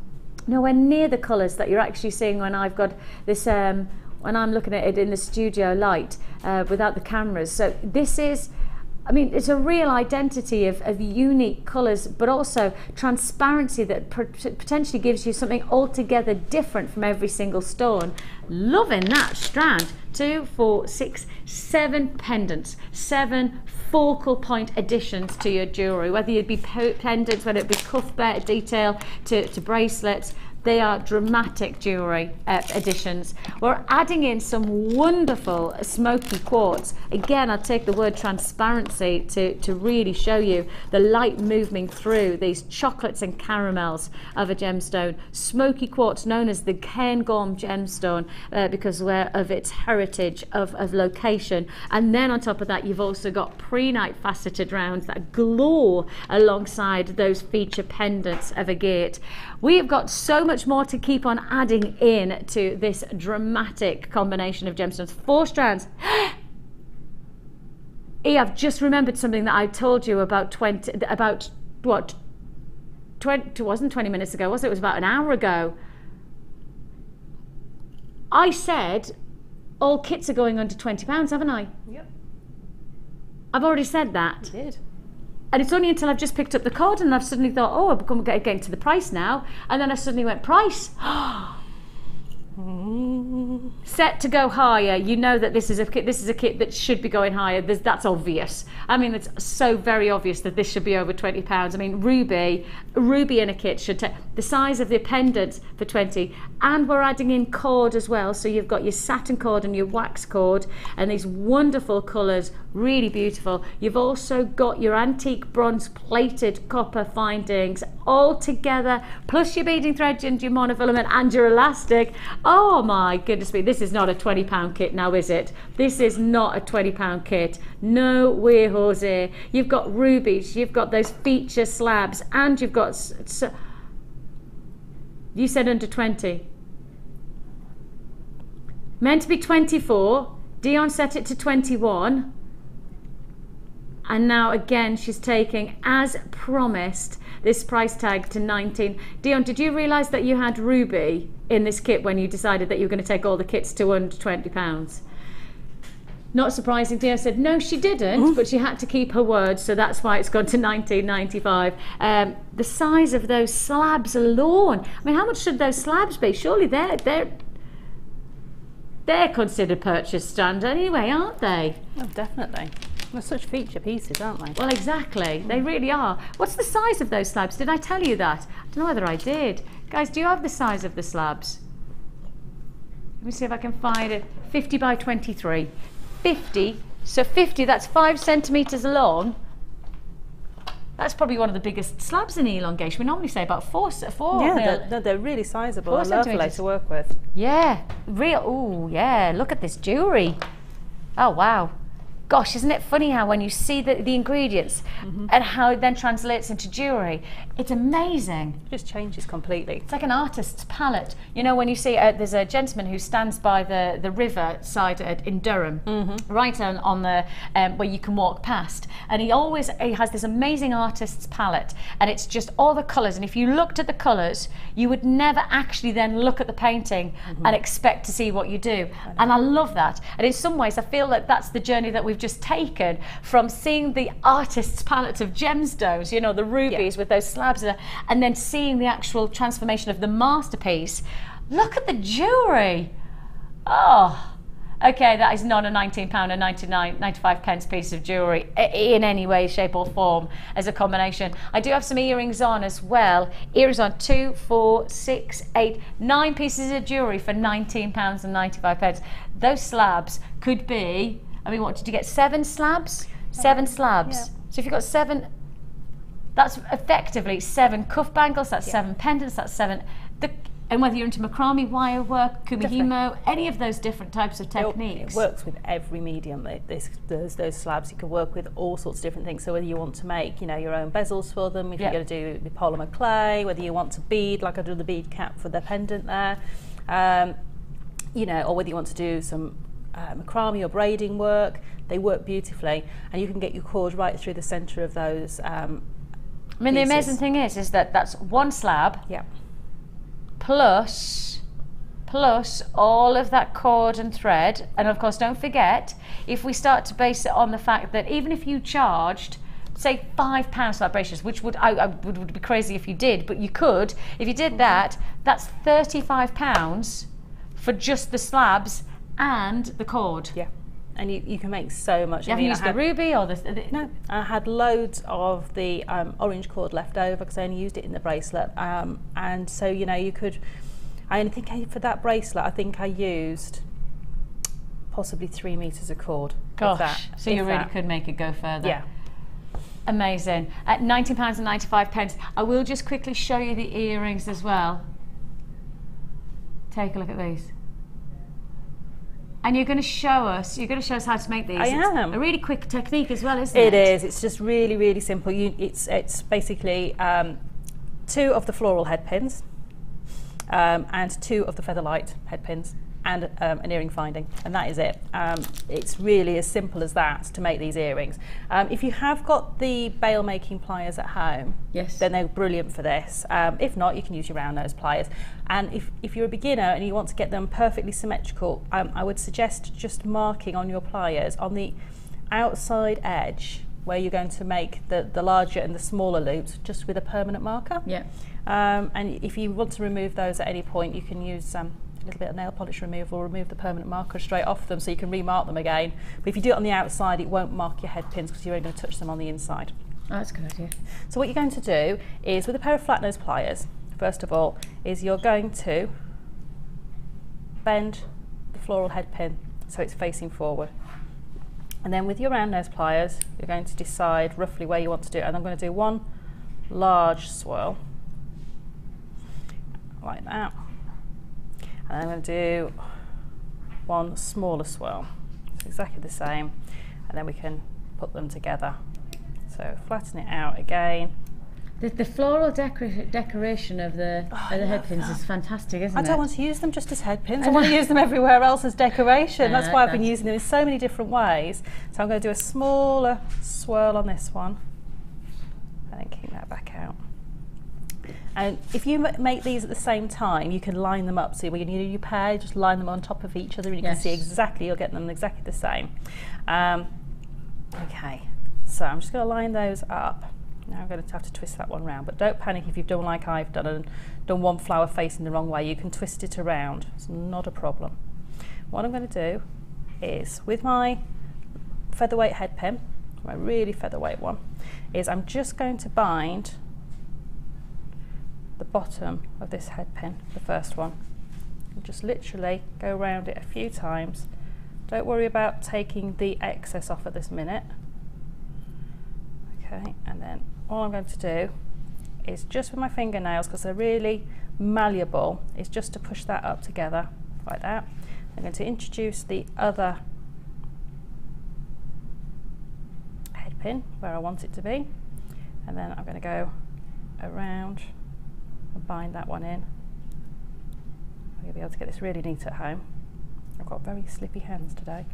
Nowhere near the colours that you're actually seeing when I've got this when I'm looking at it in the studio light without the cameras. So this is, I mean, it's a real identity of unique colours, but also transparency that potentially gives you something altogether different from every single stone. Loving that strand. 2, 4, 6, 7 pendants, 7 focal point additions to your jewellery, whether it be pendants, whether it be cuff detail to bracelets. They are dramatic jewellery additions. We're adding in some wonderful smoky quartz. Again, I take the word transparency to really show you the light moving through these chocolates and caramels of a gemstone. Smoky quartz, known as the Cairngorm gemstone because of its heritage of location. And then on top of that, you've also got prehnite faceted rounds that glow alongside those feature pendants of agate. We have got so much more to keep on adding in to this dramatic combination of gemstones. 4 strands. I've just remembered something that I told you about wasn't 20 minutes ago, was it? It was about an hour ago. I said all kits are going under £20, haven't I? Yep. I've already said that. You did. And it's only until I've just picked up the card and I've suddenly thought, oh, I'm getting to the price now. And then I suddenly went, price? Set to go higher. You know that this is a kit that should be going higher. That's obvious. I mean, it's so very obvious that this should be over £20. I mean, ruby in a kit should take the size of the pendants for 20, and we're adding in cord as well. So you've got your satin cord and your wax cord, and these wonderful colours, really beautiful. You've also got your antique bronze plated copper findings all together, plus your beading thread and your monofilament and your elastic. Oh my goodness me, this is not a £20 kit now, is it? This is not a £20 kit. No way, Jose. You've got rubies, you've got those feature slabs, and you've got... You said under 20. Meant to be 24. Dion set it to 21. And now again, she's taking, as promised, this price tag to 19. Dion, did you realise that you had ruby in this kit when you decided that you were going to take all the kits to under £20? Not surprising. Dion said no, she didn't, but she had to keep her word, so that's why it's gone to £19.95. The size of those slabs alone. I mean, how much should those slabs be? Surely they're considered purchase stand anyway, aren't they? Oh, definitely. They're such feature pieces, aren't they? Well, exactly. They really are. What's the size of those slabs? Did I tell you that? I don't know whether I did. Guys, do you have the size of the slabs? Let me see if I can find it. 50 by 23. 50. So 50, that's 5 centimetres long. That's probably one of the biggest slabs in elongation. We normally say about 4 Yeah, they're really sizable. They're lovely to work with. Yeah, real. Oh, yeah. Look at this jewellery. Oh, wow. Gosh, isn't it funny how when you see the ingredients and how it then translates into jewellery, it's amazing. It just changes completely. It's like an artist's palette. You know, when you see, there's a gentleman who stands by the river side in Durham, right on the, where you can walk past. And he has this amazing artist's palette, and it's just all the colours. And if you looked at the colours, you would never actually then look at the painting and expect to see what you do. And I love that. And in some ways, I feel like that's the journey that we've just taken from seeing the artist's palette of gemstones, you know, the rubies with those slabs, and then seeing the actual transformation of the masterpiece. Look at the jewellery. Oh, okay, that is not a £19 and 95 pence piece of jewellery in any way, shape or form as a combination. I do have some earrings on as well. Earrings on 2, 4, 6, 8, 9 pieces of jewellery for £19 and 95 pence. Those slabs could be, I mean, what did you get? 7 slabs? 7 slabs. Yeah. So if you've got 7, that's effectively 7 cuff bangles, that's 7 pendants, that's 7. And whether you're into macrame, wire work, kumihimo, any of those different types of techniques. It works with every medium. Those slabs, you can work with all sorts of different things. So whether you want to make, you know, your own bezels for them, if you're going to do the polymer clay, whether you want to bead, like I do the bead cap for the pendant there, you know, or whether you want to do some macrame or braiding work, they work beautifully, and you can get your cord right through the centre of those I mean, the amazing thing is that that's one slab plus all of that cord and thread. And of course, don't forget, if we start to base it on the fact that even if you charged, say £5 for bracelets, which I would be crazy if you did, but you could, if you did that, that's £35 for just the slabs and the cord. Yeah, and you can make so much. You haven't used the ruby or the... No, I had loads of the orange cord left over because I only used it in the bracelet. And so, you know, you could... I think for that bracelet, I think I used possibly 3 metres of cord. Gosh, so you really could make it go further. Yeah. Amazing. At £19 and 95 pence. I will just quickly show you the earrings as well. Take a look at these. And you're going to show us how to make these. I am. A really quick technique as well, isn't it? It is. It's just really, really simple. It's basically 2 of the floral head pins and 2 of the featherlight head pins and an earring finding, and that is it. It's really as simple as that to make these earrings. If you have got the bail making pliers at home, then they're brilliant for this. If not, you can use your round nose pliers. And if you're a beginner and you want to get them perfectly symmetrical, I would suggest just marking on your pliers on the outside edge where you're going to make the larger and the smaller loops, just with a permanent marker. Yeah. And if you want to remove those at any point, you can use a little bit of nail polish removal, remove the permanent marker straight off them so you can remark them again. But if you do it on the outside, it won't mark your head pins because you're only going to touch them on the inside. Oh, that's a good idea. So what you're going to do is, with a pair of flat nose pliers, first of all, is you're going to bend the floral head pin so it's facing forward. And then with your round nose pliers, you're going to decide roughly where you want to do it. And I'm going to do one large swirl, like that. And I'm going to do one smaller swirl. It's exactly the same. And then we can put them together. So flatten it out again. The floral decoration of the head pins is fantastic, isn't it? I don't want to use them just as head pins. I want to use them everywhere else as decoration. That's why I've been using them in so many different ways. So I'm going to do a smaller swirl on this one and then keep that back out. And if you make these at the same time, you can line them up. So when you need a new pair, just line them on top of each other and you can see exactly, you'll get them exactly the same. Okay, so I'm just going to line those up. Now I'm going to have to twist that one round, but don't panic if you've done like I've done and done one flower facing the wrong way. You can twist it around, it's not a problem. What I'm going to do is, with my featherweight head pin, my really featherweight one, is I'm just going to bind the bottom of this head pin, the first one, and just literally go around it a few times. Don't worry about taking the excess off at this minute. Okay, and then all I'm going to do is just with my fingernails, because they're really malleable, is just to push that up together like that. I'm going to introduce the other head pin where I want it to be, and then I'm going to go around and bind that one in. I'm going to be able to get this really neat at home. I've got very slippy hands today.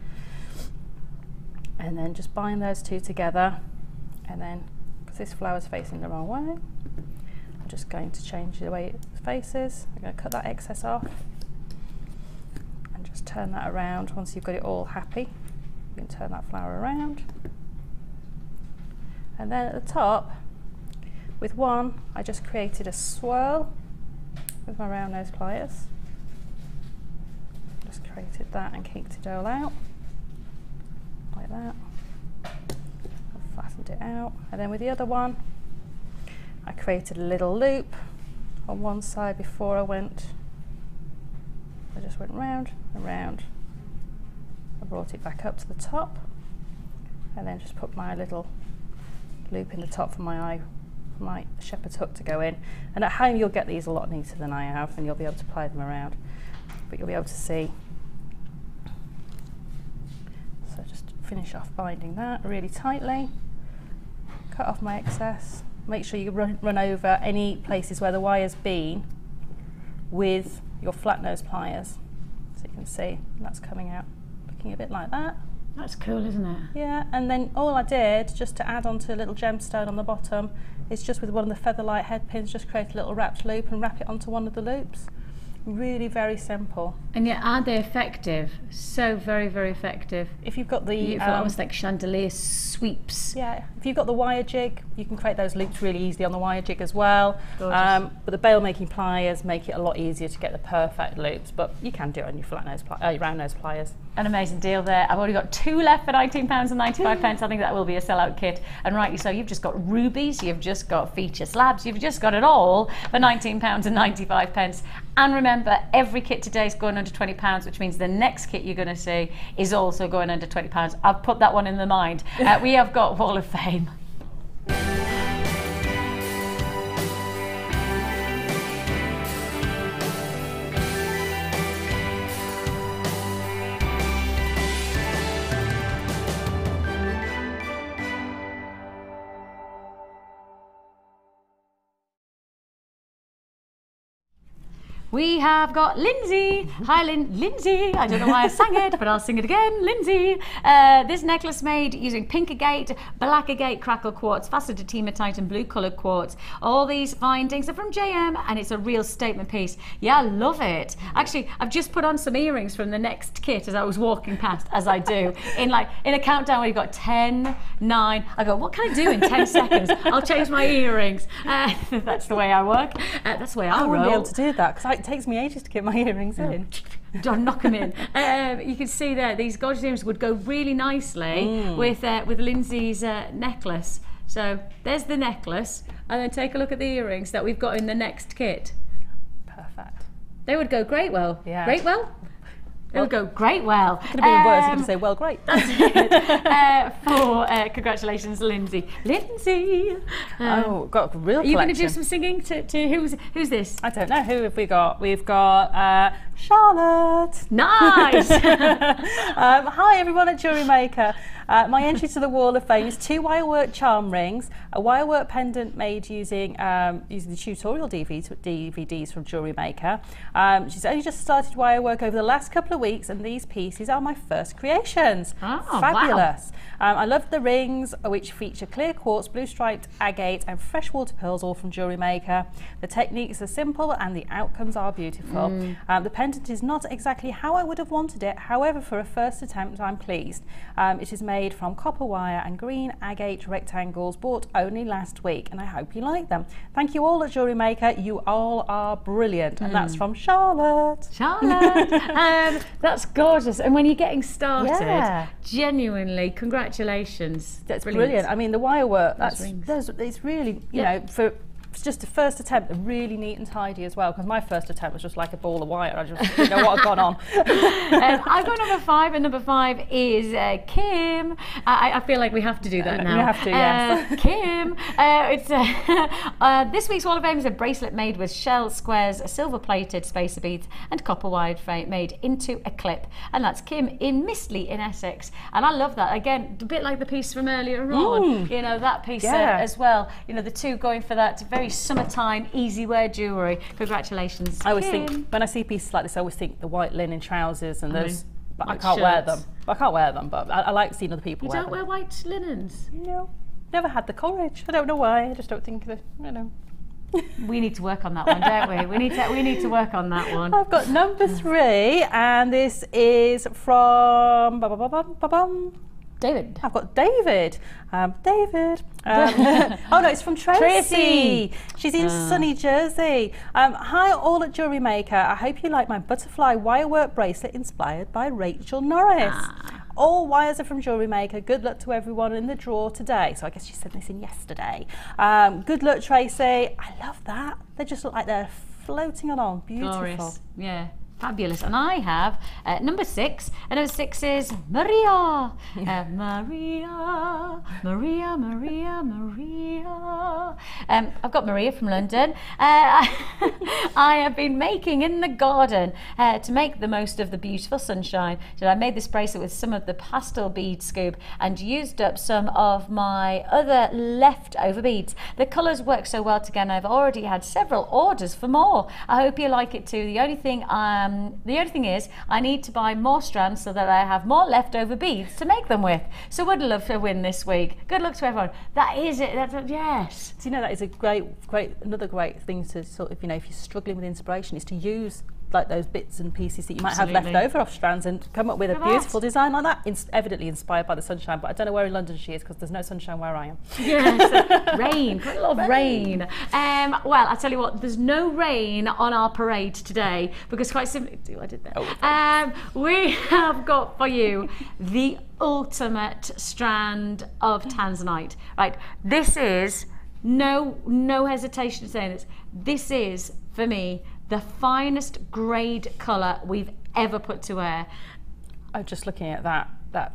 And then just bind those two together, and then, because this flower's facing the wrong way, I'm just going to change the way it faces. I'm going to cut that excess off and just turn that around. Once you've got it all happy, you can turn that flower around. And then at the top, with one, I just created a swirl with my round nose pliers. Just created that and kicked it all out, like that. Flattened it out, and then with the other one I created a little loop on one side before I just went round and round. I brought it back up to the top and then just put my little loop in the top for my shepherd's hook to go in. And at home you'll get these a lot neater than I have, and you'll be able to play them around, but you'll be able to see. So just finish off binding that really tightly. Cut off my excess. Make sure you run over any places where the wire's been with your flat nose pliers. So you can see that's coming out looking a bit like that. That's cool, isn't it? Yeah, and then all I did, just to add onto a little gemstone on the bottom, is just with one of the featherlight head pins, just create a little wrapped loop and wrap it onto one of the loops. Really very simple. And yet, are they effective? So very, very effective. If you've got the almost like chandelier sweeps. Yeah, if you've got the wire jig, you can create those loops really easily on the wire jig as well. But the bail making pliers make it a lot easier to get the perfect loops, but you can do it on your flat nose your round nose pliers. An amazing deal there. I've already got 2 left for £19.95. I think that will be a sellout kit, and rightly so. You've just got rubies, you've just got feature slabs, you've just got it all for £19.95. And remember, every kit today is going under £20, which means the next kit you're going to see is also going under £20. I've put that one in the mind. We have got Wall of Fame. We have got Lindsay. Hi, Lindsay. I don't know why I sang it, but I'll sing it again. Lindsay. This necklace made using pink agate, black agate, crackle quartz, faceted hematite and blue coloured quartz. All these findings are from JM, and it's a real statement piece. Yeah, I love it. Actually, I've just put on some earrings from the next kit as I was walking past, as I do. In a countdown where you've got 10, 9. I go, what can I do in 10 seconds? I'll change my earrings. That's the way I work. That's the way I roll. wouldn't be able to do that, because It takes me ages to get my earrings in. Don't knock them in. You can see there, these gorgeous earrings would go really nicely with Lindsay's necklace. So there's the necklace, and then take a look at the earrings that we've got in the next kit. Perfect. They would go great well. Yeah. Great well? They would go great well. Could have been worse, you could say, well, great. That's it. Congratulations, Lindsay. Lindsay! Got a real collection. Are you going to do some singing to who's this? I don't know. Who have we got? We've got Charlotte. Nice! Hi, everyone at JewelleryMaker. My entry to the Wall of Fame is 2 wirework charm rings, a wirework pendant made using the tutorial DVDs from JewelleryMaker. She's only just started wirework over the last couple of weeks, and these pieces are my first creations. Oh, fabulous! Wow. I love the rings, which feature clear quartz, blue striped agate, and freshwater pearls, all from JewelleryMaker. The techniques are simple, and the outcomes are beautiful. The pendant is not exactly how I would have wanted it. However, for a first attempt, I'm pleased. It is made from copper wire and green agate rectangles, bought only last week, and I hope you like them. Thank you all at JewelleryMaker. You all are brilliant. And that's from Charlotte. Charlotte! That's gorgeous. And when you're getting started, genuinely, congratulations. That's brilliant. I mean, the wire work, it's really, you know, for just a first attempt, really neat and tidy as well, because my first attempt was just like a ball of wire. I just didn't know what had gone on. I've got number 5, and number 5 is Kim. I feel like we have to do that now. You have to, yes. Kim. This week's Wall of Fame is a bracelet made with shell squares, silver-plated spacer beads, and copper wire made into a clip. And that's Kim in Mistley in Essex. And I love that. Again, a bit like the piece from earlier on. You know, that piece as well. You know, the two going for that very summertime, easy wear jewellery. Congratulations. I always think, when I see pieces like this, I always think the white linen trousers and those, but I can't shirts. wear them. I can't wear them, but I like seeing other people wear them. You don't wear white linens? No. Never had the courage. I don't know why. I just don't think that, you know. We need to work on that one, don't we? We need to work on that one. I've got number 3, and this is from David. I've got David. David. Oh no, it's from Tracy. She's in sunny Jersey. Hi all at JewelleryMaker. I hope you like my butterfly wirework bracelet inspired by Rachel Norris. All wires are from JewelleryMaker. Good luck to everyone in the draw today. So I guess she sent this in yesterday. Good luck, Tracy. I love that. They just look like they're floating along. Beautiful. Glorious. Yeah. Fabulous. And I have number 6, and number 6 is Maria. Maria. I've got Maria from London. I have been making in the garden to make the most of the beautiful sunshine. So I made this bracelet with some of the pastel bead scoop and used up some of my other leftover beads. The colours work so well together. I've already had several orders for more. I hope you like it too. The only thing is I need to buy more strands so that I have more leftover beads to make them with. So would love to win this week. Good luck to everyone. That is it. Yes. So you know that is a another great thing to sort of, you know, if you're struggling with inspiration, is to use like those bits and pieces that you might have left over off strands and come up with a beautiful design like that. Evidently inspired by the sunshine, but I don't know where in London she is because there's no sunshine where I am. Yes, rain, quite a lot of rain. Well, I tell you what, there's no rain on our parade today because quite simply, we have got for you the ultimate strand of Tanzanite. Right, this is no hesitation in saying this. This is for me the finest grade colour we've ever put to wear. I'm just looking at that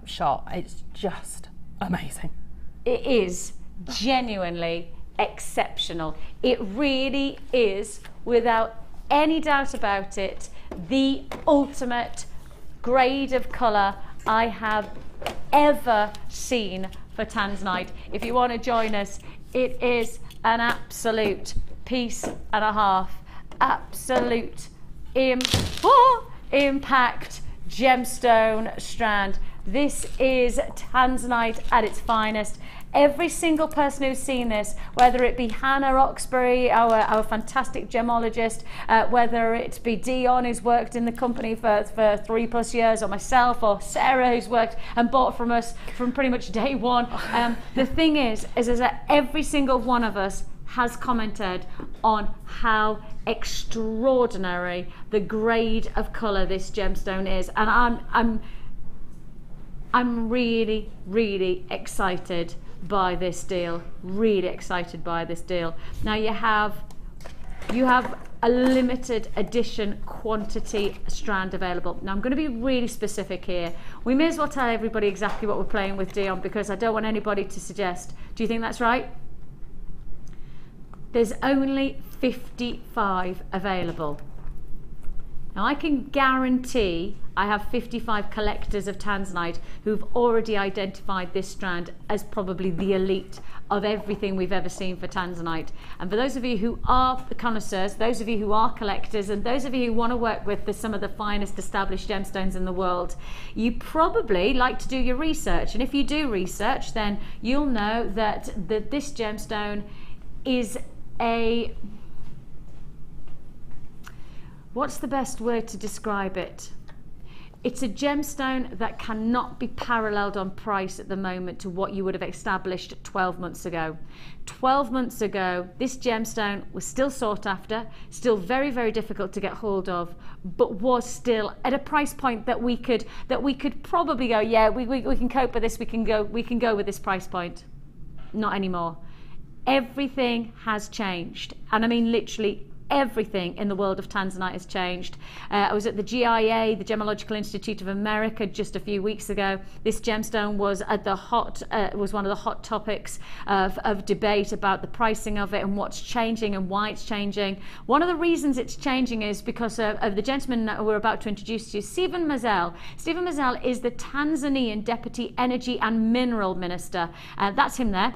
shot. It's just amazing. It is genuinely exceptional. It really is, without any doubt about it, the ultimate grade of colour I have ever seen for Tanzanite. If you want to join us, it is an absolute piece and a half. Absolute impact gemstone strand. This is Tanzanite at its finest. Every single person who's seen this, whether it be Hannah Roxbury, our fantastic gemologist, whether it be Dion, who's worked in the company for 3+ years, or myself, or Sara, who's worked and bought from us from pretty much day one. The thing is that every single one of us has commented on how extraordinary the grade of colour this gemstone is, and I'm really, really excited by this deal. Really excited by this deal. Now you have a limited edition quantity strand available. Now I'm going to be really specific here. We may as well tell everybody exactly what we're playing with, Dion, because I don't want anybody to suggest. Do you think that's right? There's only 55 available. Now I can guarantee I have 55 collectors of Tanzanite who've already identified this strand as probably the elite of everything we've ever seen for Tanzanite. And for those of you who are connoisseurs, those of you who are collectors, and those of you who want to work with some of the finest established gemstones in the world, you probably like to do your research. And if you do research, then you'll know that this gemstone is a... what's the best word to describe it? It's a gemstone that cannot be paralleled on price at the moment to what you would have established 12 months ago. 12 months ago, this gemstone was still sought after, still very, very difficult to get hold of, but was still at a price point that we could probably go, yeah, we can cope with this, we can go with this price point. Not anymore. Everything has changed, and I mean literally everything in the world of Tanzanite has changed. I was at the GIA, the Gemological Institute of America, just a few weeks ago. This gemstone was at the was one of the hot topics of debate about the pricing of it and what's changing and why it's changing. One of the reasons it's changing is because of the gentleman that we're about to introduce to you, Stephen Mazel. Stephen Mazel is the Tanzanian Deputy Energy and Mineral Minister. That's him there.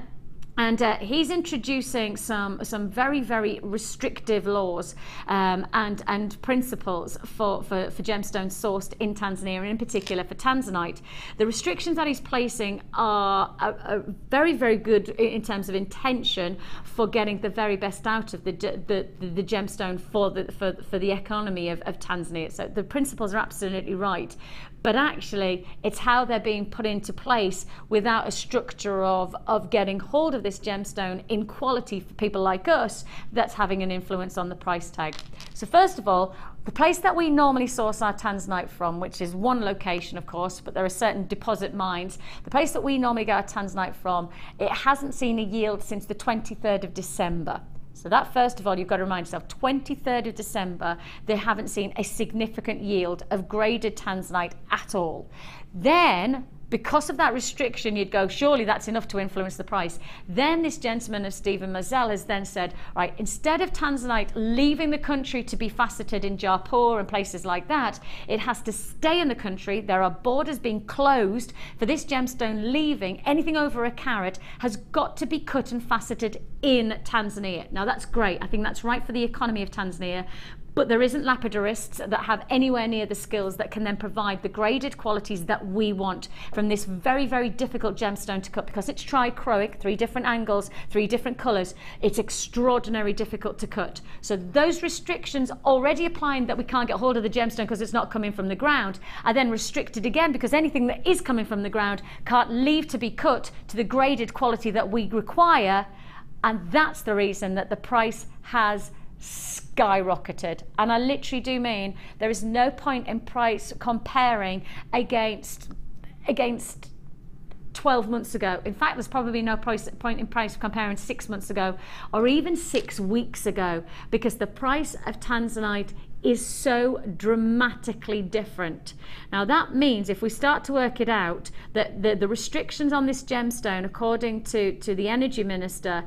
And he's introducing some very, very restrictive laws and principles for gemstones sourced in Tanzania, and in particular for Tanzanite. The restrictions that he's placing are very, very good in terms of intention for getting the very best out of the gemstone for the economy of Tanzania. So the principles are absolutely right. But actually, it's how they're being put into place without a structure of getting hold of this gemstone in quality for people like us that's having an influence on the price tag. So first of all, the place that we normally source our Tanzanite from, which is one location, of course, but there are certain deposit mines, the place that we normally get our Tanzanite from, it hasn't seen a yield since the 23rd of December. So that, first of all, you've got to remind yourself, 23rd of December, they haven't seen a significant yield of graded Tanzanite at all. Then, because of that restriction, you'd go, surely that's enough to influence the price. Then this gentleman of Stephen Mazel has then said, right, instead of Tanzanite leaving the country to be faceted in Jaipur and places like that, it has to stay in the country. There are borders being closed for this gemstone leaving. Anything over a carat has got to be cut and faceted in Tanzania. Now that's great. I think that's right for the economy of Tanzania. But there isn't lapidarists that have anywhere near the skills that can then provide the graded qualities that we want from this very, very difficult gemstone to cut, because it's trichroic, 3 different angles, 3 different colours. It's extraordinarily difficult to cut. So those restrictions already applying that we can't get hold of the gemstone because it's not coming from the ground are then restricted again, because anything that is coming from the ground can't leave to be cut to the graded quality that we require. And that's the reason that the price has skyrocketed. And I literally do mean there is no point in price comparing against 12 months ago. In fact, there's probably no point in price comparing 6 months ago or even 6 weeks ago, because the price of Tanzanite is so dramatically different. Now that means, if we start to work it out, that the restrictions on this gemstone, according to the energy minister,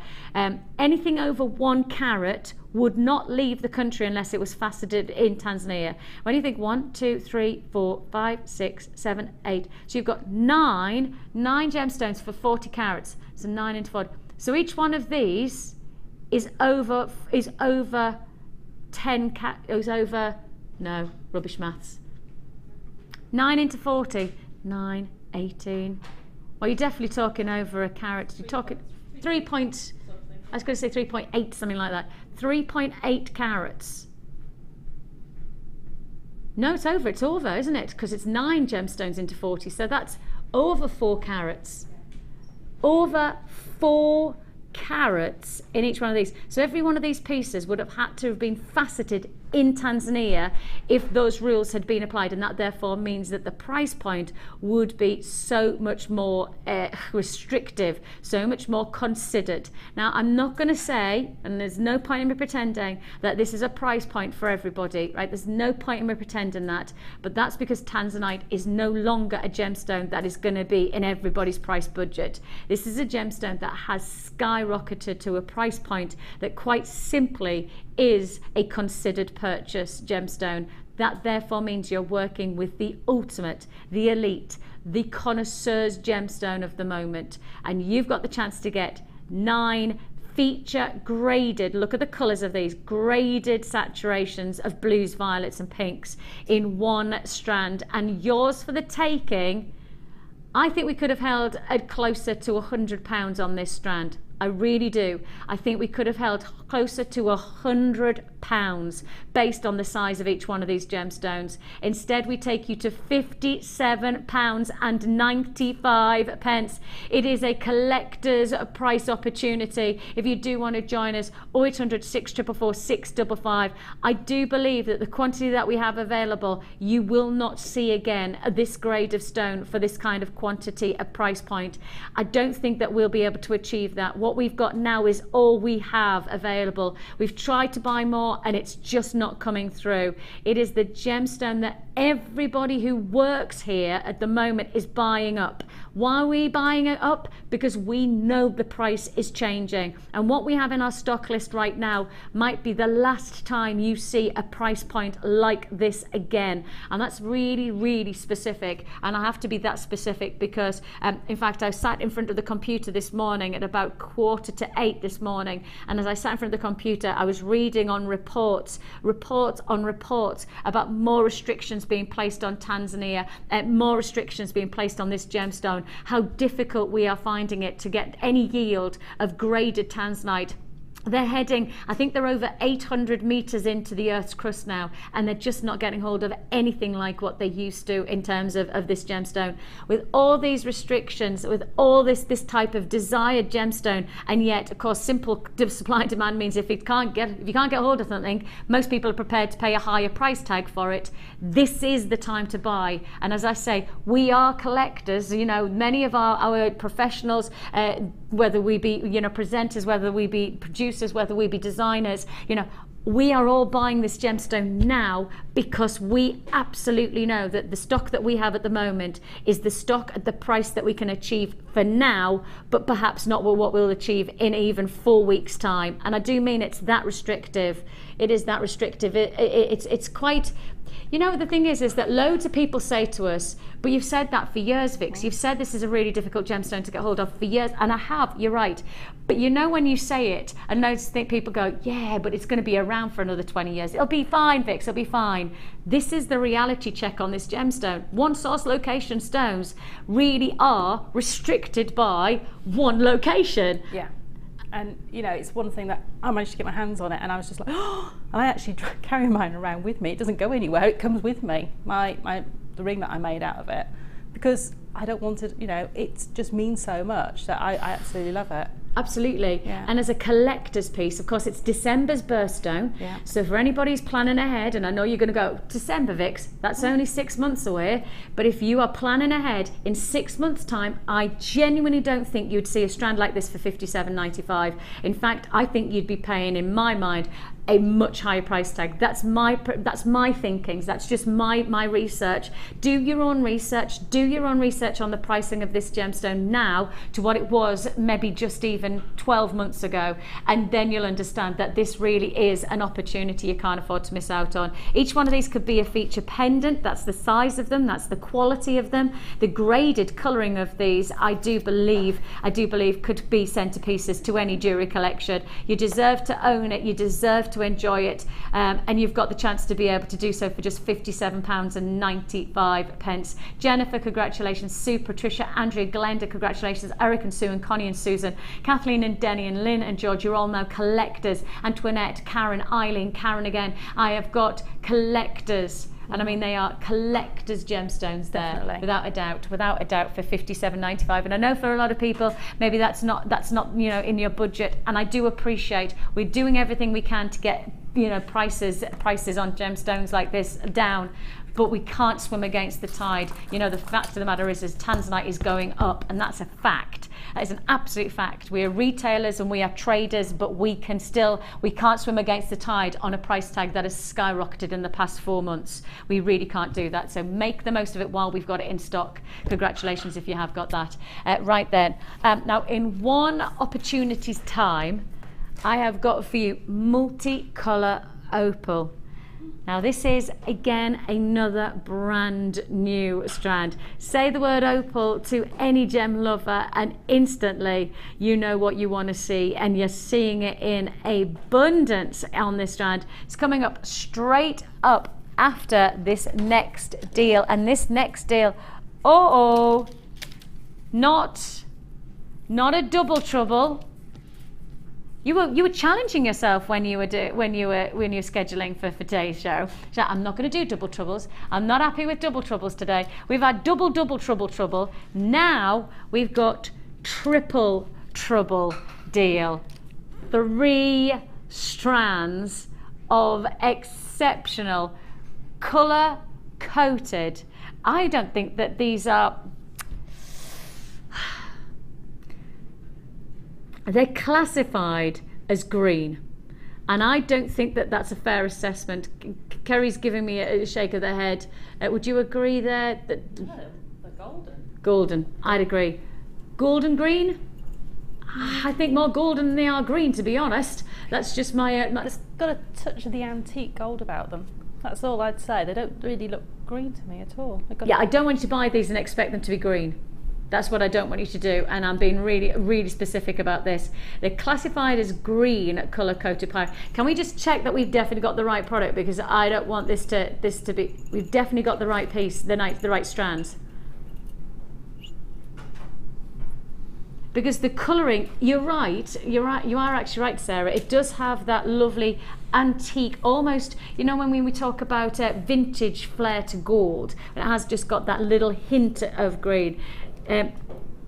anything over 1 carat would not leave the country unless it was faceted in Tanzania. When you think 1, 2, 3, 4, 5, 6, 7, 8, so you've got nine gemstones for 40 carats. So 9 into 40. So each one of these is over 10 is over, no, rubbish maths. 9 into 40, 9, 18. Well, you're definitely talking over a carat. You're talking 3 point, I was going to say 3.8, something like that. 3.8 carats. No, it's over, isn't it? Because it's 9 gemstones into 40, so that's over 4 carats. Over 4 carats in each one of these. So every one of these pieces would have had to have been faceted in Tanzania if those rules had been applied, and that therefore means that the price point would be so much more restrictive, so much more considered. Now, I'm not going to say, and there's no point in me pretending that this is a price point for everybody, right? There's no point in me pretending that, but that's because Tanzanite is no longer a gemstone that is going to be in everybody's price budget. This is a gemstone that has skyrocketed to a price point that quite simply is a considered purchase gemstone. That therefore means you're working with the ultimate, the elite, the connoisseur's gemstone of the moment, and you've got the chance to get 9 feature graded, look at the colours of these, graded saturations of blues, violets and pinks in one strand, and yours for the taking. I think we could have held closer to £100 on this strand. I really do. I think we could have held closer to £100 based on the size of each one of these gemstones. Instead, we take you to £57.95. It is a collector's price opportunity. If you do want to join us, 0800 644 655. I do believe that the quantity that we have available, you will not see again this grade of stone for this kind of quantity at price point. I don't think that we'll be able to achieve that. What we've got now is all we have available. We've tried to buy more and it's just not coming through. It is the gemstone that everybody who works here at the moment is buying up. Why are we buying it up? Because we know the price is changing, and what we have in our stock list right now might be the last time you see a price point like this again. And that's really, really specific, and I have to be that specific because in fact I sat in front of the computer this morning at about 7:45 this morning, and as I sat in front of the computer I was reading on reports about more restrictions being placed on Tanzania, more restrictions being placed on this gemstone, how difficult we are finding it to get any yield of graded Tanzanite. They're heading, I think they're over 800 meters into the Earth's crust now, and they're just not getting hold of anything like what they used to in terms of this gemstone. With all these restrictions, with all this type of desired gemstone, and yet, of course, simple supply and demand means if you can't get hold of something, most people are prepared to pay a higher price tag for it. This is the time to buy. And as I say, we are collectors. You know, many of our professionals, whether we be presenters, whether we be producers, whether we be designers, we are all buying this gemstone now because we absolutely know that the stock that we have at the moment is the stock at the price that we can achieve for now, but perhaps not what we'll achieve in even 4 weeks' time. And I do mean it's that restrictive. It is that restrictive. It's quite... the thing is that loads of people say to us, but you've said that for years, Vix. You've said this is a really difficult gemstone to get hold of for years, and I have, you're right. But when you say it, and loads of people go, yeah, but it's going to be around for another 20 years. It'll be fine, Vix, it'll be fine. This is the reality check on this gemstone. One source location stones really are restricted by one location. Yeah. And it's one thing that I managed to get my hands on it, and I was just like, oh, and I actually carry mine around with me. It doesn't go anywhere. It comes with me. The ring that I made out of it, because I don't want to. It just means so much that I absolutely love it. Absolutely. Yeah. And as a collector's piece, of course, it's December's birthstone. Yeah. So for anybody who's planning ahead, and I know you're going to go, December, Vix, that's only 6 months away. But if you are planning ahead in 6 months' time, I genuinely don't think you'd see a strand like this for $57.95. In fact, I think you'd be paying, in my mind, a much higher price tag. That's my thinking. That's just my research. Do your own research. Do your own research on the pricing of this gemstone now to what it was maybe just even 12 months ago, and then you'll understand that this really is an opportunity you can't afford to miss out on. Each one of these could be a feature pendant. That's the size of them. That's the quality of them. The graded colouring of these, I do believe could be centerpieces to any jewellery collection. You deserve to own it. You deserve to enjoy it, and you've got the chance to be able to do so for just £57.95. Jennifer, congratulations. Sue, Patricia, Andrea, Glenda, congratulations. Eric and Sue and Connie and Susan, Kathleen and Denny and Lynn and George, you're all now collectors. Antoinette, Karen, Eileen, Karen again. I have got collectors And I mean, they are collector's gemstones there, Definitely. without a doubt for $57.95. And I know for a lot of people, maybe that's not in your budget. And I do appreciate we're doing everything we can to get prices on gemstones like this down. But we can't swim against the tide. The fact of the matter is Tanzanite is going up, and that's a fact. That is an absolute fact. We are retailers and we are traders, but we can't swim against the tide on a price tag that has skyrocketed in the past 4 months. We really can't do that. So make the most of it while we've got it in stock. Congratulations if you have got that. Right then. Now, in one opportunity's time, I have got for you multicolour opal. Now this is again another brand new strand. Say the word opal to any gem lover and instantly you know what you want to see, and you're seeing it in abundance on this strand. It's coming up straight up after this next deal, and this next deal, not a double trouble. You were challenging yourself when you were scheduling for today's show. So I'm not going to do double troubles. I'm not happy with double troubles today. We've had double trouble. Now we've got triple trouble deal. 3 strands of exceptional colour coated. I don't think that these are. They're classified as green, and I don't think that that's a fair assessment. Kerry's giving me a shake of the head. Would you agree there? No, they're golden. Golden, I'd agree. Golden green? I think more golden than they are green, to be honest. That's just my... It's got a touch of the antique gold about them. That's all I'd say. They don't really look green to me at all. Yeah, I don't want you to buy these and expect them to be green. That's what I don't want you to do, and I'm being really, really specific about this. They're classified as green colour-coated pyrite. Can we just check that we've definitely got the right product, because I don't want this to be. We've definitely got the right piece, the right strands. Because the colouring, you're right. You are actually right, Sarah. It does have that lovely antique, almost, when we talk about vintage flair to gold, it has just got that little hint of green.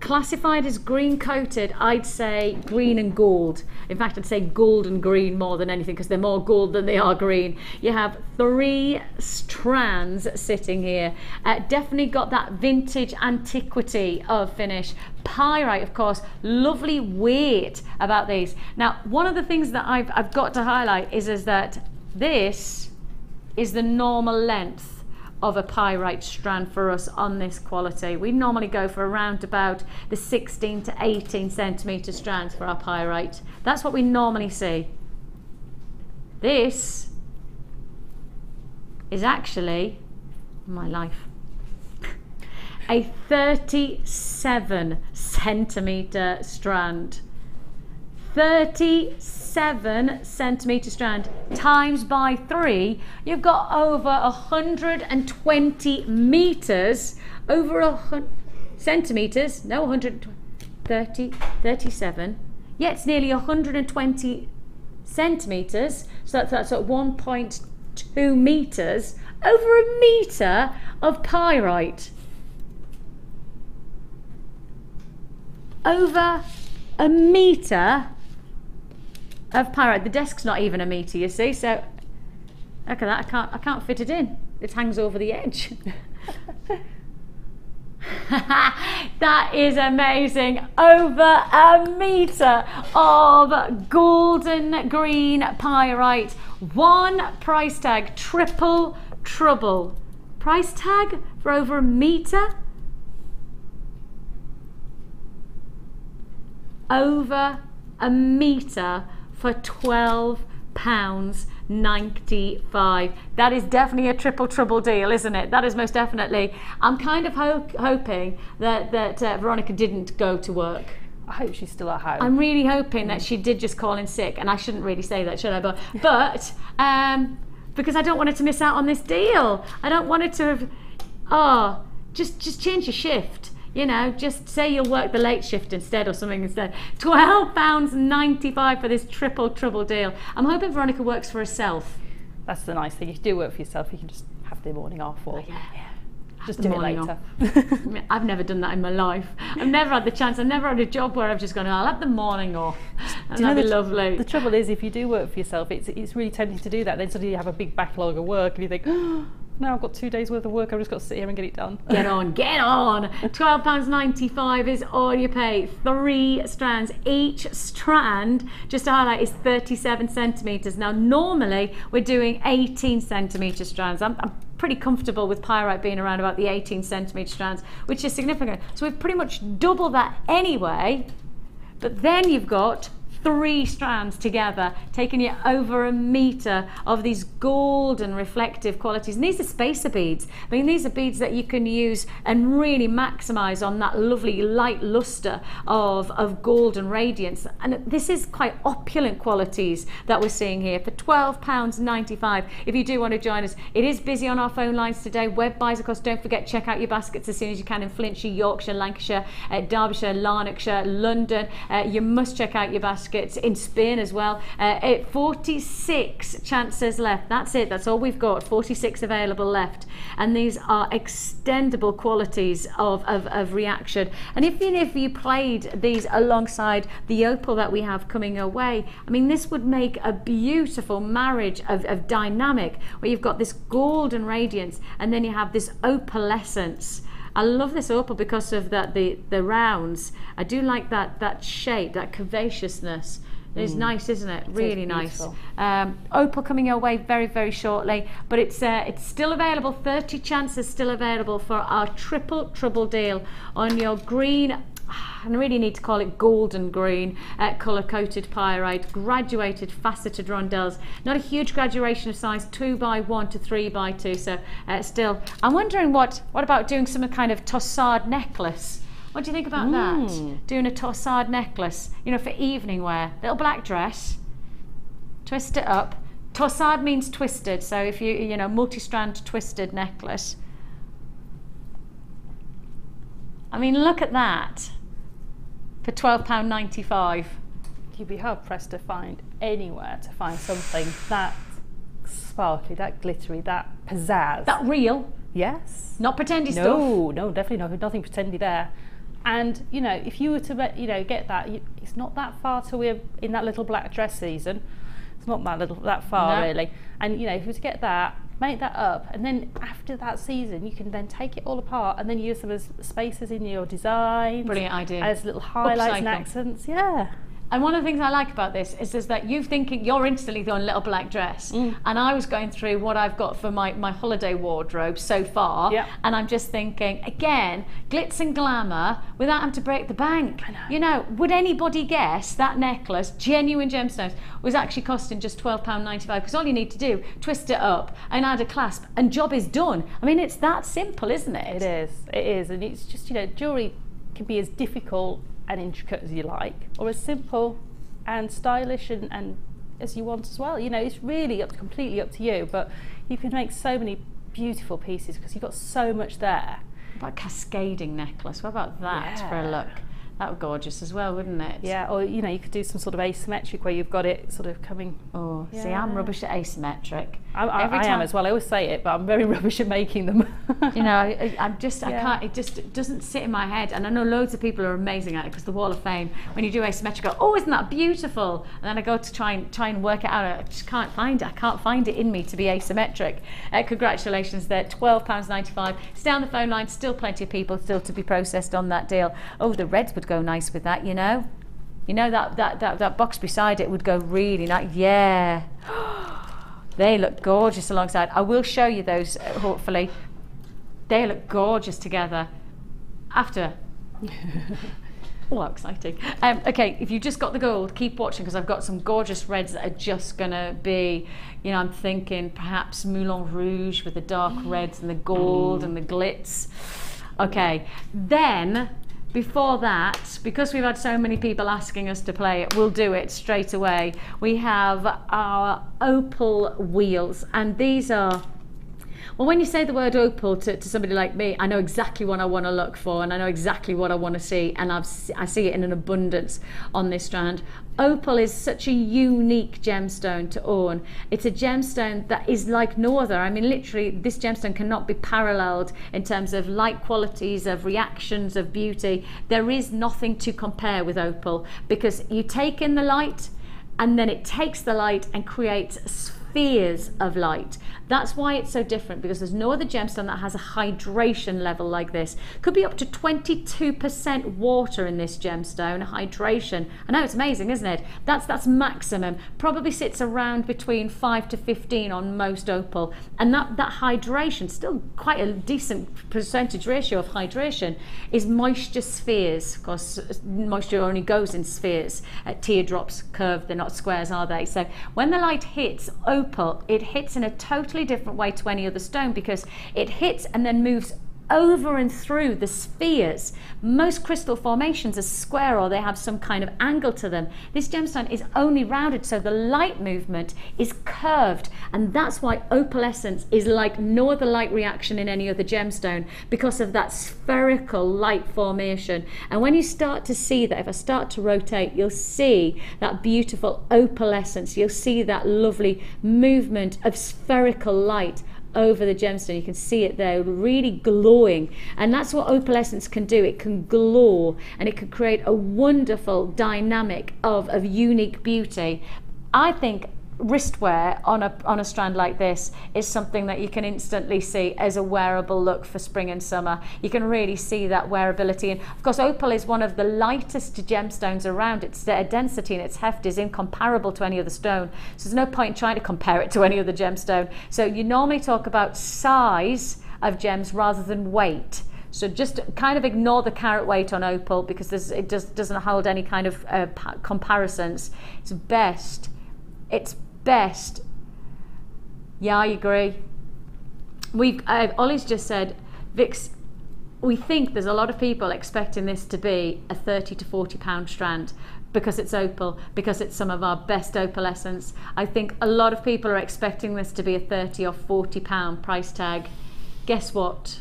Classified as green coated, I'd say green and gold. In fact, I'd say gold and green more than anything, because they're more gold than they are green. You have 3 strands sitting here. Definitely got that vintage antiquity of finish. Pyrite, of course, lovely weight about these. Now, one of the things that I've got to highlight is that this is the normal length of a pyrite strand for us on this quality. We normally go for around about the 16 to 18 centimetre strands for our pyrite. That's what we normally see. This is actually, my life, a 37 centimetre strand. 37 centimetre strand times by 3, you've got over 120 metres, over 100 centimetres, no, 37, yeah, it's nearly 120 centimetres, so that's at 1.2 metres, over a metre of pyrite. Over a metre of pyrite. The desk's not even a metre, you see, so look at that. I can't fit it in. It hangs over the edge. That is amazing. Over a metre of golden green pyrite. One price tag, triple trouble. Price tag for over a metre. Over a metre for £12.95. That is definitely a triple trouble deal, isn't it? That is most definitely. I'm kind of hoping that Veronica didn't go to work. I hope she's still at home. I'm really hoping that she did just call in sick, and I shouldn't really say that, should I? But because I don't want her to miss out on this deal. I don't want her to have, just change your shift. Just say you'll work the late shift instead or something instead. £12.95 for this triple trouble deal. I'm hoping Veronica works for herself. That's the nice thing. If you do work for yourself, you can just have the morning off, or just the do it morning later. I mean, I've never done that in my life. I've never had the chance. I've never had a job where I've just gone, I'll have the morning off. And that'd be lovely. The trouble is, if you do work for yourself, it's really tempting to do that. Then suddenly you have a big backlog of work and you think, oh, now I've got 2 days worth of work, I've just got to sit here and get it done. Get on, get on. £12.95 is all you pay. 3 strands. Each strand, just to highlight, is 37 centimetres. Now, normally we're doing 18 centimetre strands. I'm pretty comfortable with Pyrite being around about the 18 centimetre strands, which is significant. So we've pretty much doubled that anyway, but then you've got 3 strands together, taking you over 1 metre of these golden reflective qualities. And these are spacer beads. I mean, these are beads that you can use and really maximise on that lovely light lustre of golden radiance. And this is quite opulent qualities that we're seeing here for £12.95. If you do want to join us, it is busy on our phone lines today. Web buys, of course, don't forget, check out your baskets as soon as you can in Flintshire, Yorkshire, Lancashire, Derbyshire, Lanarkshire, London. You must check out your baskets in Spain as well. 46 chances left. That's it. That's all we've got. 46 available left. And these are extendable qualities of reaction. And even if you played these alongside the opal that we have coming away, I mean, this would make a beautiful marriage of dynamic, where you've got this golden radiance and then you have this opalescence. I love this opal because of that the rounds. I do like that shape, that curvaceousness. It's nice, isn't it? Really nice. Opal coming your way very, very shortly, but it's still available. 30 chances still available for our triple trouble deal on your green. I really need to call it golden green, colour-coated pyrite, graduated faceted rondelles. Not a huge graduation of size, 2x1 to 3x2, so still. I'm wondering what about doing some kind of tossade necklace? What do you think about that? Doing a tossade necklace, you know, for evening wear. Little black dress, twist it up. Tossade means twisted, so if you know, multi-strand twisted necklace. I mean, look at that. For £12.95. You'd be hard pressed to find anywhere to find something that sparkly, that glittery, that pizzazz. That real. Yes. Not pretendy stuff. No, definitely nothing pretendy there. And you know, if you were to, you know, get that, it's not that far till we're in that little black dress season. It's not that far really. And you know, if you were to get that, make that up, and then after that season you can then take it all apart and then use them as spacers in your design. Brilliant idea. As little highlights and accents. Yeah. And one of the things I like about this is that you're instantly going little black dress, and I was going through what I've got for my holiday wardrobe so far, and I'm just thinking, again, glitz and glamour without having to break the bank. I know. You know, would anybody guess that necklace, genuine gemstones, was actually costing just £12.95? Because all you need to do, twist it up and add a clasp, and job is done. I mean, it's that simple, isn't it? It is, and it's just, you know, jewellery can be as difficult and intricate as you like, or as simple and stylish and as you want as well. You know, it's really completely up to you, but you can make so many beautiful pieces because you've got so much there. What about a cascading necklace? What about that for a look? That would be gorgeous as well, wouldn't it? Yeah, or you know, you could do some sort of asymmetric where you've got it sort of coming. Oh, see, I'm rubbish at asymmetric. I am as well. I always say it, but I'm very rubbish at making them. You know, I can't. It just doesn't sit in my head. And I know loads of people are amazing at it because the Wall of Fame, when you do asymmetric, go, oh, isn't that beautiful? And then I go to try and work it out. I just can't find it. I can't find it in me to be asymmetric. Congratulations, there, £12.95. Stay on the phone line. Still plenty of people still to be processed on that deal. Oh, the reds would go nice with that, you know. You know, that box beside it would go really nice. Yeah. They look gorgeous alongside. I will show you those, hopefully. They look gorgeous together. After. Oh, how exciting. Okay, if you just got the gold, keep watching because I've got some gorgeous reds that are just going to be, you know, I'm thinking perhaps Moulin Rouge with the dark reds and the gold and the glitz. Okay, then before that, because we've had so many people asking us to play it, we'll do it straight away. We have our opal wheels, and these are Well, when you say the word opal to somebody like me, I know exactly what I want to look for, and I know exactly what I want to see, and I see it in an abundance on this strand. Opal is such a unique gemstone to own. It's a gemstone that is like no other. I mean, literally, this gemstone cannot be paralleled in terms of light qualities, of reactions, of beauty. There is nothing to compare with opal, because you take in the light, and then it takes the light and creates spheres of light. That's why it's so different, because there's no other gemstone that has a hydration level like this. Could be up to 22% water in this gemstone, hydration. I know, it's amazing, isn't it? That's maximum. Probably sits around between 5 to 15 on most opal. And that hydration, still quite a decent percentage ratio of hydration, is moisture spheres. Of course, moisture only goes in spheres. Teardrops, curved, they're not squares, are they? So when the light hits opal, it hits in a totally different way to any other stone, because it hits and then moves over and through the spheres. Most crystal formations are square, or they have some kind of angle to them. This gemstone is only rounded, so the light movement is curved, and that's why opalescence is like no other light reaction in any other gemstone, because of that spherical light formation. And when you start to see that, if I start to rotate, you'll see that beautiful opalescence. You'll see that lovely movement of spherical light over the gemstone. You can see it there, really glowing, and that's what opalescence can do. It can glow, and it can create a wonderful dynamic of unique beauty. I think wristwear on a strand like this is something that you can instantly see as a wearable look for spring and summer. You can really see that wearability, and of course opal is one of the lightest gemstones around. Its density and its heft is incomparable to any other stone, so there's no point in trying to compare it to any other gemstone. So you normally talk about size of gems rather than weight. So just kind of ignore the carat weight on opal, because it just doesn't hold any kind of comparisons. It's best. Yeah, I agree. Ollie's just said, Vix, we think there's a lot of people expecting this to be a 30 to 40 pound strand, because it's opal, because it's some of our best opalescence. I think a lot of people are expecting this to be a 30 or 40 pound price tag. Guess what?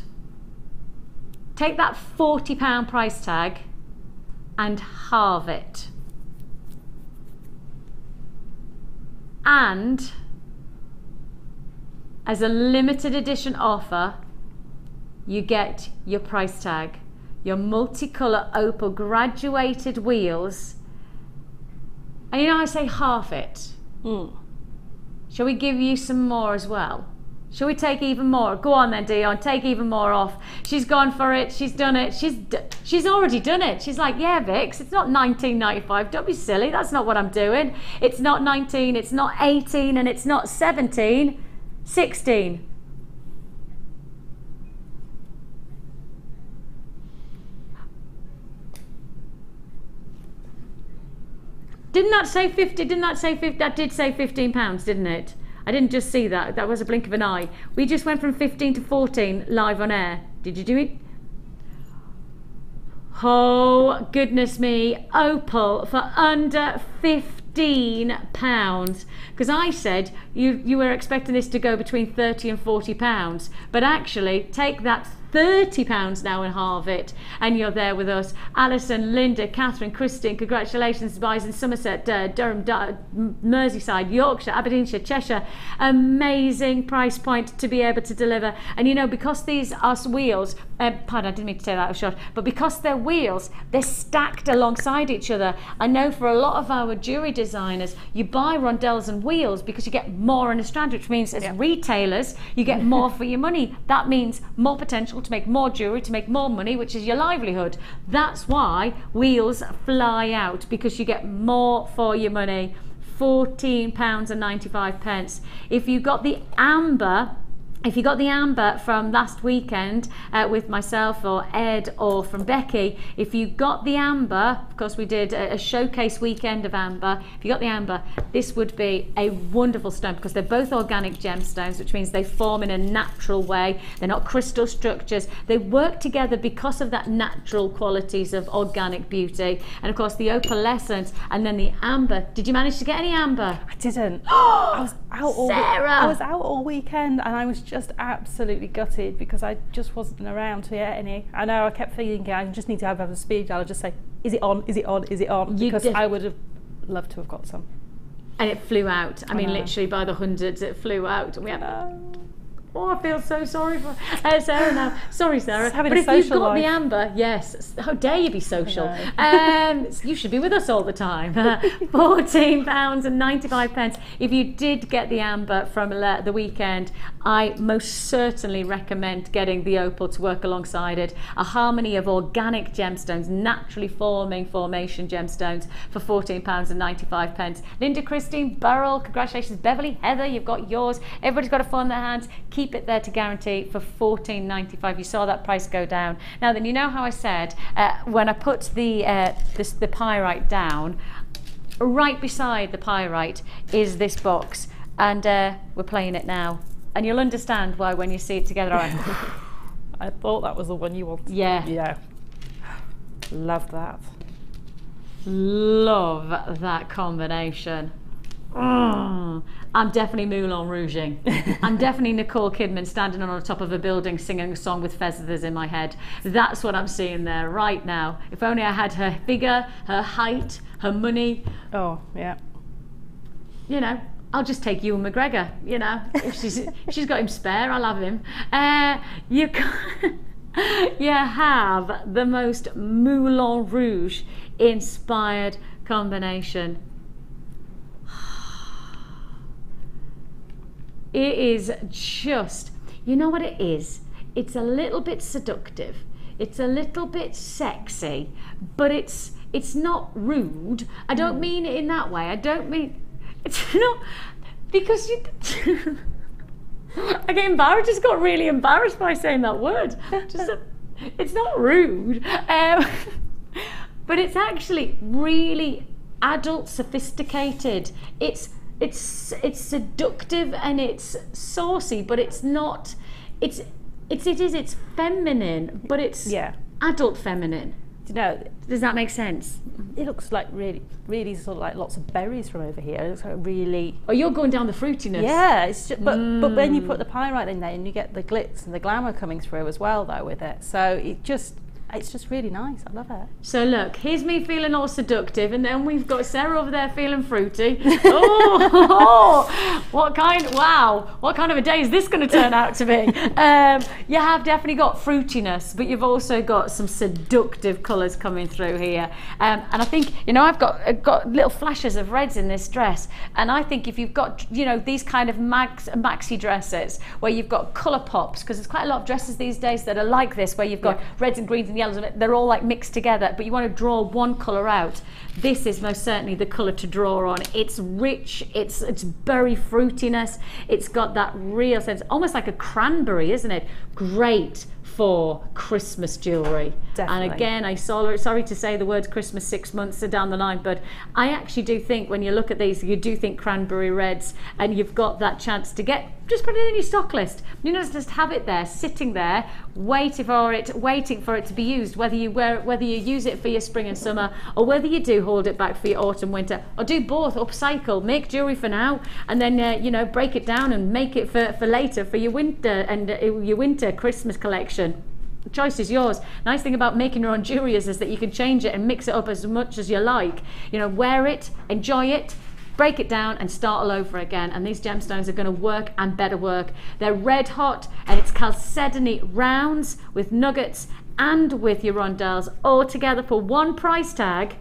Take that 40 pound price tag and halve it. And as a limited edition offer, you get your price tag, your multicolour opal graduated wheels. And you know, I say half it. Shall we give you some more as well? Shall we take even more? Go on then, Dion, take even more off. She's gone for it, she's done it, she's already done it. She's like, yeah, Vix, it's not $19.95, don't be silly, that's not what I'm doing. It's not 19, it's not 18, and it's not 17, 16. Didn't that say 50? Didn't that say 50? That did say £15, didn't it? I didn't just see that. That was a blink of an eye. We just went from 15 to 14 live on air. Did you do it? Oh, goodness me. Opal for under £15. Because I said you were expecting this to go between 30 and 40 pounds. But actually, take that £30 now and halve it, and you're there with us. Alison, Linda, Catherine, Christine, congratulations. Buys in Somerset, Durham, Merseyside, Yorkshire, Aberdeenshire, Cheshire. Amazing price point to be able to deliver. And you know, because these are wheels, pardon, I didn't mean to say that out of shot, but because they're wheels, they're stacked alongside each other. I know for a lot of our jewellery designers, you buy rondelles and wheels because you get more in a strand, which means as retailers, you get more for your money. That means more potential to make more jewellery, to make more money, which is your livelihood. That's why wheels fly out, because you get more for your money. £14.95. If you got the amber, from last weekend with myself or Ed or from Becky, if you got the amber, of course we did a showcase weekend of amber, if you got the amber, this would be a wonderful stone, because they're both organic gemstones, which means they form in a natural way. They're not crystal structures. They work together because of that natural qualities of organic beauty. And of course the opalescence and then the amber. Did you manage to get any amber? I didn't. Sara! I was out all weekend and I was just absolutely gutted because I just wasn't around to get any. I know I kept feeling I just need to have a speed dial. I'd just say, is it on? Is it on? Is it on? Because I would have loved to have got some. And it flew out. I mean, literally by the hundreds, it flew out. And we had. Oh, I feel so sorry for Sara now. Sorry, Sara. But if you've got the amber, yes. How dare you be social? You should be with us all the time. £14.95. If you did get the amber from the weekend, I most certainly recommend getting the opal to work alongside it. A harmony of organic gemstones, naturally formation gemstones for £14.95. Linda, Christine, Beryl, congratulations. Beverly, Heather, you've got yours. Everybody's got a phone in their hands. Keep it there to guarantee for £14.95. You saw that price go down. Now then, you know how I said when I put the pyrite down, right beside the pyrite is this box, and we're playing it now, and you'll understand why when you see it together. I thought that was the one you wanted. Yeah. Love that. Love that combination. I'm definitely Moulin Rouging. I'm definitely Nicole Kidman standing on the top of a building singing a song with feathers in my head. That's what I'm seeing there right now. If only I had her figure, her height, her money. Oh, yeah. You know, I'll just take Ewan McGregor, you know. If she's got him spare, I'll have him. You have the most Moulin Rouge inspired combination. It is just, you know what it is? It's a little bit seductive. It's a little bit sexy, but it's not rude. I don't mean it in that way. I don't mean, it's not, because you, I get embarrassed, just got really embarrassed by saying that word. It's not rude, but it's actually really adult, sophisticated. It's seductive and it's saucy, but it's not. It's feminine, but it's adult feminine. You know, does that make sense? It looks like really sort of like lots of berries from over here. It looks like really. Oh, you're going down the fruitiness. Yeah, it's just, but when you put the pyrite in there, and you get the glitz and the glamour coming through as well, though, with it. So it's just really nice. I love it. So look, here's me feeling all seductive, and then we've got Sara over there feeling fruity. Oh, what kind of a day is this going to turn out to be? You have definitely got fruitiness, but you've also got some seductive colours coming through here. And I think, you know, I've got little flashes of reds in this dress, and I think if you've got, you know, these kind of maxi dresses where you've got colour pops, because there's quite a lot of dresses these days that are like this, where you've got reds and greens and yellows, they're all like mixed together, but you want to draw one colour out. This is most certainly the colour to draw on. It's rich, it's berry fruitiness, it's got that real sense, almost like a cranberry, isn't it? Great for Christmas jewellery. Definitely. And again, sorry to say the word Christmas 6 months down the line, but I actually do think when you look at these, you do think cranberry reds, and you've got that chance to just put it in your stock list. You know, just have it there, sitting there, waiting for it to be used, whether you use it for your spring and summer, or whether you do hold it back for your autumn, winter, or do both, upcycle, make jewellery for now, and then you know, break it down and make it for later, for your winter and your winter Christmas collection. The choice is yours. Nice thing about making your own jewellery is that you can change it and mix it up as much as you like. You know, wear it, enjoy it, break it down and start all over again, and these gemstones are going to work and better work. They're red hot, and it's chalcedony rounds with nuggets and with your rondelles all together for one price tag,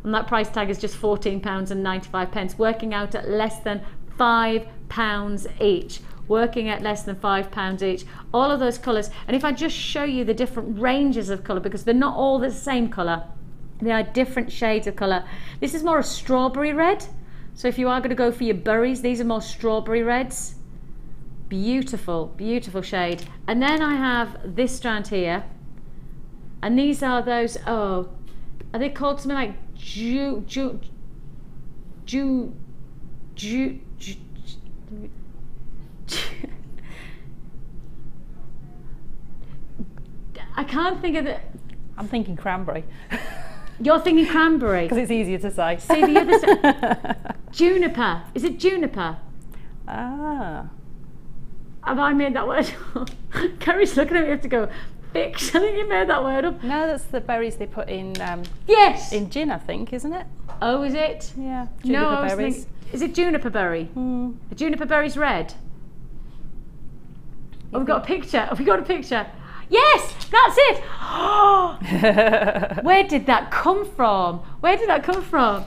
and that price tag is just £14.95, working out at less than £5 each. Working at less than £5 each. All of those colours, and if I just show you the different ranges of colour, because they're not all the same colour, they are different shades of colour. This is more a strawberry red, so if you are going to go for your berries, these are more strawberry reds. Beautiful, beautiful shade. And then I have this strand here, and these are those, are they called something like I can't think of it. I'm thinking cranberry. You're thinking cranberry because it's easier to say. See the other side. Juniper. Is it juniper? Ah. Have I made that word up? Kerry's looking at me, you have to go, Fix, I think you made that word up. No, that's the berries they put in yes! in gin, I think, isn't it? Oh, is it? Yeah, no, juniper I was berries. thinking, is it juniper berry? A juniper berry's red. Oh, we've got a picture. Have we got a picture? Yes, that's it. Where did that come from? Where did that come from?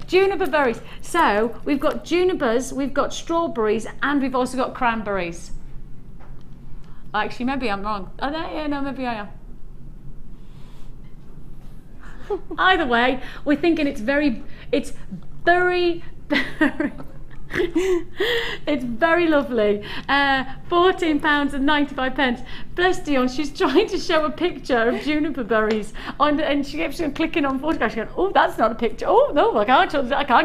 Juniper berries. So we've got junipers, we've got strawberries, and we've also got cranberries. Actually, maybe I'm wrong. Oh, yeah, no, maybe I am. Either way, we're thinking it's very it's very lovely. £14.95. Bless Dion, she's trying to show a picture of juniper berries and she keeps clicking on photographs. She's going, oh, that's not a picture. Oh no, I can't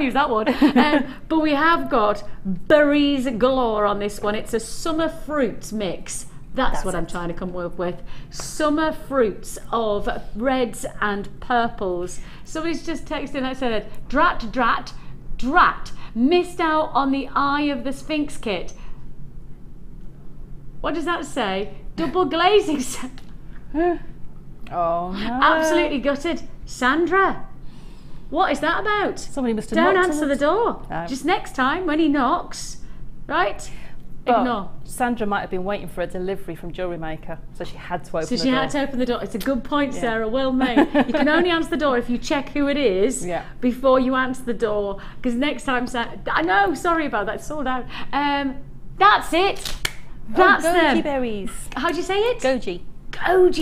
use that one. But we have got berries galore on this one. It's a summer fruits mix. That's what I'm trying to come up with. Summer fruits of reds and purples. Somebody's just texting and said, drat. Missed out on the Eye of the Sphinx kit. What does that say? Double glazing. Oh no. Absolutely gutted. Sandra, what is that about? Somebody must have Don't knocked answer on the door. No. Just next time when he knocks, right? But Ignore. Sandra might have been waiting for a delivery from JewelleryMaker, so she had to open the door. So she had to open the door. It's a good point, Sarah. Well made. You can only answer the door if you check who it is before you answer the door. Because next time, I know. Sorry about that. It's sold out. That's it. That's them. Goji berries. How do you say it? Goji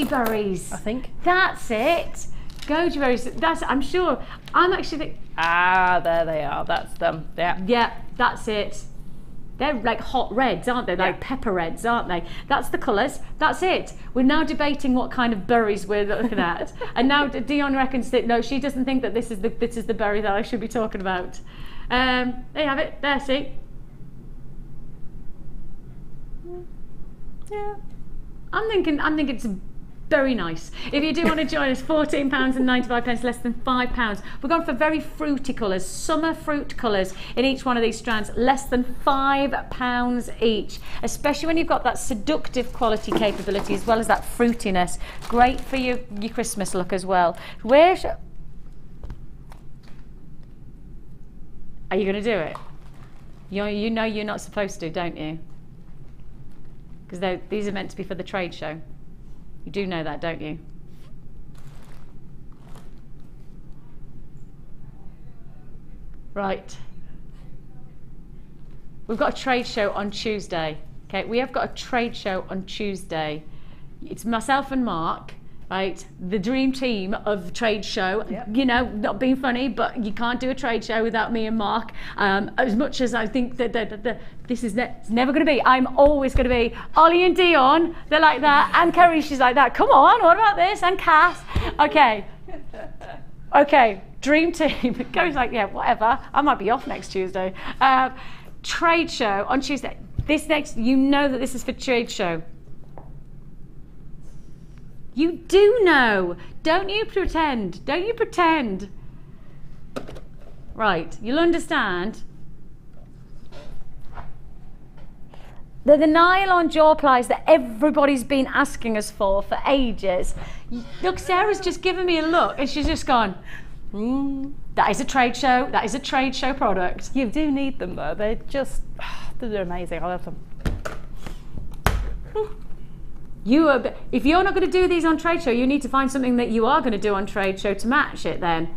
berries. I think. That's it. Goji berries. That's. I'm sure. I'm actually. There they are. That's them. Yeah. Yeah. That's it. They're like hot reds, aren't they? Like pepper reds, aren't they? That's the colours. That's it. We're now debating what kind of berries we're looking at. And now Dion reckons that no, she doesn't think that this is the berry that I should be talking about. There you have it. There, see. Yeah. I'm thinking it's very nice. If you do want to join us, £14.95, less than £5. We're going for very fruity colours, summer fruit colours in each one of these strands, less than £5 each. Especially when you've got that seductive quality capability as well as that fruitiness. Great for your Christmas look as well. Are you going to do it? You know you're not supposed to, don't you? Because these are meant to be for the trade show. You do know that, don't you? Right. We've got a trade show on Tuesday. Okay, we have got a trade show on Tuesday. It's myself and Mark, right? The dream team of trade show. Yep. You know, not being funny, but you can't do a trade show without me and Mark. As much as I think that this is it's never going to be. I'm always going to be Ollie and Dion. They're like that, and Kerry. She's like that. Come on, what about this? And Cass. Okay. Okay. Dream team. Kerry's like, yeah, whatever. I might be off next Tuesday. Trade show on Tuesday. You know that this is for trade show. You do know. Don't you pretend. Don't you pretend. Right, you'll understand. They're the nylon jaw plies that everybody's been asking us for ages. Look, Sarah's just given me a look and she's just gone, that is a trade show. That is a trade show product. You do need them though. They're amazing. I love them. If you're not going to do these on trade show, you need to find something that you are going to do on trade show to match it then.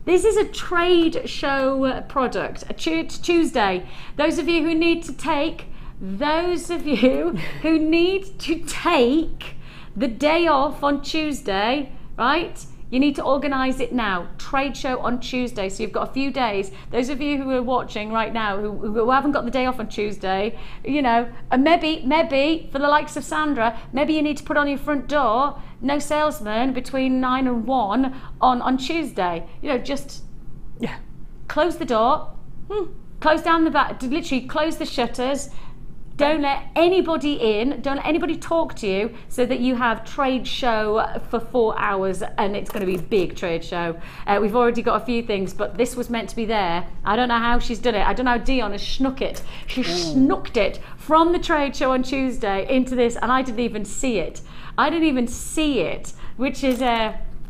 This is a trade show product, a Tuesday. Those of you who need to take the day off on Tuesday, right? You need to organise it now. Trade show on Tuesday, so you've got a few days. Those of you who are watching right now who haven't got the day off on Tuesday, you know, and maybe for the likes of Sandra, maybe you need to put on your front door, no salesman between 9 and 1 on Tuesday. You know, just close the door, close down the back, literally close the shutters, Don't let anybody in, don't let anybody talk to you, so that you have trade show for 4 hours, and it's going to be a big trade show. We've already got a few things, but this was meant to be there. I don't know how she's done it. I don't know how Dion has snuck it. She snucked it from the trade show on Tuesday into this, and I didn't even see it.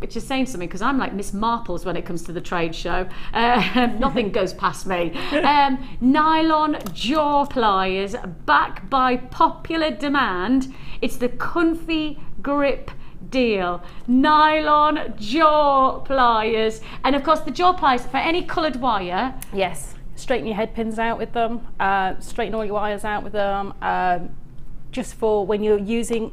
Which is saying something, because I'm like Miss Marples when it comes to the trade show. Nothing goes past me. Nylon jaw pliers, back by popular demand. It's the comfy grip deal. Nylon jaw pliers, and of course the jaw pliers for any coloured wire. Yes, straighten your head pins out with them, straighten all your wires out with them, just for when you're using,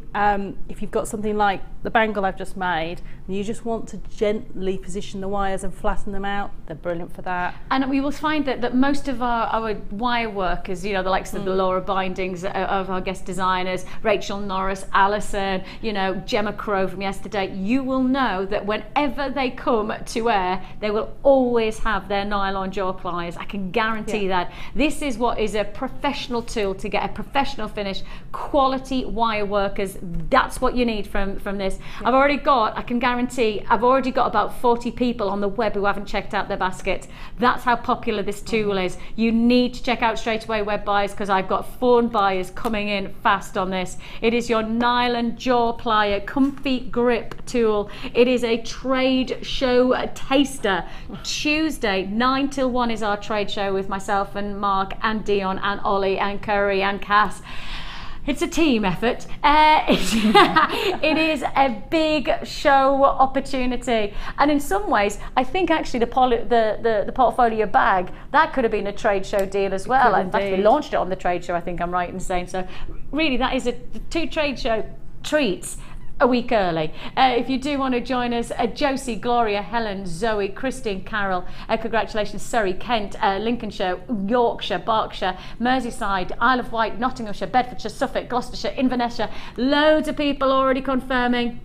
if you've got something like the bangle I've just made, and you just want to gently position the wires and flatten them out, they're brilliant for that. And we will find that most of our wire workers, you know, the likes of the Laura Bindings of our guest designers, Rachel Norris, Alison, you know, Gemma Crow from yesterday, you will know that whenever they come to air, they will always have their nylon jaw pliers. I can guarantee that. This is what is a professional tool to get a professional finish, quality wire workers. That's what you need from this. I've already got, I can guarantee, I've already got about 40 people on the web who haven't checked out their baskets. That's how popular this tool is. You need to check out straight away, web buyers, because I've got phone buyers coming in fast on this. It is your nylon jaw plier comfy grip tool. It is a trade show taster. Tuesday 9 till 1 is our trade show with myself and Mark and Dion and Ollie and Curry and Cass. It's a team effort. It is a big show opportunity, and in some ways, I think actually the portfolio bag, that could have been a trade show deal as well. In fact, we launched it on the trade show. I think I'm right in saying so. Really, that is two trade show treats a week early. If you do want to join us, Josie, Gloria, Helen, Zoe, Christine, Carol, congratulations, Surrey, Kent, Lincolnshire, Yorkshire, Berkshire, Merseyside, Isle of Wight, Nottinghamshire, Bedfordshire, Suffolk, Gloucestershire, Inverness-shire. Loads of people already confirming.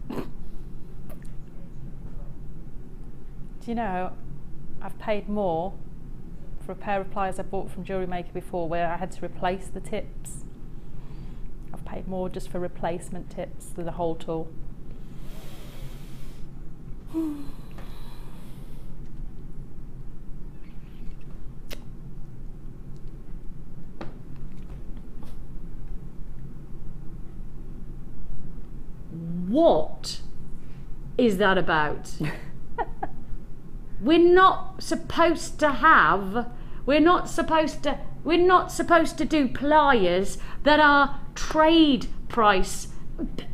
Do you know, I've paid more for a pair of pliers I bought from JewelleryMaker before, where I had to replace the tips. I've paid more just for replacement tips than the whole tool. What is that about? We're not supposed to do pliers that are trade price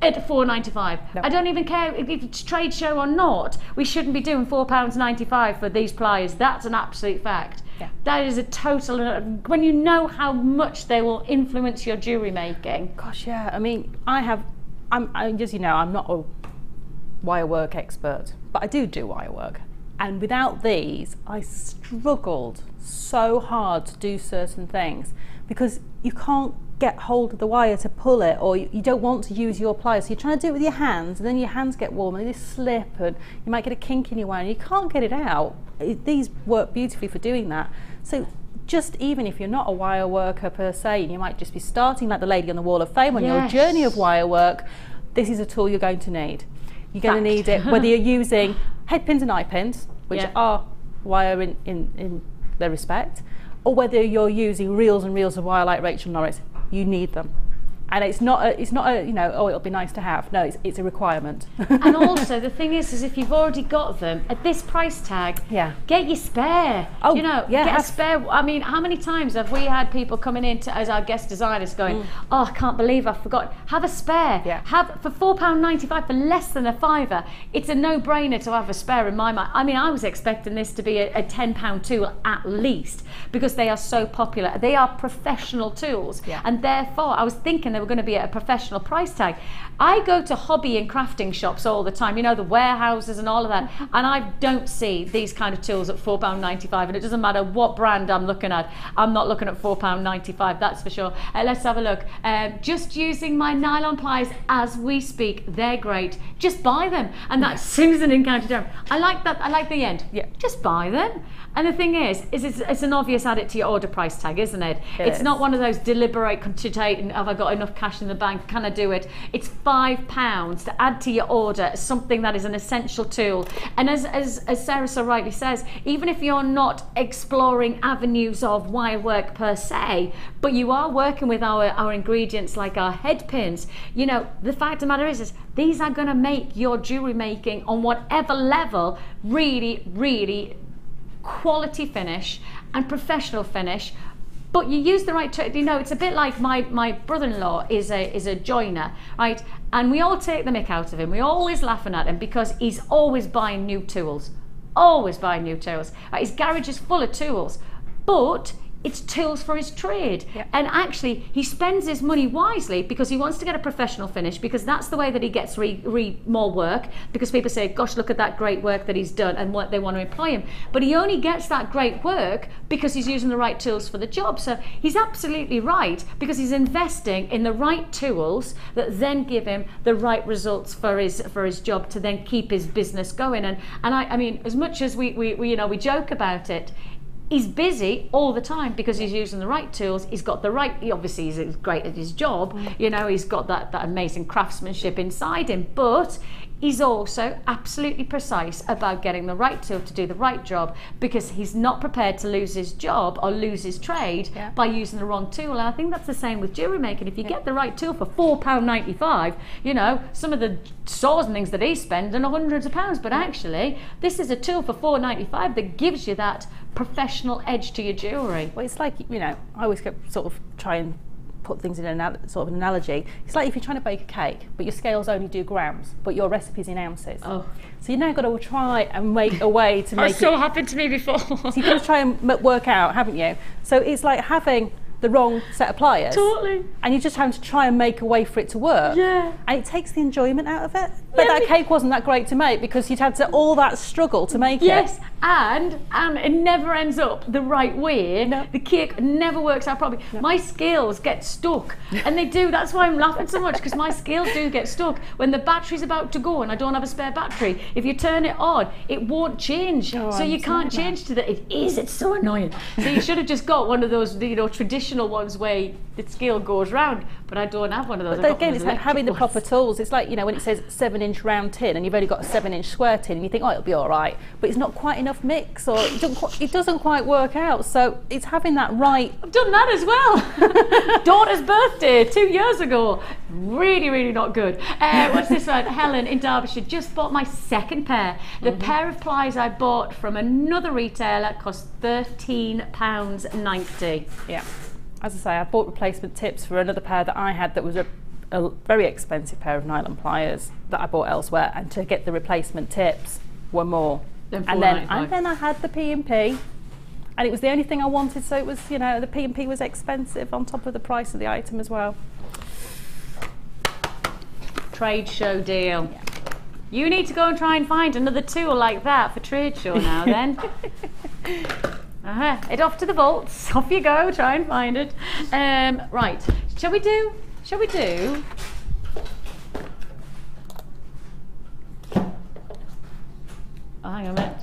at $4.95. No. I don't even care if it's trade show or not. We shouldn't be doing £4.95 for these pliers. That's an absolute fact. Yeah. That is a total, when you know how much they will influence your jewellery making. Gosh, yeah. I mean, as you know, I'm not a wire work expert, but I do wire work. And without these, I struggled so hard to do certain things, because you can't get hold of the wire to pull it, or you don't want to use your pliers. So you're trying to do it with your hands, and then your hands get warm and they slip, and you might get a kink in your wire and you can't get it out. These work beautifully for doing that. So just even if you're not a wire worker per se, and you might just be starting like the lady on the Wall of Fame on your journey of wire work, this is a tool you're going to need. You're going to need it whether you're using head pins and eye pins, which are wire in their respect, or whether you're using reels and reels of wire like Rachel Norris. You need them. And it's not a, you know, oh, it'll be nice to have. No, it's a requirement. And also the thing is if you've already got them at this price tag, get your spare. Oh, you know, get a spare. I mean, how many times have we had people coming in as our guest designers going, oh, I can't believe I forgot. Have a spare. Have for £4.95 for less than a £5. It's a no-brainer to have a spare in my mind. I mean, I was expecting this to be a £10 tool at least, because they are so popular. They are professional tools, and therefore I was thinking they were going to be at a professional price tag. I go to hobby and crafting shops all the time, you know, the warehouses and all of that, and I don't see these kind of tools at £4.95, and it doesn't matter what brand I'm looking at. I'm not looking at £4.95, that's for sure. Let's have a look. Just using my nylon pliers as we speak. They're great. Just buy them. And that's Susan in County Durham. I like that. I like the end. Yeah. Just buy them. And the thing is it's an obvious add it to your order price tag, isn't it? It's not one of those deliberate, concentrating, have I got enough cash in the bank, can I do it? It's £5 to add to your order, something that is an essential tool. And as Sara so rightly says, even if you're not exploring avenues of wire work per se, but you are working with our ingredients like our head pins, you know, the fact of the matter is these are going to make your jewellery making on whatever level really, really quality finish and professional finish. But you use the right, you know, it's a bit like my brother-in-law is a joiner, right? And we all take the mick out of him. We're always laughing at him because he's always buying new tools. Always buying new tools. Right? His garage is full of tools, but it's tools for his trade. Yep. And actually he spends his money wisely because he wants to get a professional finish, because that's the way that he gets more work, because people say, gosh, look at that great work that he's done, and what they want to employ him. But he only gets that great work because he's using the right tools for the job. So he's absolutely right, because he's investing in the right tools that then give him the right results for his job to then keep his business going. And I mean, as much as we you know, we joke about it, he's busy all the time because he's using the right tools. He's got the right, obviously he's great at his job, you know, he's got that amazing craftsmanship inside him, but he's also absolutely precise about getting the right tool to do the right job, because he's not prepared to lose his job or lose his trade by using the wrong tool. And I think that's the same with jewellery making. If you get the right tool for £4.95, you know, some of the saws and things that he's spending are hundreds of pounds, but actually this is a tool for £4.95 that gives you that professional edge to your jewellery. Well, it's like, you know, I always sort of try and put things in sort of an analogy. It's like if you're trying to bake a cake, but your scales only do grams, but your recipe's in ounces. Oh. So you now got to try and make a way to make it. That's happened to me before. So you've got to try and work out, haven't you? So it's like having the wrong set of pliers. Totally. And you're just having to try and make a way for it to work. Yeah. And it takes the enjoyment out of it. But that cake wasn't that great to make because you'd had all that struggle to make it. Yes, and it never ends up the right way. No. The cake never works out properly. No. My scales get stuck, and they do. That's why I'm laughing so much, because my scales do get stuck. When the battery's about to go and I don't have a spare battery, if you turn it on, it won't change. Oh, so you can't change to that. It's so annoying. So you should have just got one of those, you know, traditional ones where the scale goes round, but I don't have one of those. But again, it's like having the proper tools. It's like, you know, when it says 7-inch round tin and you've only got a 7-inch square tin, and you think, oh, it'll be all right, but it's not quite enough mix, or it doesn't quite work out. So it's having that right. I've done that as well. Daughter's birthday 2 years ago. Really, really not good. What's this one? Helen in Derbyshire just bought my second pair. The pair of pliers I bought from another retailer cost £13.90. Yeah. As I say, I bought replacement tips for another pair that I had that was a very expensive pair of nylon pliers that I bought elsewhere, and to get the replacement tips were more. And then I had the P&P, and it was the only thing I wanted, so it was, you know, the P&P was expensive on top of the price of the item as well. Trade show deal. Yeah. You need to go and try and find another tool like that for trade show now then. Head off to the vaults. Off you go. Try and find it. Right. Shall we do? Oh, hang on a minute.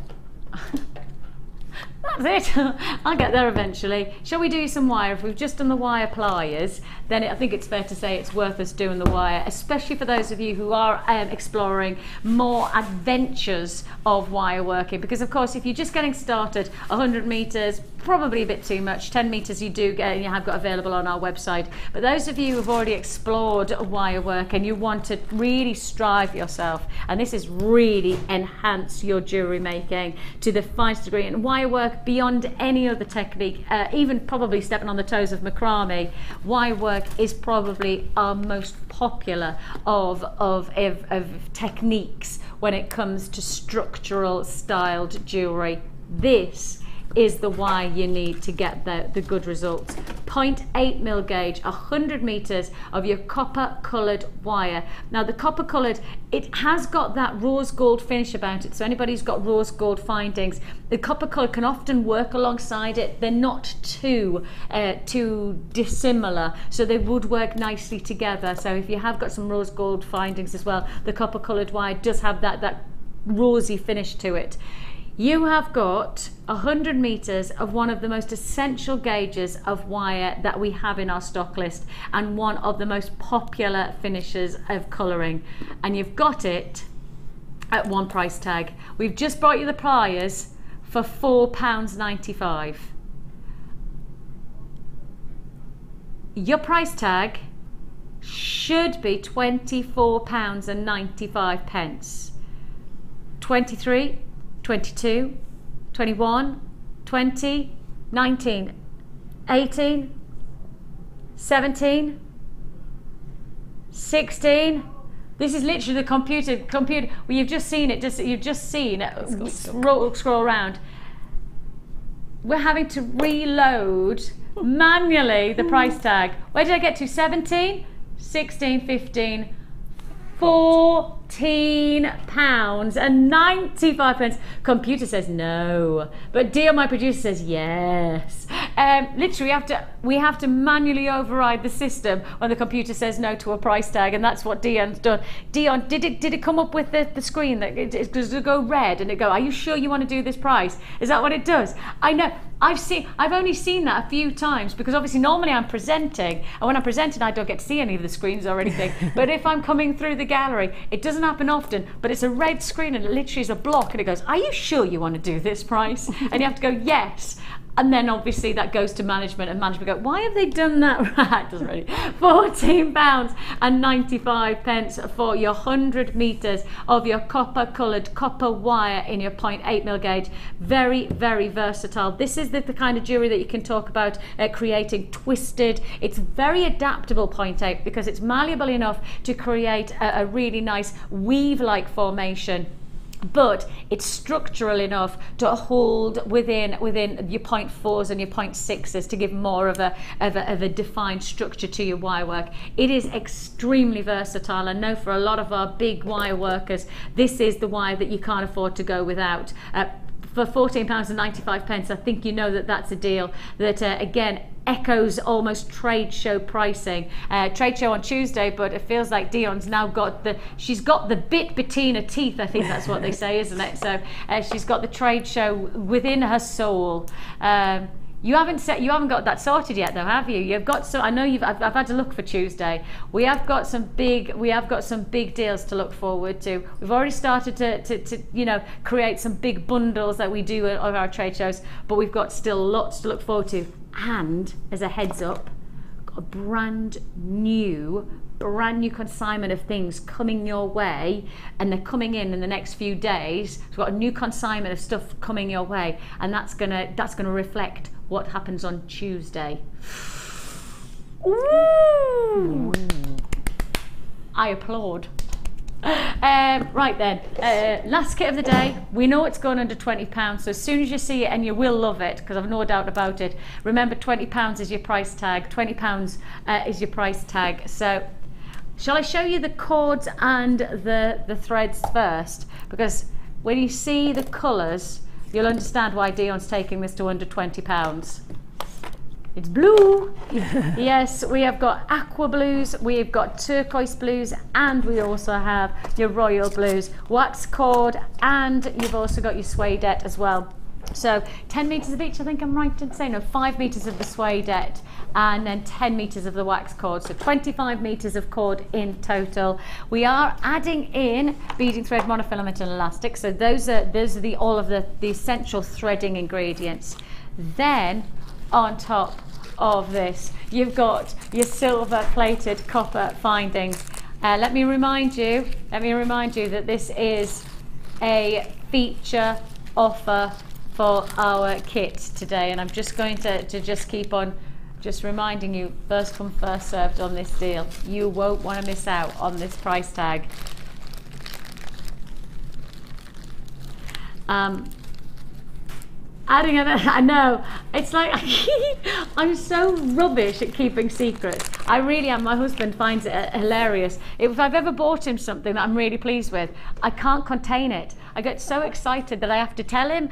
That's it. I'll get there eventually. Shall we do some wire? If we've just done the wire pliers, then I think it's fair to say it's worth us doing the wire, especially for those of you who are exploring more adventures of wire working, because of course if you're just getting started, 100 meters probably a bit too much. 10 meters you do get, and you have got available on our website. But those of you who've already explored wire work and you want to really strive yourself, and this is really enhance your jewellery making to the finest degree, and wire work beyond any other technique, even probably stepping on the toes of macrame, wire work is probably our most popular of techniques when it comes to structural styled jewellery. This is the wire you need to get the good results. 0.8mm gauge, 100 meters of your copper colored wire. Now the copper colored, it has got that rose gold finish about it, so anybody who's got rose gold findings, the copper color can often work alongside it. They're not too dissimilar, so they would work nicely together. So if you have got some rose gold findings as well, the copper colored wire does have that rosy finish to it. You have got 100 meters of one of the most essential gauges of wire that we have in our stock list, and one of the most popular finishes of colouring, and you've got it at one price tag. We've just brought you the pliers for £4.95. Your price tag should be £24.95. 23, 22, 21, 20, 19, 18, 17, 16. This is literally the computer. Well, you've just seen it. You've just seen it. Scroll around. We're having to reload manually the price tag. Where did I get to? 17, 16, 15. £14.95. Computer says no, but Dion, my producer, says yes. Literally, we have to manually override the system when the computer says no to a price tag, and that's what Dion's done. Dion, did it come up with the screen that does it go red and it go, are you sure you want to do this price? Is that what it does? I know. I've only seen that a few times, because obviously normally I'm presenting, and when I'm presenting I don't get to see any of the screens or anything. But if I'm coming through the gallery, it doesn't happen often, but it's a red screen and it literally is a block, and it goes, are you sure you want to do this price? And you have to go yes. And then obviously that goes to management, and management go, why have they done that right? Doesn't really. £14.95 for your 100 meters of your copper coloured copper wire in your 0.8mm gauge. Very, very versatile. This is the kind of jewellery that you can talk about creating twisted. It's very adaptable 0.8 because it's malleable enough to create a really nice weave-like formation, but it's structural enough to hold within your 0.4s and your 0.6s to give more of a defined structure to your wire work. It is extremely versatile. I know for a lot of our big wire workers, this is the wire that you can't afford to go without. For £14.95, I think you know that that's a deal that again echoes almost trade show pricing. Trade show on Tuesday, but it feels like Dion's now got she's got the bit between her teeth, I think that's what they say, isn't it? So she's got the trade show within her soul. You haven't got that sorted yet, though, have you? You've got some. I know I've had to look for Tuesday. We have got some big deals to look forward to. We've already started to create some big bundles that we do of our trade shows, but we've got still lots to look forward to. And as a heads up, got a brand new consignment of things coming your way, and they're coming in the next few days. We've got a new consignment of stuff coming your way, and that's gonna reflect what happens on Tuesday. Ooh. I applaud. Right then, last kit of the day. We know it's gone under £20, so as soon as you see it, and you will love it because I've no doubt about it, remember £20 is your price tag. £20 is your price tag. So shall I show you the cords and the threads first? Because when you see the colours, you'll understand why Dion's taking this to under £20. It's blue. Yes, we have got aqua blues, we've got turquoise blues, and we also have your royal blues, wax cord, and you've also got your suedette as well. So 10 meters of each, I think I'm right in saying, no, 5 meters of the suedette, and then 10 meters of the wax cord, so 25 meters of cord in total. We are adding in beading thread, monofilament, and elastic. So those are all of the essential threading ingredients. Then on top of this, you've got your silver plated copper findings. Let me remind you that this is a feature offer for our kit today, and I'm just going to just keep on just reminding you, first come first served on this deal. You won't want to miss out on this price tag. Adding it, I know. It's like, I'm so rubbish at keeping secrets. I really am. My husband finds it hilarious. If I've ever bought him something that I'm really pleased with, I can't contain it. I get so excited that I have to tell him.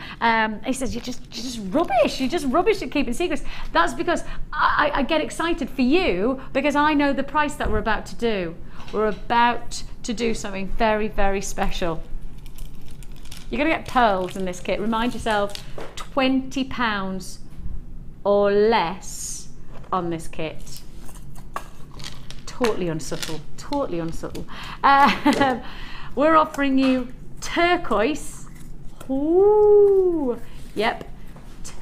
He says, you're just rubbish. You're just rubbish at keeping secrets. That's because I get excited for you, because I know the price that we're about to do. We're about to do something very, very special. You're going to get pearls in this kit. Remind yourself, £20 or less on this kit. Totally unsubtle, totally unsubtle. We're offering you turquoise. Ooh, yep,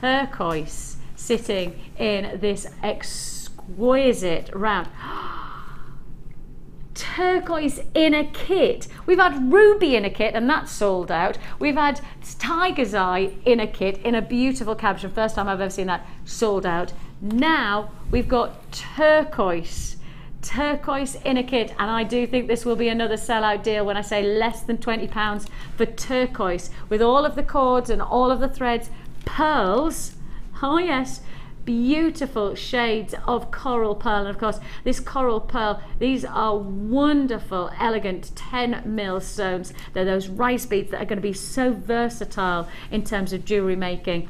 turquoise sitting in this exquisite round. Turquoise in a kit. We've had ruby in a kit and that's sold out. We've had tiger's eye in a kit in a beautiful caption. First time I've ever seen that, sold out. Now we've got turquoise in a kit, and I do think this will be another sellout deal when I say less than £20 for turquoise, with all of the cords and all of the threads, pearls. Oh yes, beautiful shades of coral pearl. And of course, this coral pearl, these are wonderful, elegant 10mm stones. They're those rice beads that are going to be so versatile in terms of jewellery making.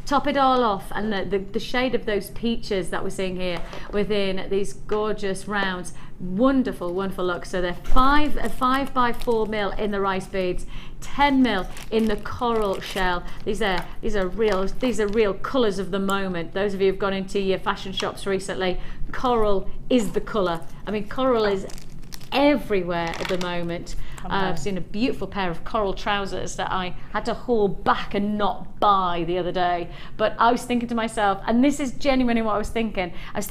Top it all off, and the shade of those peaches that we're seeing here within these gorgeous rounds, wonderful, wonderful look. So they're 5 by 4mm in the rice beads, 10mm in the coral shell. These are real colours of the moment. Those of you who've gone into your fashion shops recently, coral is the colour. I mean, coral is everywhere at the moment. I've seen a beautiful pair of coral trousers that I had to haul back and not buy the other day, but I was thinking to myself, and this is genuinely what I was thinking, I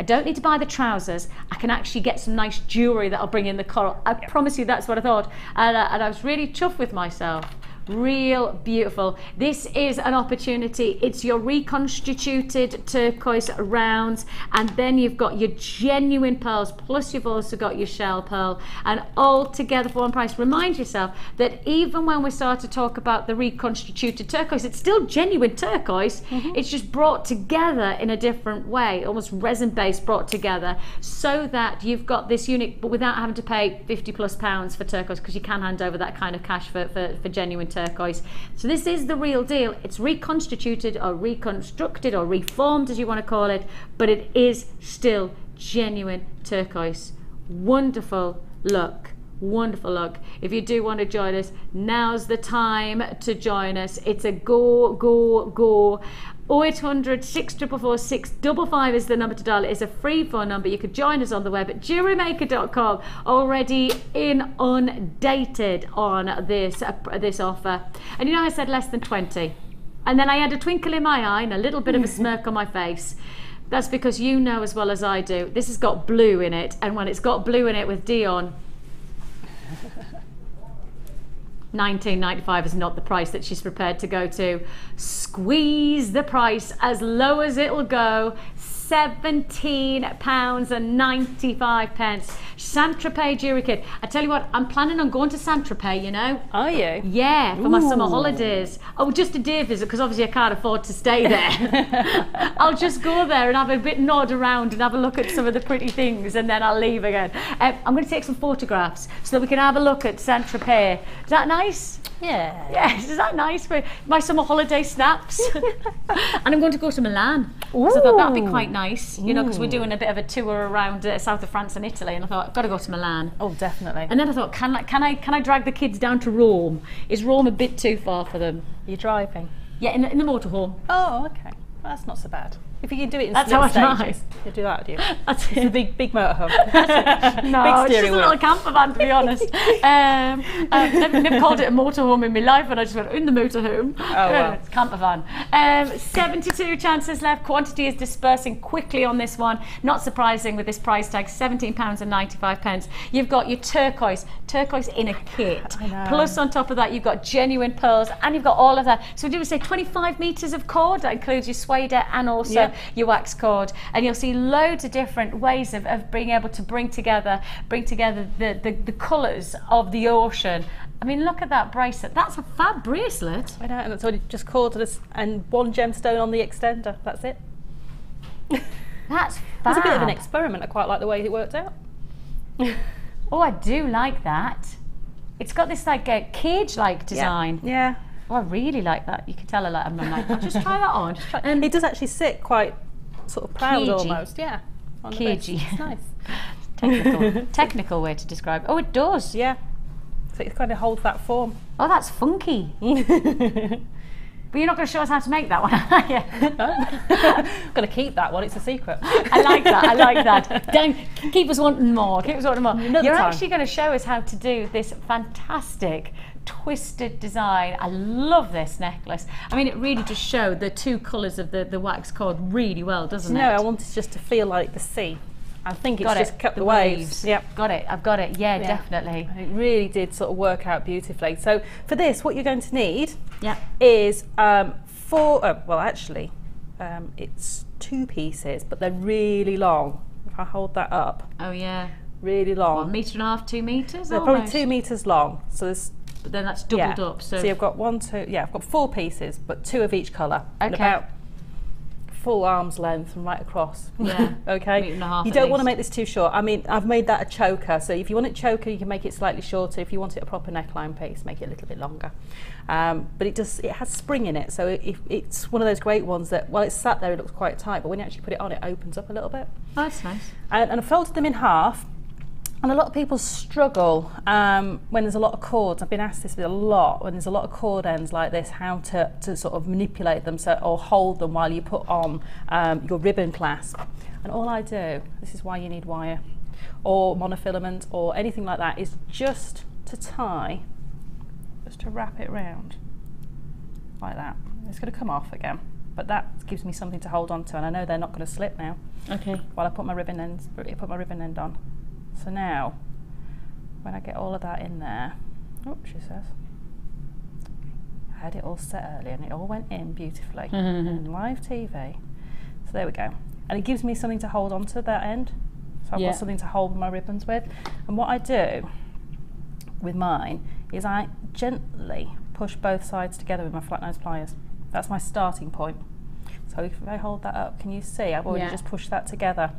don't need to buy the trousers, I can actually get some nice jewellery that'll bring in the coral. I promise you that's what I thought, and I was really chuffed with myself. Real beautiful. This is an opportunity. It's your reconstituted turquoise rounds, and then you've got your genuine pearls, plus you've also got your shell pearl, and all together for one price. Remind yourself that even when we start to talk about the reconstituted turquoise, it's still genuine turquoise. It's just brought together in a different way, almost resin based, brought together, so that you've got this unique, but without having to pay £50+ for turquoise, because you can hand over that kind of cash for genuine turquoise. So this is the real deal. It's reconstituted or reconstructed or reformed, as you want to call it, but it is still genuine turquoise. Wonderful look. Wonderful look. If you do want to join us, now's the time to join us. It's a go. 0800 644 655 is the number to dial. It's a free phone number. You could join us on the web at JewelleryMaker.com. Already inundated on this offer. And you know, I said less than 20, and then I had a twinkle in my eye and a little bit of a smirk on my face. That's because you know as well as I do, this has got blue in it, and when it's got blue in it with Dion, $19.95 is not the price that she's prepared to go to. Squeeze the price as low as it'll go. £17.95. Saint-Tropez jewellery kit. I tell you what, I'm planning on going to Saint-Tropez, you know. Are you? Yeah, for my summer holidays. Oh, just a day visit, because obviously I can't afford to stay there. I'll just go there and have a bit nod around and have a look at some of the pretty things, and then I'll leave again. I'm going to take some photographs so that we can have a look at Saint-Tropez. Is that nice? Yeah. Yes, is that nice for my summer holiday snaps? And I'm going to go to Milan. So I thought that'd be quite nice, you know, because we're doing a bit of a tour around south of France and Italy, and I thought I've got to go to Milan. Oh, definitely. And then I thought, can I drag the kids down to Rome? Is Rome a bit too far for them? You're driving? Yeah, in the motorhome. Oh, okay. Well, that's not so bad. If you can do it in That's how I stages, drive. you'll do that, do you? That's It's a big motorhome. No, big it's just steering a wheel. little camper van, to be honest. I've never called it a motorhome in my life, and I just went in the motorhome. Oh, wow. It's camper van. 72 chances left. Quantity is dispersing quickly on this one. Not surprising with this price tag, £17.95. You've got your turquoise in a kit. I know. Plus on top of that, you've got genuine pearls, and you've got all of that. So we do say 25 metres of cord. That includes your suede and also your wax cord, and you'll see loads of different ways of being able to bring together the colours of the ocean I mean, look at that bracelet. That's a fab bracelet. I know, and it's only just cordless and one gemstone on the extender. That's it. That's fab. It was a bit of an experiment. I quite like the way it worked out. Oh, I do like that. It's got this like a cage-like design. Yeah. Oh, I really like that. You can tell I'm like, I'll just try that on. It does actually sit quite sort of proud Cagey. almost. Yeah. On the bits. Cagey. It's nice. Technical way to describe. Oh, it does. Yeah. So it kind of holds that form. Oh, that's funky. But you're not going to show us how to make that one, are you? I'm going to keep that one. It's a secret. I like that. I like that. Don't keep us wanting more. Keep us wanting more. You're time. actually going to show us how to do this fantastic twisted design. I love this necklace. I mean, it really does show the two colours of the wax cord really well, doesn't it? No, I want it just to feel like the sea. I think it's just kept the waves. Yep. Got it. I've got it. Yeah, definitely. It really did sort of work out beautifully. So for this, what you're going to need Yeah. is it's 2 pieces, but they're really long. If I hold that up, Oh yeah. really long. 1.5 meters, 2 meters. They're probably 2 meters long. So there's But then that's doubled up. So you've got 1, 2. Yeah, I've got 4 pieces, but 2 of each colour. And Okay. about full arm's length and right across. Yeah. Okay. 1.5 meters You at don't want to least. make this too short. I mean, I've made that a choker. So if you want it choker, you can make it slightly shorter. If you want it a proper neckline piece, make it a little bit longer. But it has spring in it. So it's one of those great ones that, while it's sat there, it looks quite tight. But when you actually put it on, it opens up a little bit. Oh, that's nice. And I folded them in half. And a lot of people struggle when there's a lot of cords. I've been asked this a lot, when there's a lot of cord ends like this, how to sort of manipulate them or hold them while you put on your ribbon clasp. And all I do, this is why you need wire or monofilament or anything like that, is just to tie, just to wrap it round like that. It's going to come off again, but that gives me something to hold on to, and I know they're not going to slip now. Okay. While I put my ribbon end on. So now, when I get all of that in there, oh, she says, I had it all set earlier and it all went in beautifully on live TV. So there we go. And it gives me something to hold on to that end. So I've got something to hold my ribbons with. And what I do with mine is I gently push both sides together with my flat nose pliers. That's my starting point. So if I hold that up, can you see I've already just pushed that together.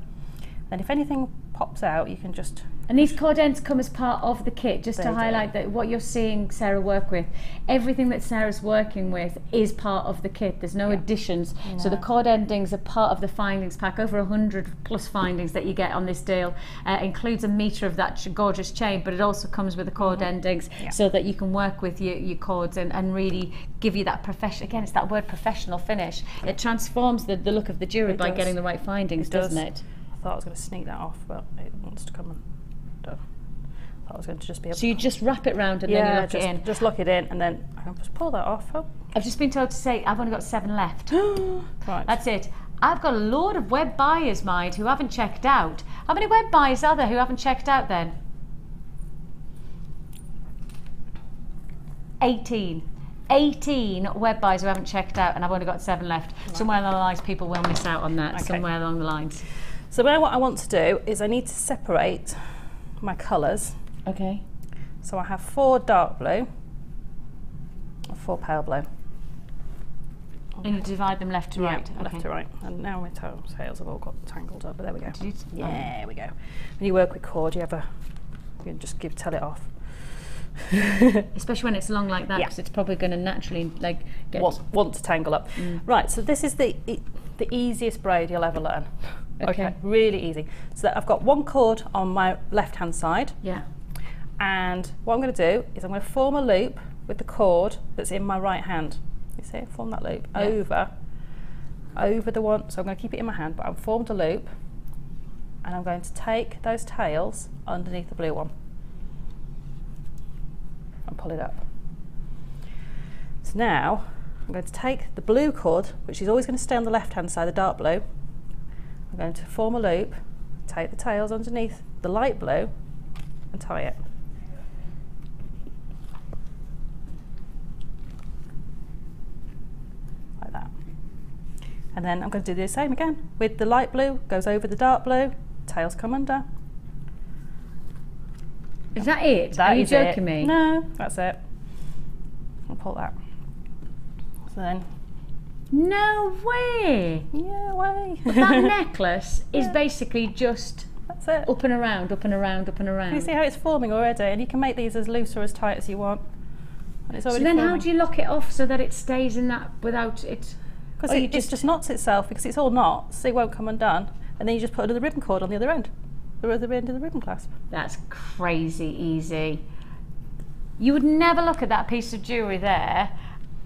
And if anything pops out, you can just... And these cord ends come as part of the kit, just to highlight that what you're seeing Sara work with. Everything that Sara's working with is part of the kit. There's no additions. No. So the cord endings are part of the findings pack. Over 100 plus findings that you get on this deal. Includes a metre of that gorgeous chain, but it also comes with the cord endings so that you can work with your cords and really give you that professional, again, it's that word professional finish. It transforms the look of the jewellery by getting the right findings, doesn't it? I thought I was going to sneak that off, but it wants to come and do. I thought I was going to just be able So you just wrap it round and then you lock it in? Just lock it in and then I can just pull that off. Oh. I've just been told to say I've only got 7 left. Right. That's it. I've got a load of web buyers, mind, who haven't checked out. How many web buyers are there who haven't checked out then? 18. 18 web buyers who haven't checked out, and I've only got 7 left. Right. Somewhere along the lines, people will miss out on that. Okay. Somewhere along the lines. So now what I want to do is I need to separate my colours. Okay. So I have 4 dark blue and 4 pale blue. And you divide them left to right? Left to right. And now my tails have all got tangled up, but there we go. There we go. When you work with cord, you can just tell it off. Especially when it's long like that, because it's probably going to naturally want to tangle up. Right, so this is the easiest braid you'll ever learn. Okay, really easy. So that I've got 1 cord on my left hand side. Yeah. And what I'm going to do is I'm going to form a loop with the cord that's in my right hand. You see, form that loop over the one. So I'm going to keep it in my hand, but I've formed a loop, and I'm going to take those tails underneath the blue one and pull it up. So now I'm going to take the blue cord, which is always going to stay on the left hand side, the dark blue. I'm going to form a loop, take the tails underneath the light blue and tie it. Like that. And then I'm going to do the same again with the light blue, goes over the dark blue, tails come under. Is that it? That Are you is joking it. me? No, that's it. I'll pull that. So then, No way! yeah, way. But that necklace is basically just That's it. up and around, up and around, up and around. You see how it's forming already, and you can make these as loose or as tight as you want. And it's So already then forming. how do you lock it off so that it stays in that without it? Because it just knots itself, because it's all knots, so it won't come undone. And then you just put another ribbon cord on the other end. The other end of the ribbon clasp. That's crazy easy. You would never look at that piece of jewellery there,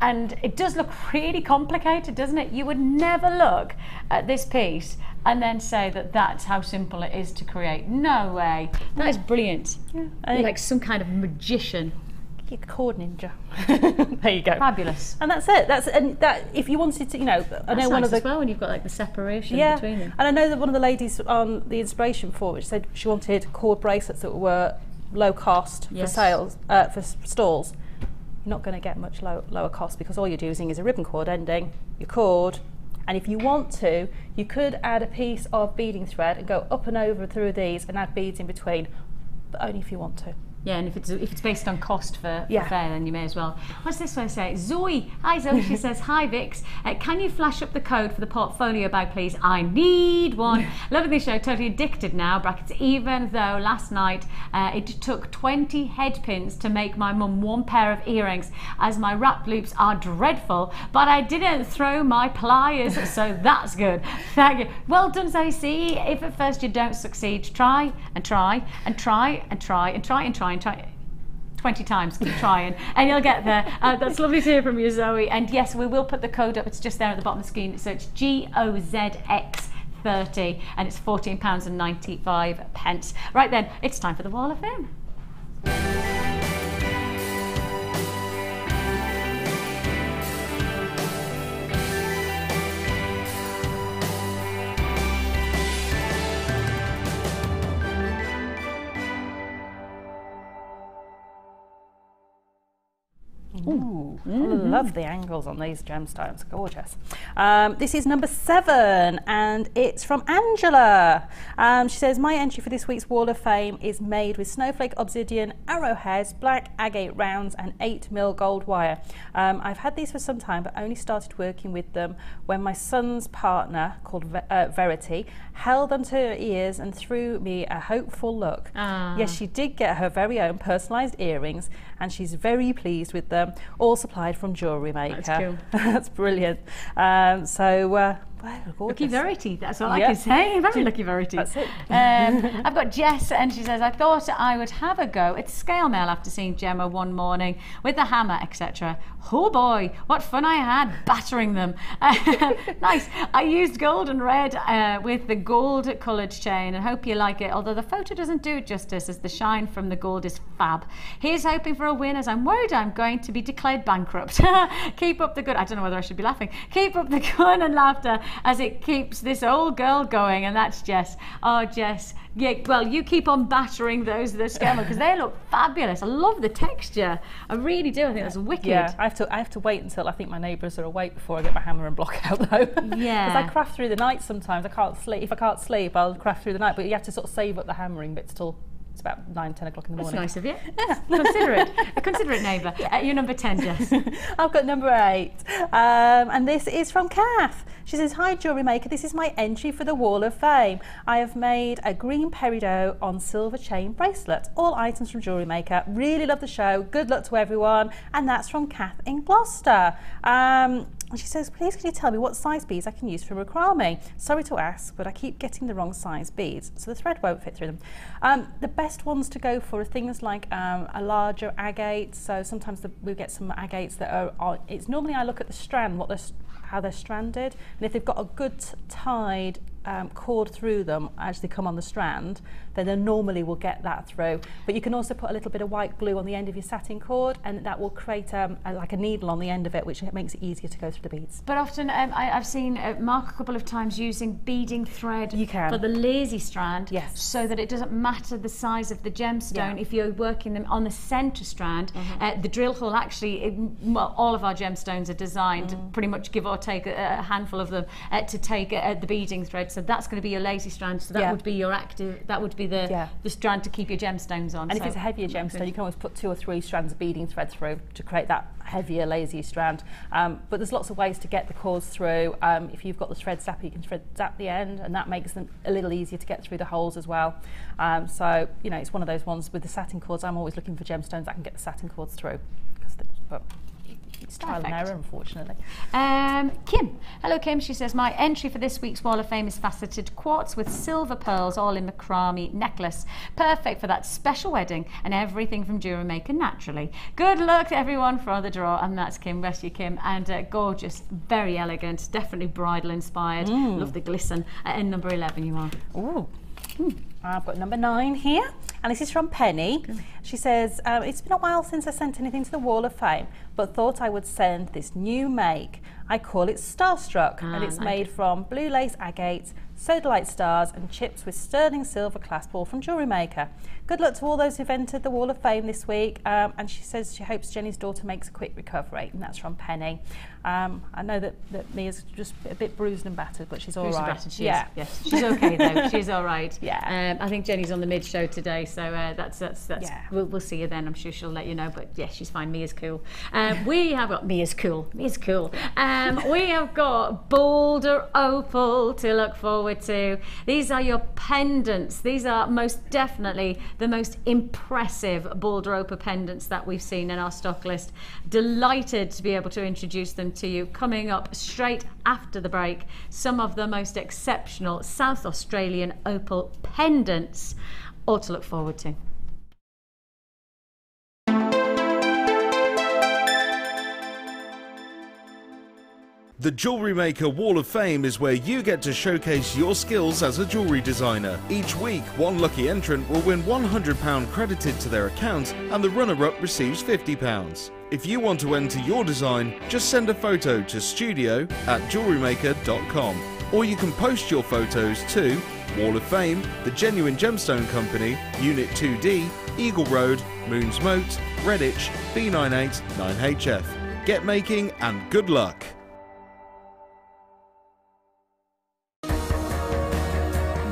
and it does look really complicated, doesn't it? You would never look at this piece and then say that that's how simple it is to create. No way. That is brilliant. Yeah. You're like some kind of magician. You're a cord ninja. There you go. Fabulous. And that's it. That if you wanted to, I know That's one nice of the as well when you've got like the separation yeah, between them. and I know that one of the ladies on the inspiration for which said she wanted cord bracelets that were low cost for sales for stalls. You're not going to get much lower cost because all you're using is a ribbon cord ending, your cord, and if you want to, you could add a piece of beading thread and go up and over through these and add beads in between, but only if you want to. Yeah, and if it's based on cost for fair, then you may as well. What's this one say? Zoe. Hi Zoe, she says, hi Vix. Can you flash up the code for the portfolio bag, please? I need one. Loving this show, totally addicted now, brackets, even though last night it took 20 head pins to make my mum one pair of earrings, as my wrap loops are dreadful, but I didn't throw my pliers, so that's good. Thank you. Well done, Zoe. See, if at first you don't succeed, try and try and try and try and try and try and try 20 times, keep trying, and you'll get there. That's lovely to hear from you, Zoe. And yes, we will put the code up. It's just there at the bottom of the screen. So it's GOZX30, and it's £14.95. Right then, it's time for the Wall of Fame. Ooh, I love the angles on these gemstones, gorgeous. This is number 7 and it's from Angela. She says, my entry for this week's Wall of Fame is made with snowflake obsidian, arrowheads, black agate rounds and 8mm gold wire. I've had these for some time but only started working with them when my son's partner, called Verity, held them to her ears and threw me a hopeful look. Yes, she did get her very own personalised earrings and she's very pleased with them, all supplied from JewelleryMaker. That's cool. That's brilliant. Lucky Verity, that's all I can say. Very lucky Verity. That's it. I've got Jess, and she says, I thought I would have a go at scale mail after seeing Gemma one morning with the hammer, etc. Oh boy, what fun I had battering them. Nice. I used gold and red with the gold coloured chain, and hope you like it, although the photo doesn't do it justice as the shine from the gold is fab. Here's hoping for a win, as I'm worried I'm going to be declared bankrupt. Keep up the good, I don't know whether I should be laughing. Keep up the fun and laughter as it keeps this old girl going, and that's Jess. Oh, Jess. Yeah, well, you keep on battering those scale because they look fabulous. I love the texture. I really do. I think that's wicked. Yeah, I have to wait until I think my neighbours are awake before I get my hammer and block out though. Yeah. Because I craft through the night sometimes. I can't sleep. If I can't sleep, I'll craft through the night. But you have to sort of save up the hammering bits till it's about 9-10 o'clock in the morning. That's nice of you. Yeah. Consider it. A considerate neighbour. You're number 10, Jess. I've got number 8. And this is from Kath. She says, hi JewelleryMaker, this is my entry for the Wall of Fame. I have made a green peridot on silver chain bracelet. All items from JewelleryMaker. Really love the show. Good luck to everyone. And that's from Kath in Gloucester. And she says, please can you tell me what size beads I can use for macrame? Sorry to ask, but I keep getting the wrong size beads, so the thread won't fit through them. The best ones to go for are things like a larger agate. So sometimes we get some agates that are it's normally I look at the strand, how they're stranded, and if they've got a good tied cord through them as they come on the strand, then they normally will get that through. But you can also put a little bit of white glue on the end of your satin cord, and that will create like a needle on the end of it, which makes it easier to go through the beads. But often I've seen Mark a couple of times using beading thread for the lazy strand, so that it doesn't matter the size of the gemstone. If you're working them on the centre strand, the drill hole actually, well, all of our gemstones are designed pretty much give or take a handful of them to take the beading thread. So that's going to be your lazy strand. So that would be your active. That would be the strand to keep your gemstones on. And if it's a heavier gemstone, you can always put 2 or 3 strands of beading thread through to create that heavier, lazy strand. But there's lots of ways to get the cords through. If you've got the thread zapper, you can thread zap the end, and that makes them a little easier to get through the holes as well. So you know, it's one of those ones with the satin cords. I'm always looking for gemstones that can get the satin cords through. But it's trial and error, unfortunately. Kim. Hello, Kim. She says, my entry for this week's Wall of Fame is faceted quartz with silver pearls all in macrame necklace. Perfect for that special wedding, and everything from JewelleryMaker naturally. Good luck to everyone for the draw. And that's Kim. Bless you, Kim. And gorgeous, very elegant, definitely bridal inspired. Love the glisten. And number 11 you are. Ooh. I've got number 9 here, and this is from Penny. She says, it's been a while since I sent anything to the Wall of Fame, but thought I would send this new make. I call it Starstruck, and it's made from blue lace agates, sodalite stars, and chips with sterling silver clasp, all from JewelleryMaker. Good luck to all those who've entered the Wall of Fame this week, and she says she hopes Jenny's daughter makes a quick recovery, and that's from Penny. I know that Mia's just a bit bruised and battered, but she's all right. Battered, yes, she's okay though. She's all right. Yeah. I think Jenny's on the mid show today, so that's we'll see her then. I'm sure she'll let you know. But yeah, she's fine. Mia's cool. We have got Mia's cool. We have got Boulder Opal to look forward to. These are your pendants. These are most definitely the most impressive Boulder Opal pendants that we've seen in our stock list. Delighted to be able to introduce them to you. Coming up straight after the break, some of the most exceptional South Australian opal pendants, all to look forward to. The JewelleryMaker Wall of Fame is where you get to showcase your skills as a jewellery designer. Each week, one lucky entrant will win £100 credited to their account, and the runner-up receives £50. If you want to enter your design, just send a photo to studio@jewellerymaker.com, or you can post your photos to Wall of Fame, The Genuine Gemstone Company, Unit 2D, Eagle Road, Moons Moat, Redditch, B98 9HF. Get making and good luck!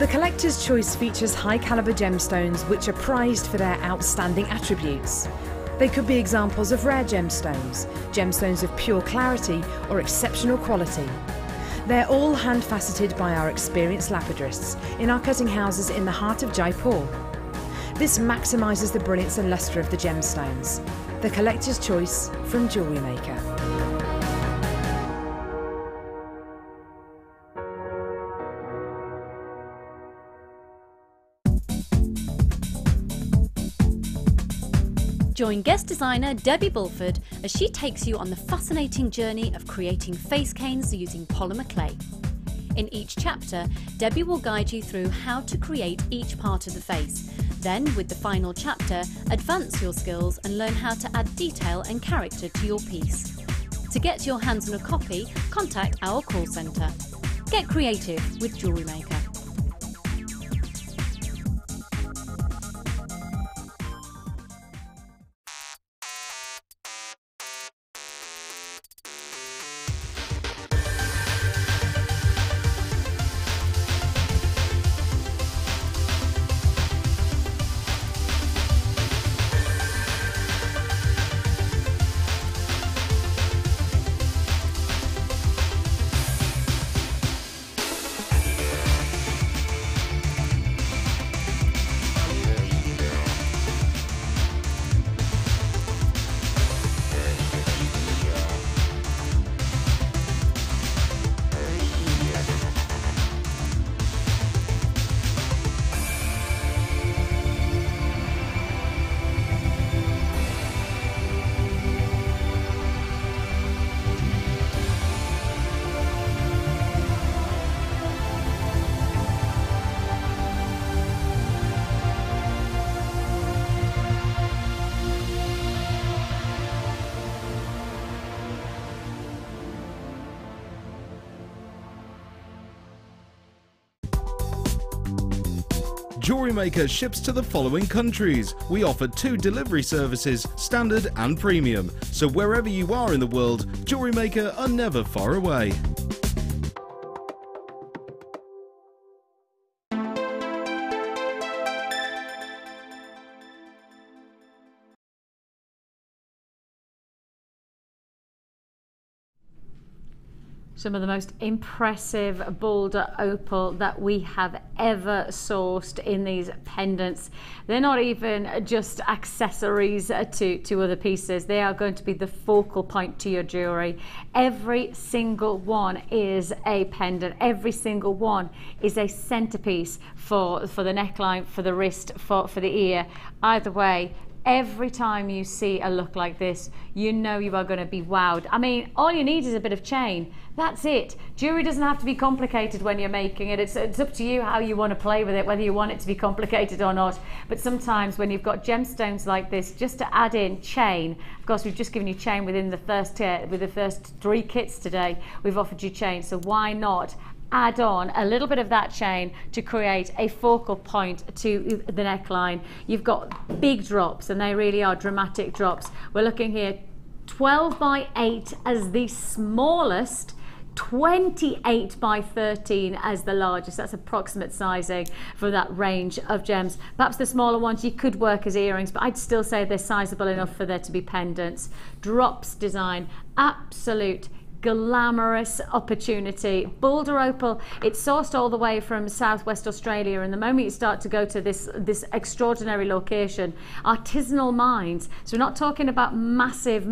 The Collector's Choice features high-caliber gemstones which are prized for their outstanding attributes. They could be examples of rare gemstones, gemstones of pure clarity or exceptional quality. They're all hand-faceted by our experienced lapidarists in our cutting houses in the heart of Jaipur. This maximises the brilliance and lustre of the gemstones. The Collector's Choice from JewelleryMaker. Join guest designer Debbie Bulford as she takes you on the fascinating journey of creating face canes using polymer clay. In each chapter, Debbie will guide you through how to create each part of the face. Then, with the final chapter, advance your skills and learn how to add detail and character to your piece. To get your hands on a copy, contact our call centre. Get creative with JewelleryMaker. JewelleryMaker ships to the following countries. We offer 2 delivery services, standard and premium. So wherever you are in the world, JewelleryMaker are never far away. Some of the most impressive boulder opal that we have ever sourced in these pendants. They're not even just accessories to other pieces. They are going to be the focal point to your jewellery. Every single one is a pendant. Every single one is a centerpiece for the neckline, for the wrist, for the ear. Either way, every time you see a look like this, you know you are going to be wowed. I mean, all you need is a bit of chain. That's it. Jewelry doesn't have to be complicated when you're making it. It's up to you how you want to play with it, whether you want it to be complicated or not. But sometimes when you've got gemstones like this, just to add in chain, of course we've just given you chain within the first with the first 3 kits today, we've offered you chain. So why not add on a little bit of that chain to create a focal point to the neckline? You've got big drops, and they really are dramatic drops. We're looking here 12 by 8 as the smallest, 28 by 13 as the largest. That's approximate sizing for that range of gems. Perhaps the smaller ones you could work as earrings, but I'd still say they're sizable enough for there to be pendants. Drops design, absolute glamorous opportunity. Boulder opal, it's sourced all the way from southwest Australia, and the moment you start to go to this extraordinary location, artisanal mines, so we're not talking about massive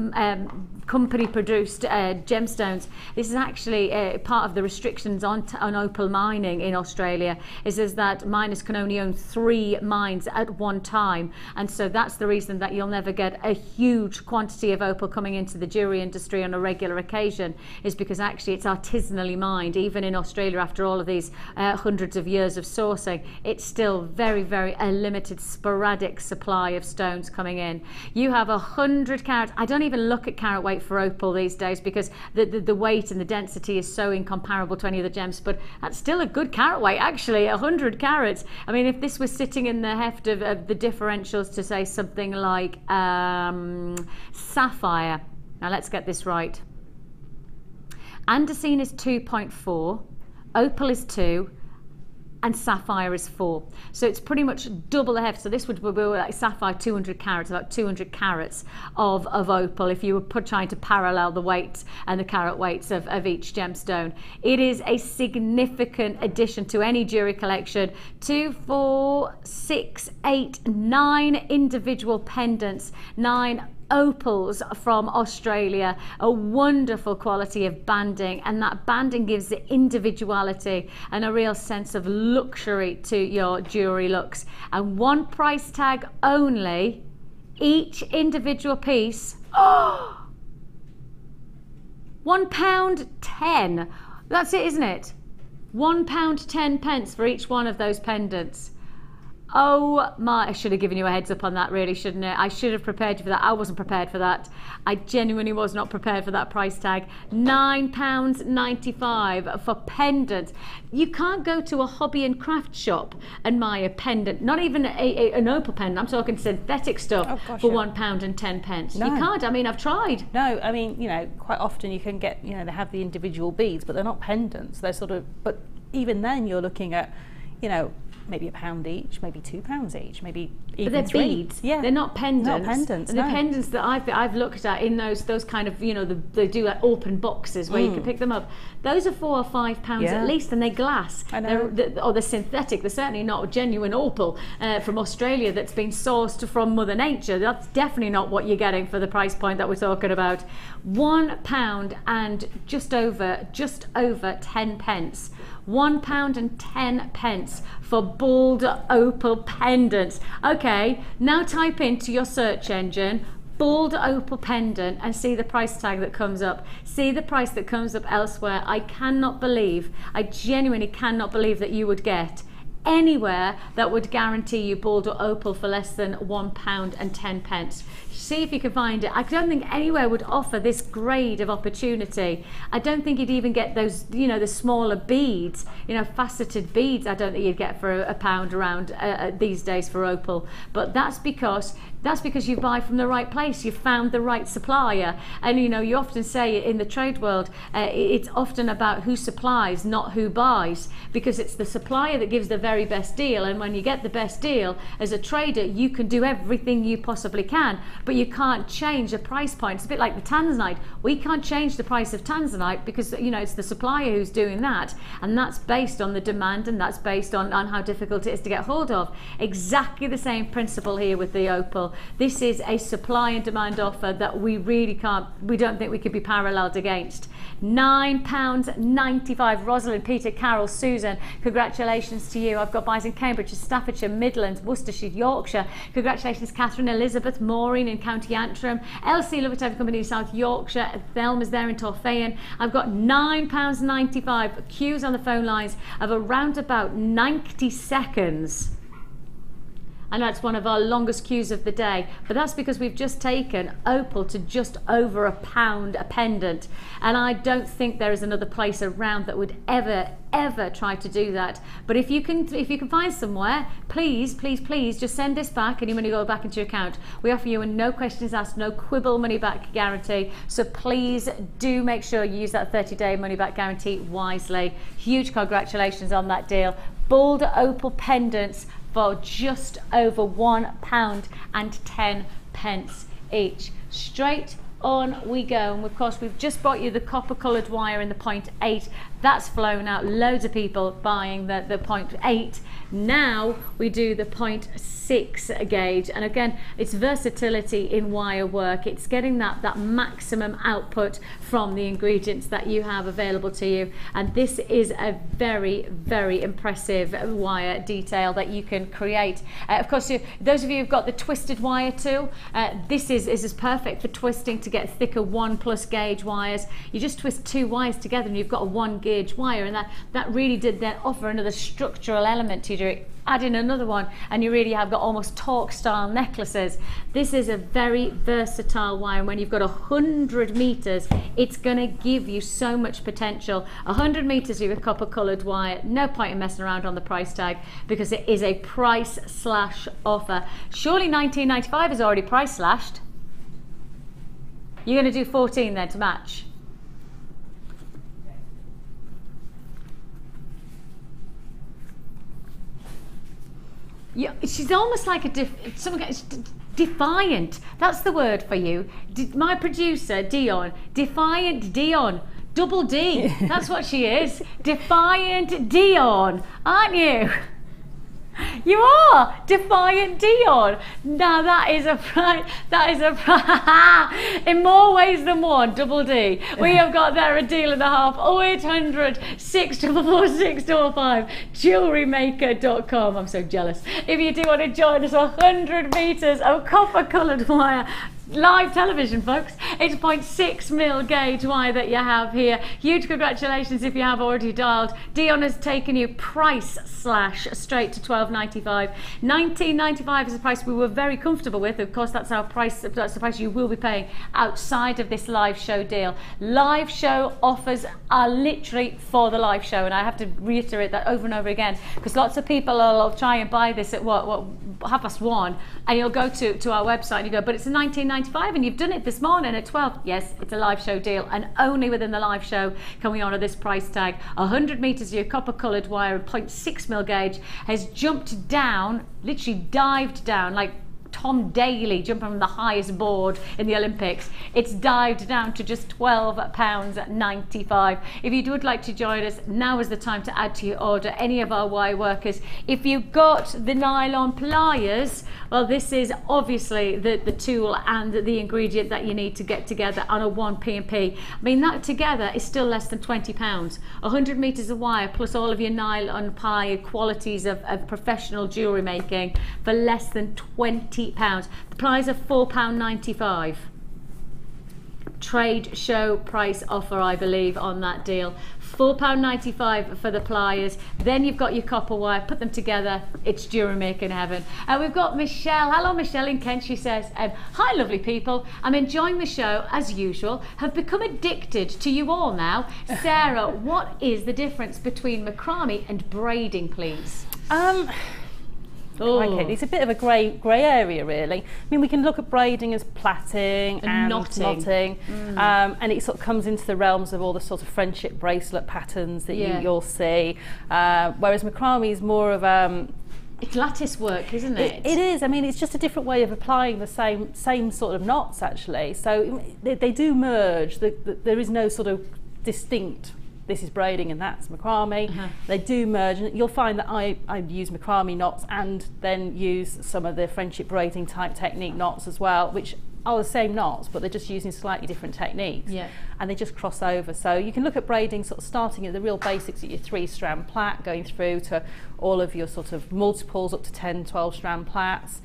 company produced gemstones. This is actually part of the restrictions on opal mining in Australia, is that miners can only own 3 mines at one time, and so that's the reason that you'll never get a huge quantity of opal coming into the jewelry industry on a regular occasion, is because actually it's artisanally mined. Even in Australia, after all of these hundreds of years of sourcing, it's still very, very a limited sporadic supply of stones coming in. You have 100 carats. I don't even look at carat weight for opal these days because the weight and the density is so incomparable to any other gems, but that's still a good carat weight actually, 100 carats. I mean, if this was sitting in the heft of the differentials to say something like sapphire, now let's get this right. Andesine is 2.4, opal is 2, and sapphire is 4. So it's pretty much double the heft. So this would be like sapphire 200 carats, about 200 carats of opal if you were trying to parallel the weights and the carat weights of each gemstone. It is a significant addition to any jewelry collection. 2, 4, 6, 8, 9 individual pendants, 9 opals from Australia, a wonderful quality of banding, and that banding gives the individuality and a real sense of luxury to your jewelry looks. And one price tag only, each individual piece, oh, £1.10. That's it, isn't it? £1.10 for each one of those pendants. Oh my, I should have given you a heads up on that really, shouldn't it? I should have prepared you for that. I wasn't prepared for that. I genuinely was not prepared for that price tag. £9.95 for pendant. You can't go to a hobby and craft shop and buy a pendant, not even an opal pendant, I'm talking synthetic stuff, for £1.10. No. You can't, I mean, I've tried. No, I mean, you know, quite often you can get, you know, they have the individual beads, but they're not pendants. They're sort of, but even then you're looking at, you know, maybe £1 each, maybe £2 each, maybe even but they're 3. beads. Yeah, they're not pendants. Not pendants. And the pendants that I've looked at in those kind of, you know, they do like open boxes where you can pick them up. Those are £4 or £5 at least, and they're glass. I know. They're synthetic. They're certainly not genuine opal from Australia that's been sourced from Mother Nature. That's definitely not what you're getting for the price point that we're talking about. £1 and just over 10 pence. £1.10 for boulder opal pendants. Okay, now type into your search engine boulder opal pendant and see the price tag that comes up. See the price that comes up elsewhere. I genuinely cannot believe that you would get anywhere that would guarantee you boulder opal for less than £1.10. See if you can find it. I don't think anywhere would offer this grade of opportunity. I don't think you'd even get those, you know, the smaller beads, you know, faceted beads. I don't think you'd get for £1 around these days for opal. But that's because That's because you buy from the right place. You found the right supplier. And you know, you often say in the trade world, it's often about who supplies, not who buys, because it's the supplier that gives the very best deal. And when you get the best deal, as a trader, you can do everything you possibly can, but you can't change a price point. It's a bit like the Tanzanite. We can't change the price of Tanzanite because, you know, it's the supplier who's doing that, and that's based on the demand, and that's based on how difficult it is to get hold of. Exactly the same principle here with the opal. This is a supply and demand offer that we really can't, we don't think we could be paralleled against. £9.95. Rosalind, Peter, Carol, Susan, congratulations to you. I've got buys in Cambridge, Staffordshire, Midlands, Worcestershire, Yorkshire. Congratulations, Catherine, Elizabeth, Maureen in County Antrim, Elsie, love it to have a company in South Yorkshire, Thelma's there in Torfayan. I've got £9.95. Queues on the phone lines of around about 90 seconds. And that's one of our longest queues of the day, but that's because we've just taken opal to just over £1 a pendant, and I don't think there is another place around that would ever try to do that. But if you can find somewhere, please just send this back and your money will go back into your account. We offer you a no questions asked, no quibble money back guarantee, so please do make sure you use that 30-day money back guarantee wisely. Huge congratulations on that deal. Boulder opal pendants for just over £1.10 each. Straight on we go, and of course we've just brought you the copper coloured wire in the 0.8. That's flown out, loads of people buying the 0.8. Now we do the 0.6 gauge, and again it's versatility in wire work. It's getting that maximum output from the ingredients that you have available to you, and this is a very impressive wire detail that you can create. Of course, those of you who've got the twisted wire tool, this is perfect for twisting to get thicker 1+ gauge wires. You just twist 2 wires together and you've got a 1 gauge wire, and that really did then offer another structural element to it. Add in another one and you really have got almost torque style necklaces. This is a very versatile wire, and when you've got 100 meters, it's going to give you so much potential. 100 meters with copper colored wire, no point in messing around on the price tag because it is a price slash offer. Surely £19.95 is already price slashed. You're going to do 14 then to match. Yeah, she's almost like a defiant. That's the word for you. My producer, Dion, defiant Dion. Double D. That's what she is. Defiant Dion, aren't you? You are Defiant Dion. Now that is a in more ways than one. Double D. We have got there a deal and a half. 0800 644 645. JewelleryMaker.com. I'm so jealous. If you do want to join us, 100 meters of copper coloured wire. Live television, folks. It's 0.6mm gauge wire that you have here. Huge congratulations if you have already dialed. Dion has taken you price slash straight to £12.95. £19.95 is the price we were very comfortable with. Of course, that's our price. That's the price you will be paying outside of this live show deal. Live show offers are literally for the live show, and I have to reiterate that over and over again because lots of people will try and buy this at what 1:30, and you'll go to our website and you go, but it's a £19.95 and you've done it this morning at 12. Yes, it's a live show deal, and only within the live show can we honour this price tag. 100 meters of your copper coloured wire, 0.6mm gauge, has jumped down, literally dived down like Tom Daley jumping from the highest board in the Olympics. It's dived down to just £12.95. If you would like to join us, now is the time to add to your order any of our wire workers. If you've got the nylon pliers, well, this is obviously the tool and the ingredient that you need to get together on a 1 P&P. I mean, that together is still less than £20. 100 meters of wire plus all of your nylon ply qualities of professional jewellery making for less than £20. The pliers are £4.95. Trade show price offer, I believe, on that deal. £4.95 for the pliers. Then you've got your copper wire. Put them together. It's jewellery making heaven. And we've got Michelle. Hello, Michelle in Kent. She says, hi, lovely people. I'm enjoying the show as usual. Have become addicted to you all now. Sarah, what is the difference between macrame and braiding, please? Okay, it's a bit of a grey area, really. I mean, we can look at braiding as plaiting and knotting, and it sort of comes into the realms of all the sort of friendship bracelet patterns that you'll see. Whereas macrame is more of it's lattice work, isn't it? It is. I mean, it's just a different way of applying the same sort of knots, actually. So they do merge. There is no sort of distinct, this is braiding and that's macrame. They do merge, and you'll find that I use macrame knots and then use some of the friendship braiding type technique knots as well, which are the same knots, but they're just using slightly different techniques. And they just cross over. So you can look at braiding sort of starting at the real basics at your 3-strand plait, going through to all of your sort of multiples up to 10, 12-strand plaits.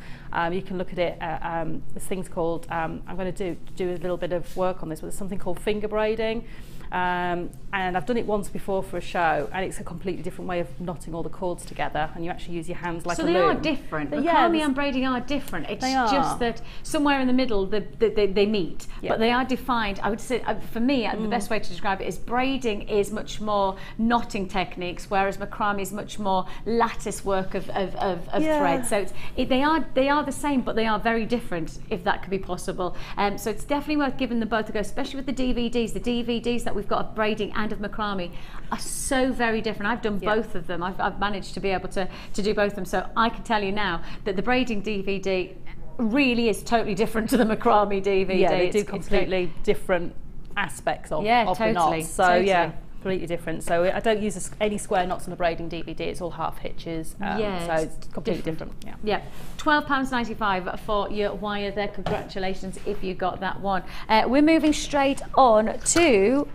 You can look at it there's things called, I'm going to do a little bit of work on this, but there's something called finger braiding. And I've done it once before for a show, and it's a completely different way of knotting all the cords together, and you actually use your hands like a loom. So they are different. Macrame and braiding are different. It's just that somewhere in the middle they meet, but they are defined. I would say, for me, the best way to describe it is braiding is much more knotting techniques, whereas macrame is much more lattice work of thread. So they are the same, but they are very different, if that could be possible. So it's definitely worth giving them both a go, especially with the DVDs. The DVDs that we've got of braiding and of macrame are so very different. I've done both of them. I've managed to be able to do both of them, so I can tell you now that the braiding DVD really is totally different to the macrame DVD. Yeah, they do completely different aspects of the knots. So completely different. So I don't use any square knots on the braiding DVD. It's all half hitches. So it's completely different. Yeah. £12.95 for your wire there. Congratulations if you got that one. We're moving straight on to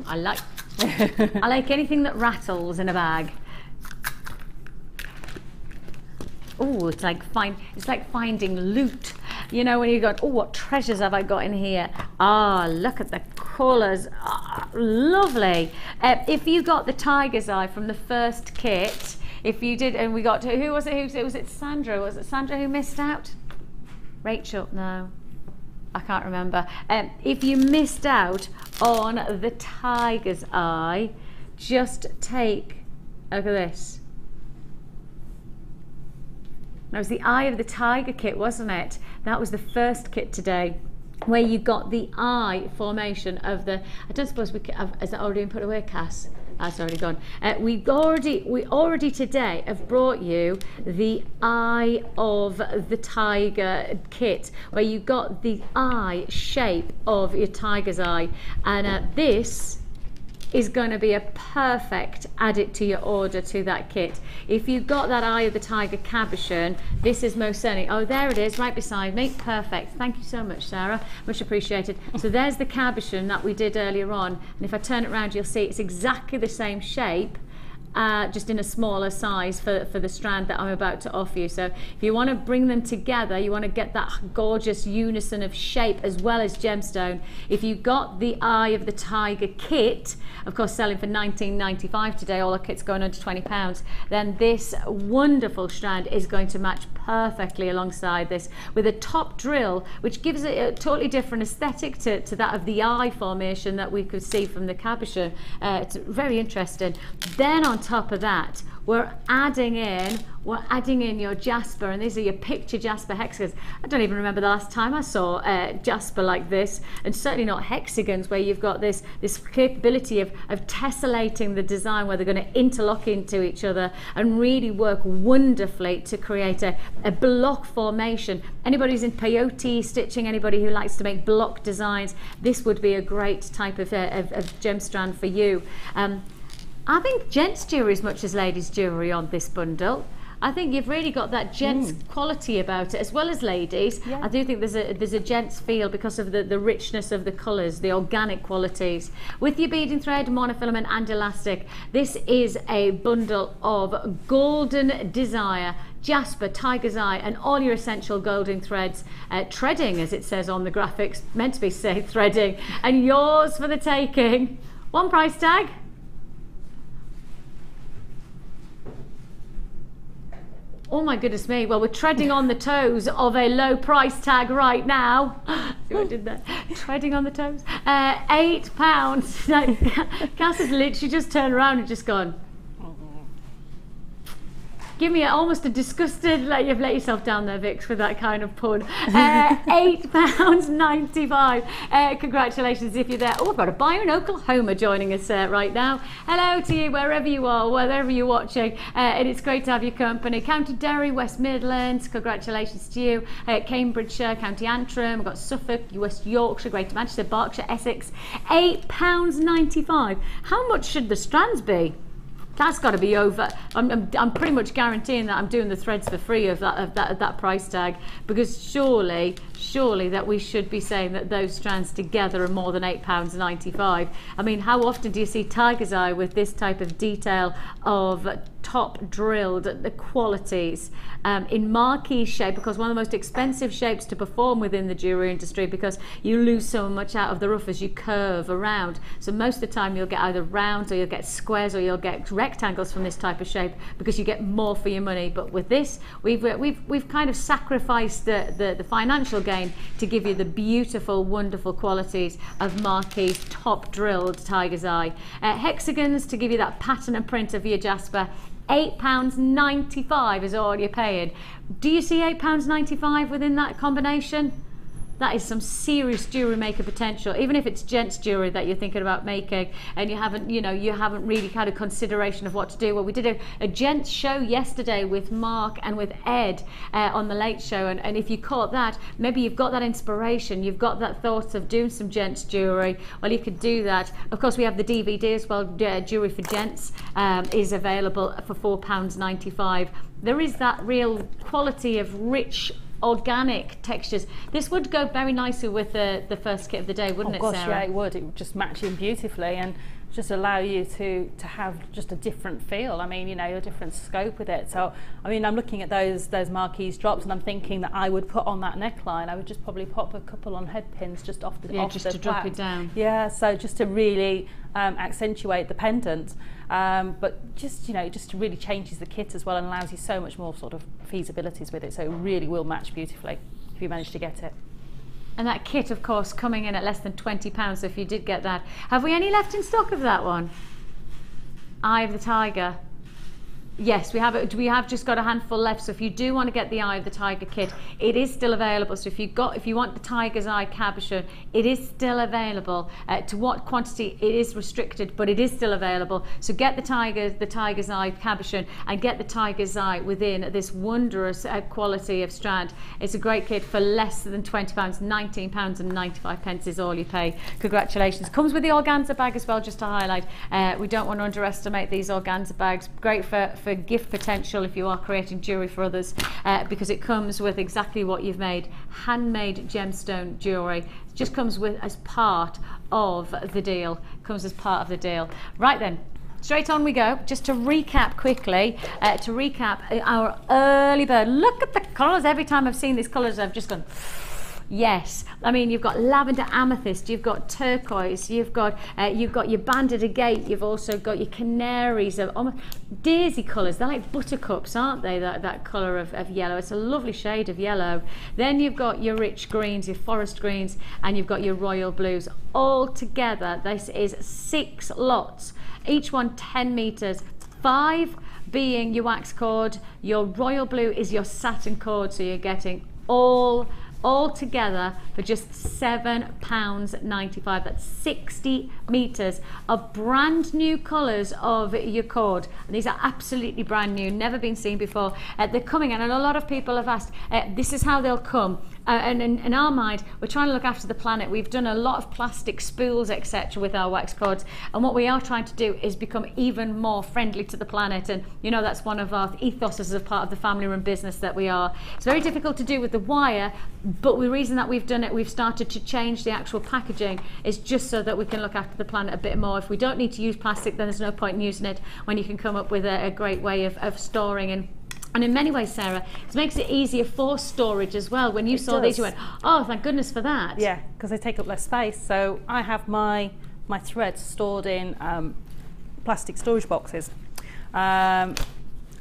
I like anything that rattles in a bag. It's like finding loot. You know, when you go, what treasures have I got in here? Look at the colours. Lovely. If you got the tiger's eye from the first kit, if you did, and we got to, who was it? Was it Sandra? Was it Sandra who missed out? Rachel? No, I can't remember. If you missed out on the tiger's eye, just take, look at this. That was the Eye of the Tiger kit, wasn't it? That was the first kit today, where you got the eye formation of the, I don't suppose we could have, has that already been put away, Cass? That's already gone. We already today have brought you the Eye of the Tiger kit, where you got the eye shape of your tiger's eye, and this is going to be a perfect add it to your order to that kit. If you've got that Eye of the Tiger cabochon, this is most certainly, there it is right beside me. Perfect. Thank you so much, Sarah, much appreciated. So there's the cabochon that we did earlier on, and if I turn it around, you'll see it's exactly the same shape, just in a smaller size for the strand that I'm about to offer you. So if you want to bring them together, you want to get that gorgeous unison of shape as well as gemstone. If you got the Eye of the Tiger kit, of course selling for $19.95 today, all our kits going under £20, then this wonderful strand is going to match perfectly alongside this, with a top drill which gives it a totally different aesthetic to that of the eye formation that we could see from the cabochon. It's very interesting. Then on top of that, we're adding in your jasper, and these are your picture jasper hexagons. I don't even remember the last time I saw jasper like this, and certainly not hexagons, where you've got this capability of tessellating the design, where they're going to interlock into each other and really work wonderfully to create a block formation. Anybody who's in peyote stitching, anybody who likes to make block designs, this would be a great type of gem strand for you. I think gents jewellery as much as ladies jewellery on this bundle. I think you've really got that gents quality about it, as well as ladies. I do think there's a gents feel because of the richness of the colours, the organic qualities. With your beading thread, monofilament and elastic, this is a bundle of golden desire, jasper, tiger's eye, and all your essential golden threads, treading, as it says on the graphics, meant to be say threading, and yours for the taking. One price tag. Oh my goodness me, well, we're treading on the toes of a low price tag right now. See what I did there? Treading on the toes. £8. Cass has literally just turned around and just gone, give me almost a disgusted, like you've let yourself down there, Vix, with that kind of pun. £8.95. Congratulations if you're there. Oh, I've got a buyer in Oklahoma joining us right now. Hello to you, wherever you are, wherever you're watching. And it's great to have your company. County Derry, West Midlands, congratulations to you. Cambridgeshire, County Antrim, we've got Suffolk, West Yorkshire, Greater Manchester, Berkshire, Essex. £8.95. How much should the strands be? That's got to be over. I'm pretty much guaranteeing that I'm doing the threads for free of that price tag, because surely that we should be saying that those strands together are more than £8.95. I mean, how often do you see tiger's eye with this type of detail of top drilled the qualities in marquee shape, because one of the most expensive shapes to perform within the jewellery industry, because you lose so much out of the rough as you curve around. So most of the time you'll get either rounds or you'll get squares or you'll get rectangles from this type of shape, because you get more for your money. But with this, we've kind of sacrificed the financial gain to give you the beautiful, wonderful qualities of marquee top drilled tiger's eye. Hexagons to give you that pattern and print of your jasper. £8.95 is all you're paying. Do you see £8.95 within that combination? That is some serious jewellery maker potential. Even if it's gents jewellery that you're thinking about making and you haven't really had a consideration of what to do. Well, we did a gents show yesterday with Mark and with Ed on the Late Show, and if you caught that, maybe you've got that inspiration, you've got that thought of doing some gents jewellery. Well, you could do that. Of course, we have the DVD as well. Jewellery for Gents is available for £4.95. There is that real quality of rich organic textures. This would go very nicely with the first kit of the day, wouldn't it, Sarah? Yeah, it would. It would just match in beautifully and just allow you to have just a different feel. I mean, you know, a different scope with it. So, I mean, I'm looking at those marquee drops, and I'm thinking that I would put on that neckline, I would just probably pop a couple on head pins just off the just to drop it down. Yeah, so just to really accentuate the pendant. But just, you know, it just really changes the kit as well and allows you so much more sort of feasibilities with it. So it really will match beautifully if you manage to get it. And that kit, of course, coming in at less than £20, so if you did get that. Have we any left in stock of that one? Eye of the Tiger. Yes, we have just got a handful left. So if you do want to get the Eye of the Tiger kit, it is still available. So if you want the Tiger's Eye cabochon, it is still available. To what quantity, it is restricted, but it is still available. So get the Tiger's Eye cabochon and get the Tiger's Eye within this wondrous quality of strand. It's a great kit for less than £20. £19.95 is all you pay. Congratulations. Comes with the organza bag as well, just to highlight. We don't want to underestimate these organza bags. Great for gift potential if you are creating jewellery for others, because it comes with exactly what you've made, handmade gemstone jewellery. It just comes with as part of the deal. Comes as part of the deal. Right then, straight on we go. Just to recap quickly, our early bird. Look at the colours. Every time I've seen these colours, I've just gone, yes. I mean, you've got lavender amethyst, you've got turquoise, you've got your banded agate, you've also got your canaries, of almost daisy colours. They're like buttercups, aren't they? That colour of yellow. It's a lovely shade of yellow. Then you've got your rich greens, your forest greens, and you've got your royal blues. All together, this is 6 lots, each one 10 metres, 5 being your wax cord, your royal blue is your satin cord, so you're getting all together for just £7.95. That's 60 metres of brand new colours of your cord. And these are absolutely brand new, never been seen before. They're coming in, and a lot of people have asked, this is how they'll come. And in our mind, we're trying to look after the planet. We've done a lot of plastic spools, etc. with our wax cords, and what we are trying to do is become even more friendly to the planet. And you know, that's one of our ethos as a part of the family run business that we are. It's very difficult to do with the wire, but the reason that we've done it, we've started to change the actual packaging, is just so that we can look after the planet a bit more. If we don't need to use plastic, then there's no point in using it, when you can come up with a great way of storing. And in many ways, Sarah, it makes it easier for storage as well. When you saw these, you went, oh, thank goodness for that. Yeah, because they take up less space. So I have my threads stored in plastic storage boxes, and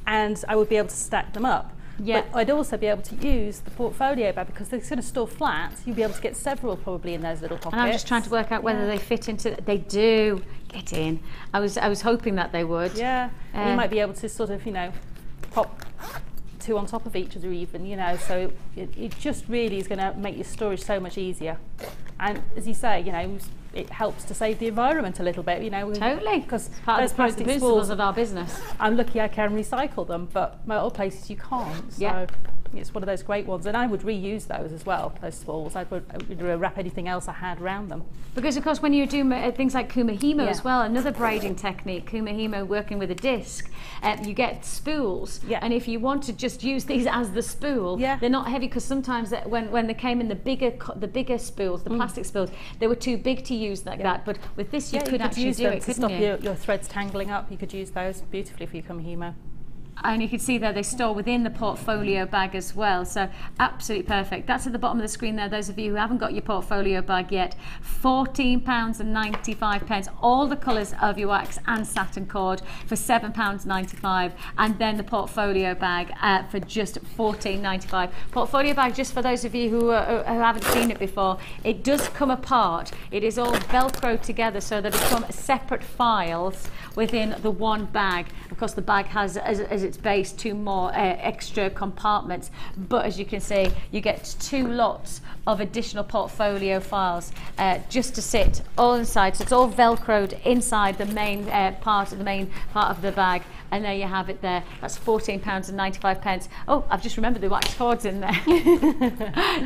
I would be able to stack them up. Yeah. But I'd also be able to use the portfolio bag, because they're going to store flat. You'll be able to get several probably in those little pockets. And I'm just trying to work out whether they fit into. They do get in. I was hoping that they would. Yeah. You might be able to sort of, you know, pop 2 on top of each other even, you know, so it just really is going to make your storage so much easier. And as you say, you know, it helps to save the environment a little bit, you know. Totally, because part of the principles of our business. I'm lucky I can recycle them, but my other places you can't. So yeah. It's one of those great ones, and I would reuse those as well, those spools. I would wrap anything else I had around them. Because of course when you do things like kumihimo as well, another braiding technique, kumihimo working with a disc, you get spools, and if you want to just use these as the spool, they're not heavy, because sometimes when they came in the bigger spools, the plastic spools, they were too big to use like that, but with this you could actually use do them it, to couldn't stop you? your threads tangling up. You could use those beautifully for your kumihimo. And you can see there they store within the portfolio bag as well, so absolutely perfect. That's at the bottom of the screen there, those of you who haven't got your portfolio bag yet. £14.95, all the colours of your wax and satin cord for £7.95, and then the portfolio bag for just £14.95. Portfolio bag, just for those of you who haven't seen it before, it does come apart. It is all velcro together so they become separate files within the one bag. Of course the bag has as its base 2 more extra compartments, but as you can see you get 2 lots of additional portfolio files just to sit all inside, so it's all velcroed inside the main part of the bag, and there you have it there. That's £14.95. Oh, I've just remembered the wax cords in there.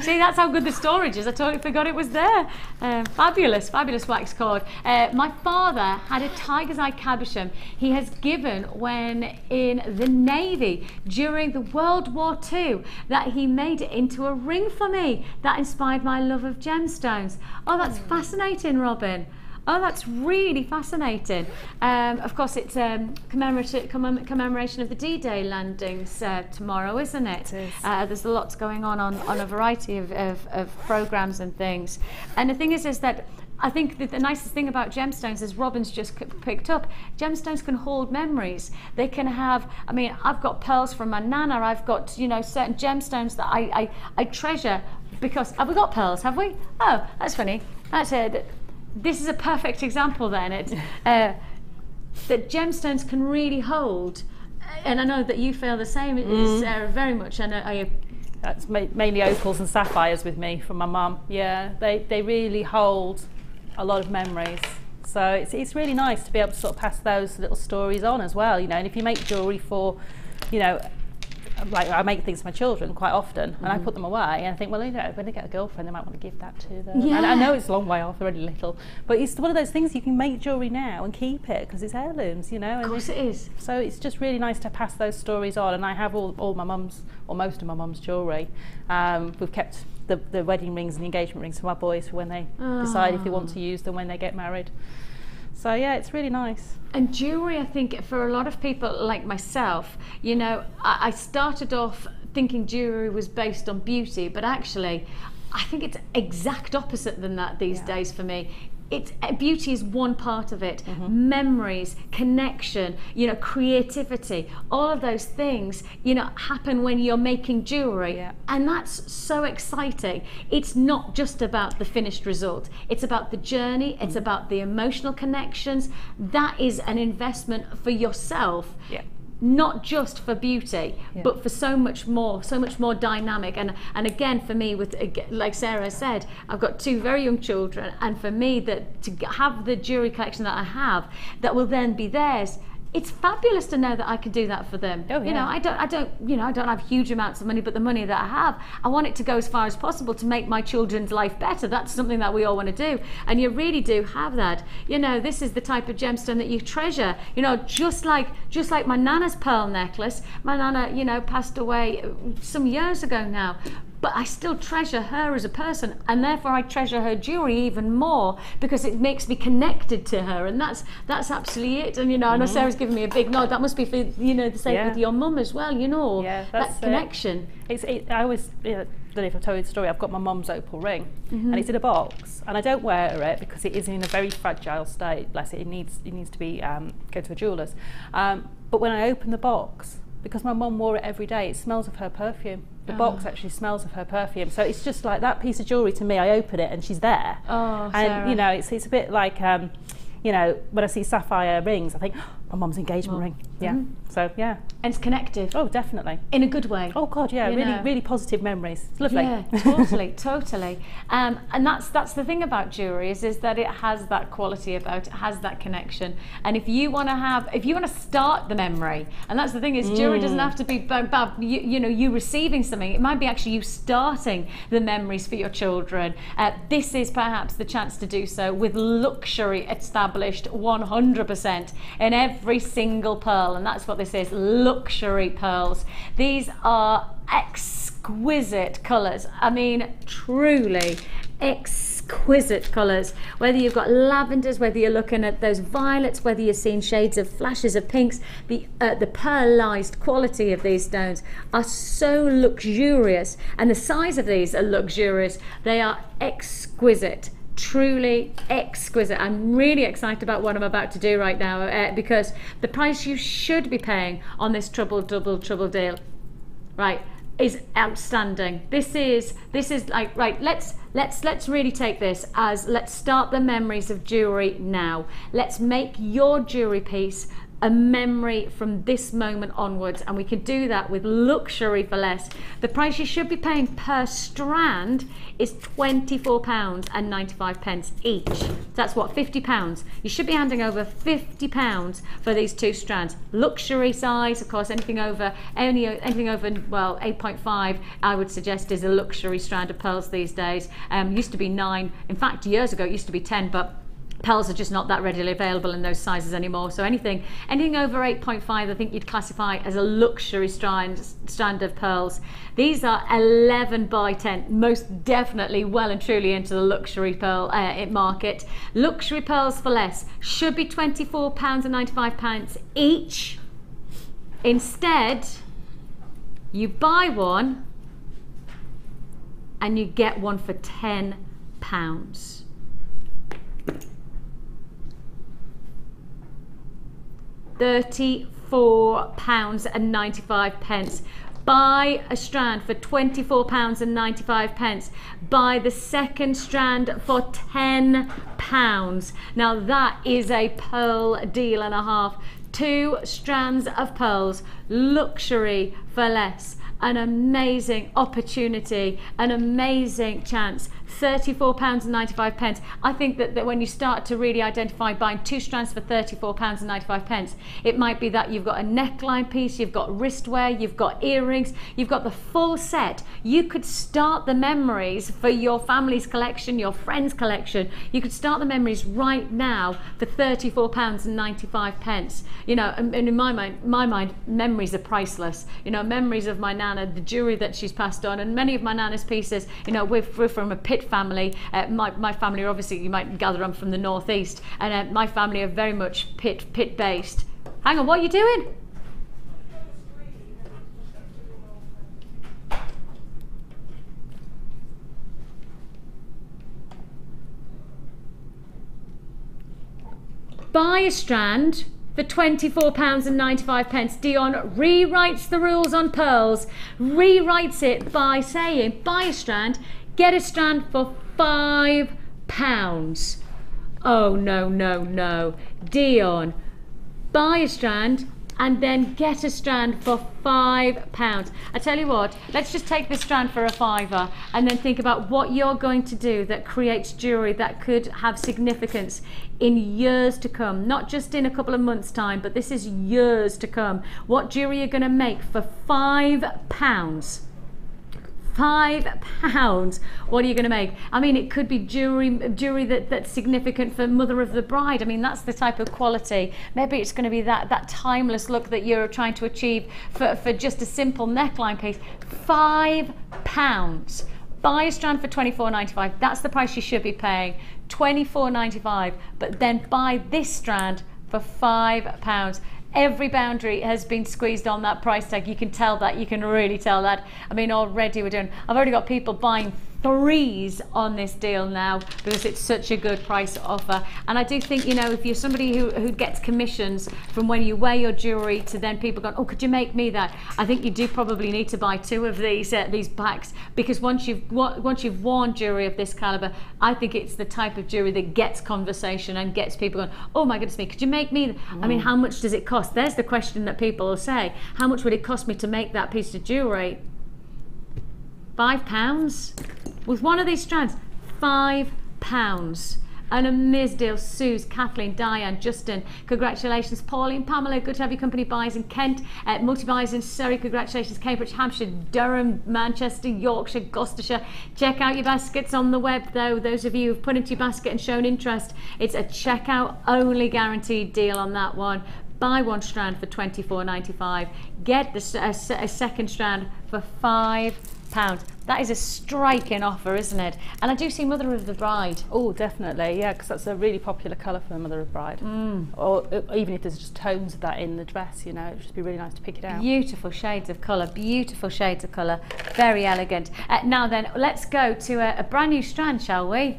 See, that's how good the storage is. I totally forgot it was there. Fabulous wax cord. My father had a tiger's eye cabochon he has given when in the Navy during the World War II, that he made it into a ring for me. That inspired my love of gemstones. Oh, that's fascinating, Robin. Oh, that's really fascinating. Of course, it's commemoration of the D-Day landings tomorrow, isn't it? It is. There's lots going on a variety of programmes and things. And the thing is that I think that the nicest thing about gemstones, as Robin's just picked up, gemstones can hold memories. They can have, I mean, I've got pearls from my nana, I've got, you know, certain gemstones that I treasure because, have we got pearls, have we? Oh, that's funny. That's it. This is a perfect example then, that gemstones can really hold, and I know that you feel the same, Sarah, very much. And that's mainly opals and sapphires with me from my mum. Yeah, they really hold a lot of memories. So it's really nice to be able to sort of pass those little stories on as well, you know. And if you make jewellery for, you know, like I make things for my children quite often, and I put them away, and I think, well, you know, when they get a girlfriend, they might want to give that to them. Yeah. And I know it's a long way off, they're only little, but it's one of those things you can make jewellery now and keep it because it's heirlooms, you know. And of course it is. So it's just really nice to pass those stories on, and I have all my mum's, or most of my mum's jewellery. We've kept the wedding rings and the engagement rings for my boys for when they decide if they want to use them when they get married. So yeah, it's really nice. And jewellery, I think, for a lot of people like myself, you know, I started off thinking jewellery was based on beauty, but actually, I think it's exact opposite than that these days for me. Beauty is one part of it. Memories, connection, you know, creativity, all of those things, you know, happen when you're making jewellery, and that's so exciting. It's not just about the finished result, it's about the journey, it's about the emotional connections. That is an investment for yourself, not just for beauty, but for so much more dynamic. And again, for me, with, like Sarah said, I've got 2 very young children, and for me, that to have the jewellery collection that I have, that will then be theirs, it's fabulous to know that I can do that for them. You know, I don't have huge amounts of money, but the money that I have, I want it to go as far as possible to make my children's life better. That's something that we all want to do, and you really do have that. You know, this is the type of gemstone that you treasure. You know, just like my nana's pearl necklace. My nana, you know, passed away some years ago now, but I still treasure her as a person, and therefore I treasure her jewellery even more because it makes me connected to her, and that's absolutely it. And you know, I know Sarah's giving me a big nod. That must be for, you know, the same with your mum as well. You know, that connection. I always, you know, I don't know if I've told you the story. I've got my mum's opal ring, and it's in a box, and I don't wear it because it is in a very fragile state. Bless it. It needs to be go to a jeweller's. But when I open the box, because my mum wore it every day, it smells of her perfume. The box actually smells of her perfume. So it's just like that piece of jewellery to me. I open it and she's there. Oh, and Sarah. You know, it's a bit like, you know, when I see sapphire rings, I think, oh, my mum's engagement ring. Yeah. So yeah. And it's connective. Oh, definitely. In a good way. Oh God, yeah. You Really, know. really positive memories. It's lovely. Yeah, totally, totally. And that's the thing about jewelry is that it has that quality about it, has that connection. And if you want to start the memory, and that's the thing is jewelry doesn't have to be about you receiving something. It might be actually you starting the memories for your children. This is perhaps the chance to do so with luxury established 100% in every single pearl, and that's what this is, luxury pearls. These are exquisite colours. I mean, truly exquisite colours. Whether you've got lavenders, whether you're looking at those violets, whether you're seeing shades of flashes of pinks, the pearlized quality of these stones are so luxurious, and the size of these are luxurious. They are exquisite. Truly exquisite. I'm really excited about what I'm about to do right now because the price you should be paying on this triple deal, right, is outstanding. This is like, right, let's really take this as, let's start the memories of jewelry now. Let's make your jewelry piece a memory from this moment onwards, and we can do that with luxury for less. The price you should be paying per strand is £24.95 each. That's what, £50. You should be handing over £50 for these 2 strands. Luxury size, of course, anything over well 8.5 I would suggest is a luxury strand of pearls these days. Used to be 9, in fact years ago it used to be 10, but pearls are just not that readily available in those sizes anymore. So anything over 8.5 I think you'd classify as a luxury strand of pearls. These are 11 by 10, most definitely well and truly into the luxury pearl market. Luxury pearls for less should be £24.95 each. Instead, you buy one and you get one for £10. £34.95. Buy a strand for £24.95. Buy the second strand for £10. Now that is a pearl deal and a half. 2 strands of pearls, luxury for less. An amazing opportunity, an amazing chance. £34.95. I think that when you start to really identify buying 2 strands for £34.95, it might be that you've got a neckline piece, you've got wristwear, you've got earrings, you've got the full set. You could start the memories for your family's collection, your friend's collection. You could start the memories right now for £34.95. You know, and in my mind, memories are priceless. You know, memories of my Nana, the jewelry that she's passed on, and many of my Nana's pieces, you know, we're from a Pitt family. My family are obviously, you might gather, I'm from the northeast, and my family are very much Pitt based. Hang on, what are you doing? Buy a strand for £24.95. Dion rewrites the rules on pearls, rewrites it by saying buy a strand, get a strand for £5. Oh no. Dion, buy a strand and then get a strand for £5. I tell you what, let's just take this strand for a £5 and then think about what you're going to do that creates jewellery that could have significance in years to come, not just in a couple of months' time, but this is years to come. What jewellery you're going to make for £5? £5. What are you going to make? I mean, it could be jewelry that's significant for mother of the bride. I mean, that's the type of quality. Maybe it's going to be that timeless look that you're trying to achieve for just a simple neckline piece. £5. Buy a strand for £24.95. That's the price you should be paying. £24.95. But then buy this strand for £5. Every boundary has been squeezed on that price tag. You can tell that. You can really tell that. I mean, already I've already got people buying threes on this deal now because it's such a good price offer. And I do think, you know, if you're somebody who gets commissions from when you wear your jewellery to then people going, oh, could you make me that? I think you do probably need to buy 2 of these packs, because once you've worn jewellery of this calibre, I think it's the type of jewellery that gets conversation and gets people going, oh my goodness me, could you make me that? I mean, how much does it cost? There's the question that people will say. How much would it cost me to make that piece of jewellery? £5 with one of these strands. £5. An amazing deal. Suze, Kathleen, Diane, Justin, congratulations. Pauline, Pamela, good to have your company. Buys in Kent, multi-buys in Surrey, congratulations. Cambridge, Hampshire, Durham, Manchester, Yorkshire, Gloucestershire. Check out your baskets on the web though. Those of you who've put into your basket and shown interest, it's a checkout only guaranteed deal on that one. Buy 1 strand for £24.95. Get a second strand for £5. That is a striking offer, isn't it? And I do see Mother of the Bride. Oh, definitely, yeah, because that's a really popular colour for the Mother of the Bride. Or even if there's just tones of that in the dress, you know, it'd just be really nice to pick it out. Beautiful shades of colour, beautiful shades of colour, very elegant. Now then, let's go to a brand new strand, shall we?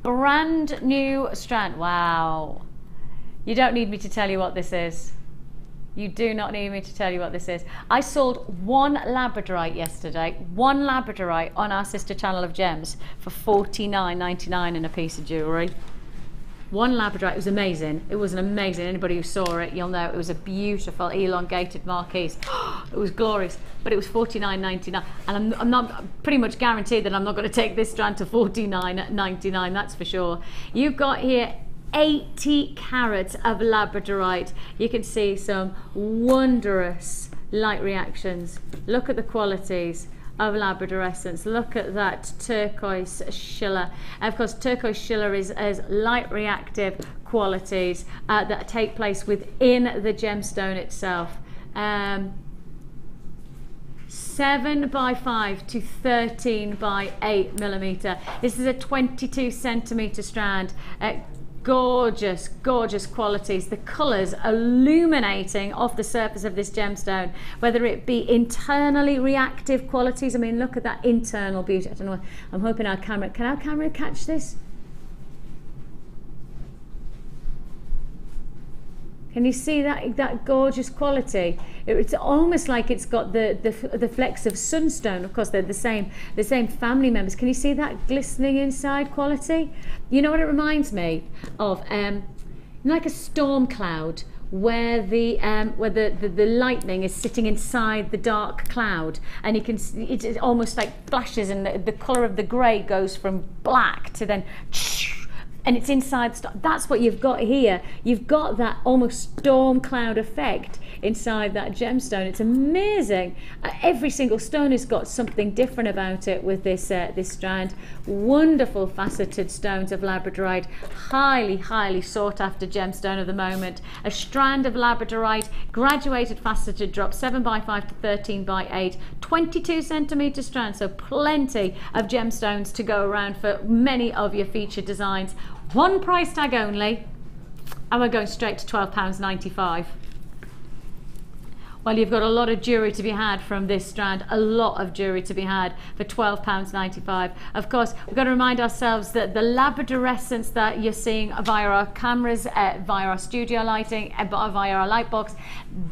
Brand new strand, wow. You don't need me to tell you what this is. You do not need me to tell you what this is. I sold 1 Labradorite yesterday, 1 Labradorite on our sister channel of Gems for $49.99 in a piece of jewellery. 1 Labradorite, it was amazing. It was amazing. Anybody who saw it, you'll know it was a beautiful elongated marquise. It was glorious, but it was $49.99. And I'm not pretty much guaranteed that I'm not going to take this strand to $49.99, that's for sure. You've got here 80 carats of Labradorite. You can see some wondrous light reactions. Look at the qualities of Labradorescence. Look at that turquoise schiller. And of course, turquoise schiller is as light reactive qualities that take place within the gemstone itself. 7 by 5 to 13 by 8 millimeter. This is a 22 centimeter strand. Gorgeous, gorgeous qualities. The colours illuminating off the surface of this gemstone, whether it be internally reactive qualities. I mean, look at that internal beauty. I don't know, I'm hoping our camera, can our camera catch this? Can you see that gorgeous quality? It's almost like it's got the flecks of sunstone. Of course, they're the same family members. Can you see that glistening inside quality? You know what it reminds me of? Like a storm cloud, where the lightning is sitting inside the dark cloud, and you can see it almost like flashes, and the colour of the grey goes from black to then. And it's inside the storm. That's what you've got here. You've got that almost storm cloud effect inside that gemstone. It's amazing. Every single stone has got something different about it with this this strand. Wonderful faceted stones of Labradorite. Highly, highly sought after gemstone of the moment. A strand of Labradorite, graduated faceted drop, 7 by 5 to 13 by 8, 22 centimeter strand. So plenty of gemstones to go around for many of your featured designs. 1 price tag only, and we're going straight to £12.95. Well, you've got a lot of jewellery to be had from this strand, a lot of jewellery to be had for £12.95. Of course, we've got to remind ourselves that the Labradorescence that you're seeing via our cameras, via our studio lighting, via our light box,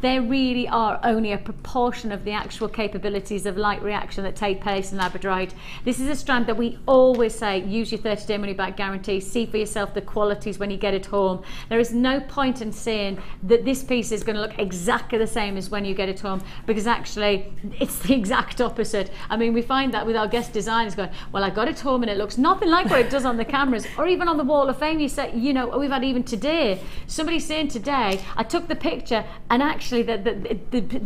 they really are only a proportion of the actual capabilities of light reaction that take place in Labradorite. This is a strand that we always say, use your 30-day money-back guarantee, see for yourself the qualities when you get it home. There is no point in saying that this piece is going to look exactly the same as when you get it home, because actually it's the exact opposite. I mean, we find that with our guest designers going, well, I got it home and it looks nothing like what it does on the cameras, or even on the Wall of Fame. You say, you know, we've had even today, somebody saying today, I took the picture and actually the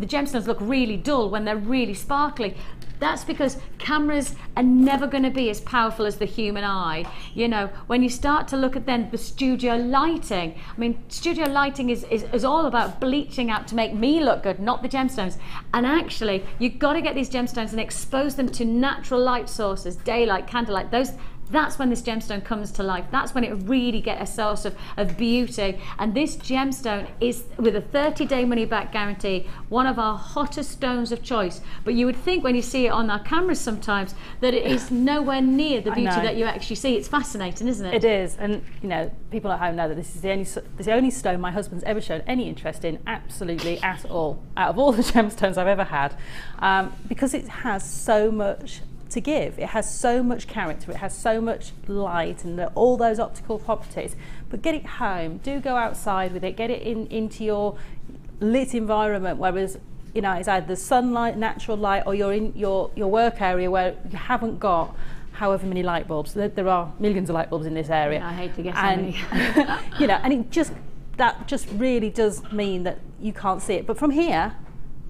gemstones look really dull when they're really sparkly. That's because cameras are never going to be as powerful as the human eye. You know, when you start to look at then the studio lighting, I mean, studio lighting is all about bleaching out to make me look good, not the gemstones. And actually, you've got to get these gemstones and expose them to natural light sources, daylight, candlelight. that's when this gemstone comes to life. That's when it really gets a source of beauty. And this gemstone is, with a 30-day money-back guarantee, one of our hottest stones of choice. But you would think when you see it on our cameras sometimes that it is nowhere near the beauty that you actually see. It's fascinating, isn't it? It is. And you know, people at home know that this is the only stone my husband's ever shown any interest in, absolutely at all, out of all the gemstones I've ever had, because it has so much to give. It has so much character, it has so much light and all those optical properties. But get it home, do go outside with it, get it into your lit environment, whereas you know, it's either sunlight, natural light, or you're in your work area where you haven't got however many light bulbs. There are millions of light bulbs in this area. Yeah, I hate to guess how many. You know, and that just really does mean that you can't see it. But from here,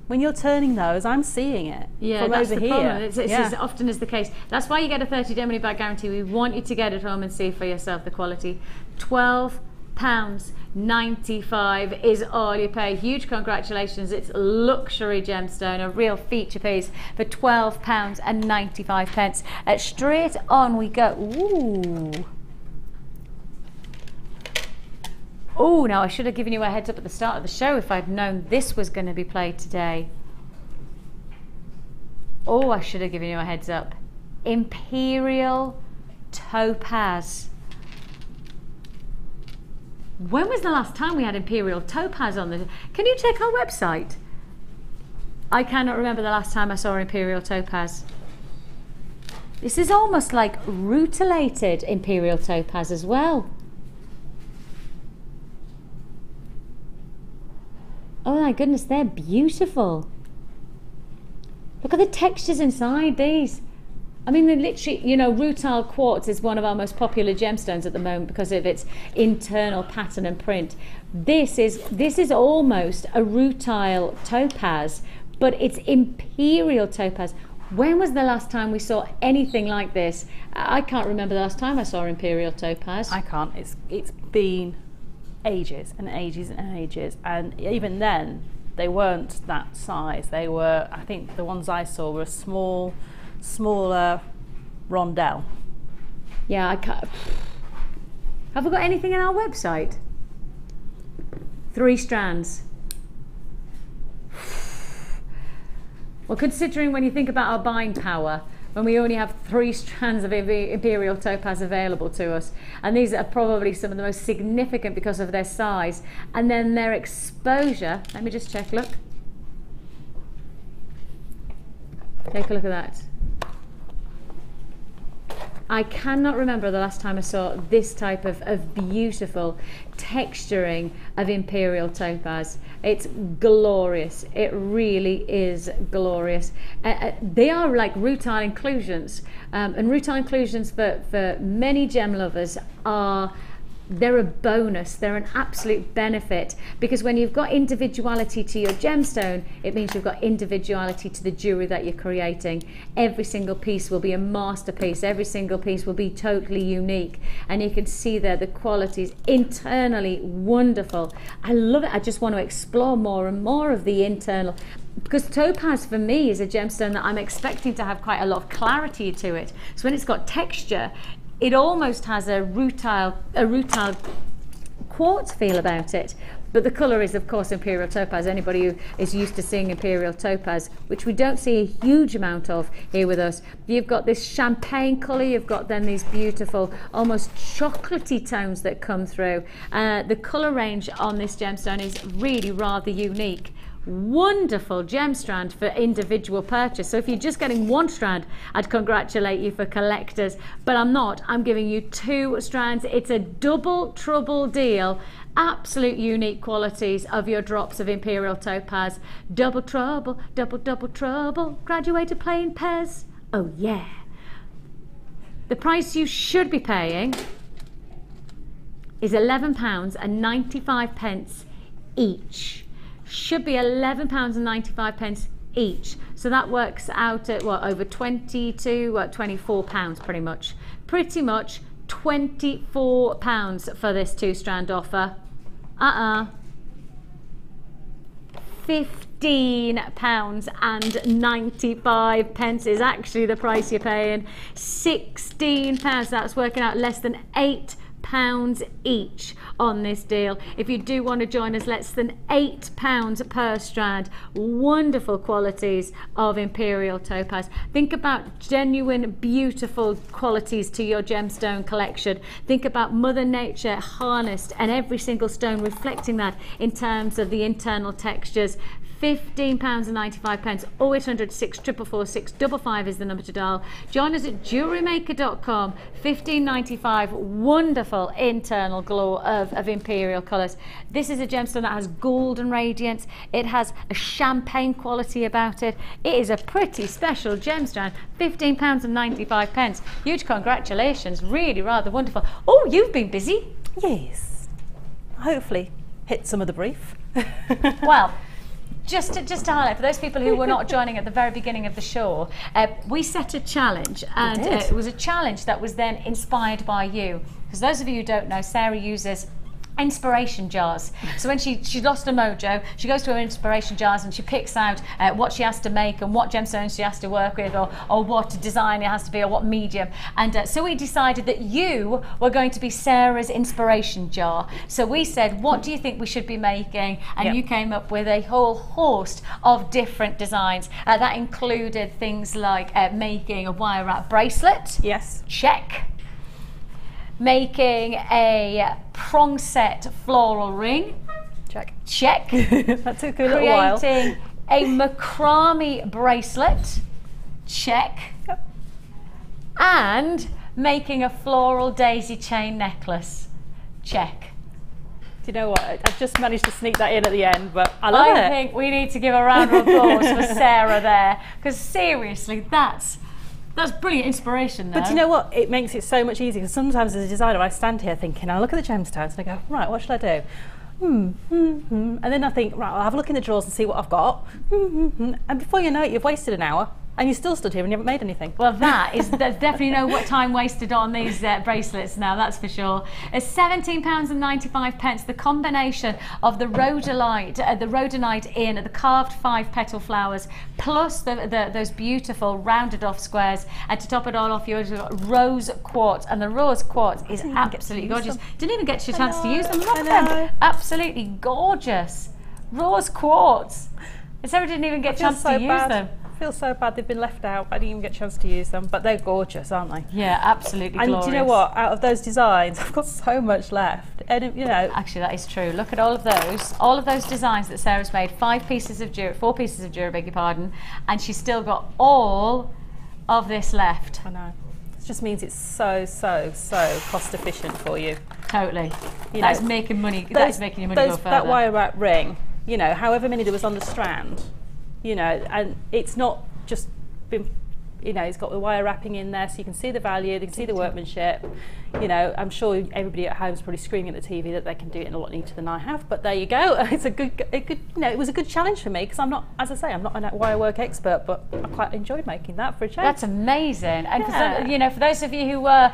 when you're turning those, I'm seeing it from over here. Problem. It's as often is the case. That's why you get a 30-day money-back guarantee. We want you to get it home and see for yourself the quality. £12.95 is all you pay. Huge congratulations. It's luxury gemstone, a real feature piece for £12.95. Straight on we go. Ooh. Oh, now I should have given you a heads up at the start of the show if I'd known this was going to be played today. Oh, I should have given you a heads up. Imperial Topaz. When was the last time we had Imperial Topaz on the... Can you check our website? I cannot remember the last time I saw Imperial Topaz. This is almost like rutilated Imperial Topaz as well. Oh my goodness, they're beautiful. Look at the textures inside these. I mean, they're literally, you know, rutile quartz is one of our most popular gemstones at the moment because of its internal pattern and print. This is almost a rutile topaz, but it's imperial topaz. When was the last time we saw anything like this? I can't remember the last time I saw imperial topaz. I can't. It's been ages and ages and ages, and even then they weren't that size. They were, I think the ones I saw were smaller rondelle. Yeah, I can't. Have we got anything on our website? 3 strands. Well, considering when you think about our buying power, when we only have 3 strands of imperial topaz available to us, and these are probably some of the most significant because of their size and then their exposure. Let me just check, look. Take a look at that. I cannot remember the last time I saw this type of beautiful texturing of imperial topaz. It's glorious. It really is glorious. They are like rutile inclusions, and rutile inclusions for many gem lovers are, they're a bonus, they're an absolute benefit, because when you've got individuality to your gemstone, it means you've got individuality to the jewellery that you're creating. Every single piece will be a masterpiece, every single piece will be totally unique, and you can see there the qualities internally wonderful. I love it. I just want to explore more and more of the internal, because topaz for me is a gemstone that I'm expecting to have quite a lot of clarity to it. So when it's got texture, it almost has a rutile quartz feel about it. But the colour is, of course, imperial topaz. Anybody who is used to seeing imperial topaz, which we don't see a huge amount of here with us. You've got this champagne colour, you've got then these beautiful, almost chocolatey tones that come through. The colour range on this gemstone is really rather unique. Wonderful gem strand for individual purchase. So if you're just getting 1 strand, I'd congratulate you for collectors, but I'm not. I'm giving you 2 strands. It's a double trouble deal. Absolute unique qualities of your drops of imperial topaz. Double trouble, double trouble. Graduated plain Pez. Oh yeah. The price you should be paying is £11.95 each. Should be £11.95 each. So that works out at what, over £24 pretty much. Pretty much £24 for this 2 strand offer. £15 £16.95 is actually the price you're paying. £16. That's working out less than £8 each on this deal. If you do want to join us, less than £8 per strand. Wonderful qualities of imperial topaz. Think about genuine, beautiful qualities to your gemstone collection. Think about Mother Nature harnessed and every single stone reflecting that in terms of the internal textures. £15.95. 0800 644 655 is the number to dial. Join us at JewelleryMaker.com. £15.95. Wonderful internal glow of imperial colours. This is a gemstone that has golden radiance. It has a champagne quality about it. It is a pretty special gemstone. £15.95. Huge congratulations. Really rather wonderful. Oh, you've been busy. Yes. Hopefully hit some of the brief. Well, just to highlight, for those people who were not joining at the very beginning of the show, we set a challenge, and it was a challenge that was then inspired by you. Because those of you who don't know, Sara uses inspiration jars. So when she's lost her mojo, she goes to her inspiration jars and she picks out what she has to make and what gemstones she has to work with, or what design it has to be, or what medium. And so we decided that you were going to be Sara's inspiration jar. So we said, what do you think we should be making? And you came up with a whole host of different designs. That included things like making a wire wrap bracelet. Yes. Check. Making a prong set floral ring. Check. Check. That took a little while. Creating a macrame bracelet. Check. Yep. And making a floral daisy chain necklace. Check. Do you know what? I've just managed to sneak that in at the end, but I love it. I think we need to give a round of applause for Sara there, because seriously, that's brilliant inspiration there. But you know what? It makes it so much easier, because sometimes as a designer I stand here thinking, I look at the gemstones and I go, right, what should I do? And then I think, right, I'll have a look in the drawers and see what I've got. And before you know it, you've wasted an hour and you still stood here and you haven't made anything. Well, there's definitely no time wasted on these bracelets now, that's for sure. It's £17.95. The combination of the rhodonite in the carved 5-petal flowers, plus those beautiful rounded off squares, and to top it all off, you've got rose quartz, and the rose quartz is absolutely gorgeous. Didn't even get your chance to use them. Look at them, absolutely gorgeous. Rose quartz. Sarah didn't even get a chance to use them. I feel so bad they've been left out. I didn't even get a chance to use them, but they're gorgeous, aren't they? Yeah, absolutely glorious. And do you know what? Out of those designs, I've got so much left. And you know, actually, that is true. Look at all of those designs that Sara's made. 4 pieces of jewellery, beg your pardon, and she's still got all of this left. I know. It just means it's so cost efficient for you. Totally. That's making money. That's making your money go further. That wire wrap ring, you know, however many there was on the strand, you know, and it's not just been, you know, it's got the wire wrapping in there, so you can see the value, you can see the workmanship. You know, I'm sure everybody at home is probably screaming at the TV that they can do it in a lot neater than I have, but there you go. It's a good, you know, it was a good challenge for me, because I'm not, as I say, I'm not a wire work expert, but I quite enjoyed making that for a change. That's amazing. And for, you know, for those of you who were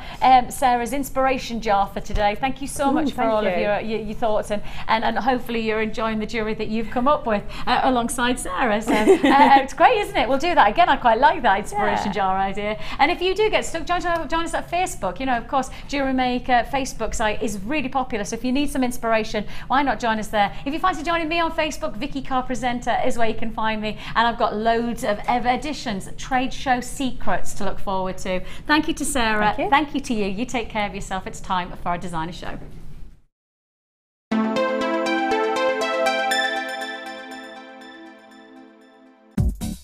Sara's inspiration jar for today, thank you so much for all of your thoughts, and hopefully you're enjoying the jewellery that you've come up with alongside Sara. So it's great, isn't it? We'll do that again. I quite like that inspiration jar idea. And if you do get stuck, join us at Facebook. You know, of course, JewelleryMaker Facebook site is really popular, so if you need some inspiration, why not join us there? If you fancy joining me on Facebook, Vicki Carr Presenter is where you can find me, and I've got loads of editions, trade show secrets to look forward to. Thank you to Sara. Thank you to you. You take care of yourself. It's time for our designer show.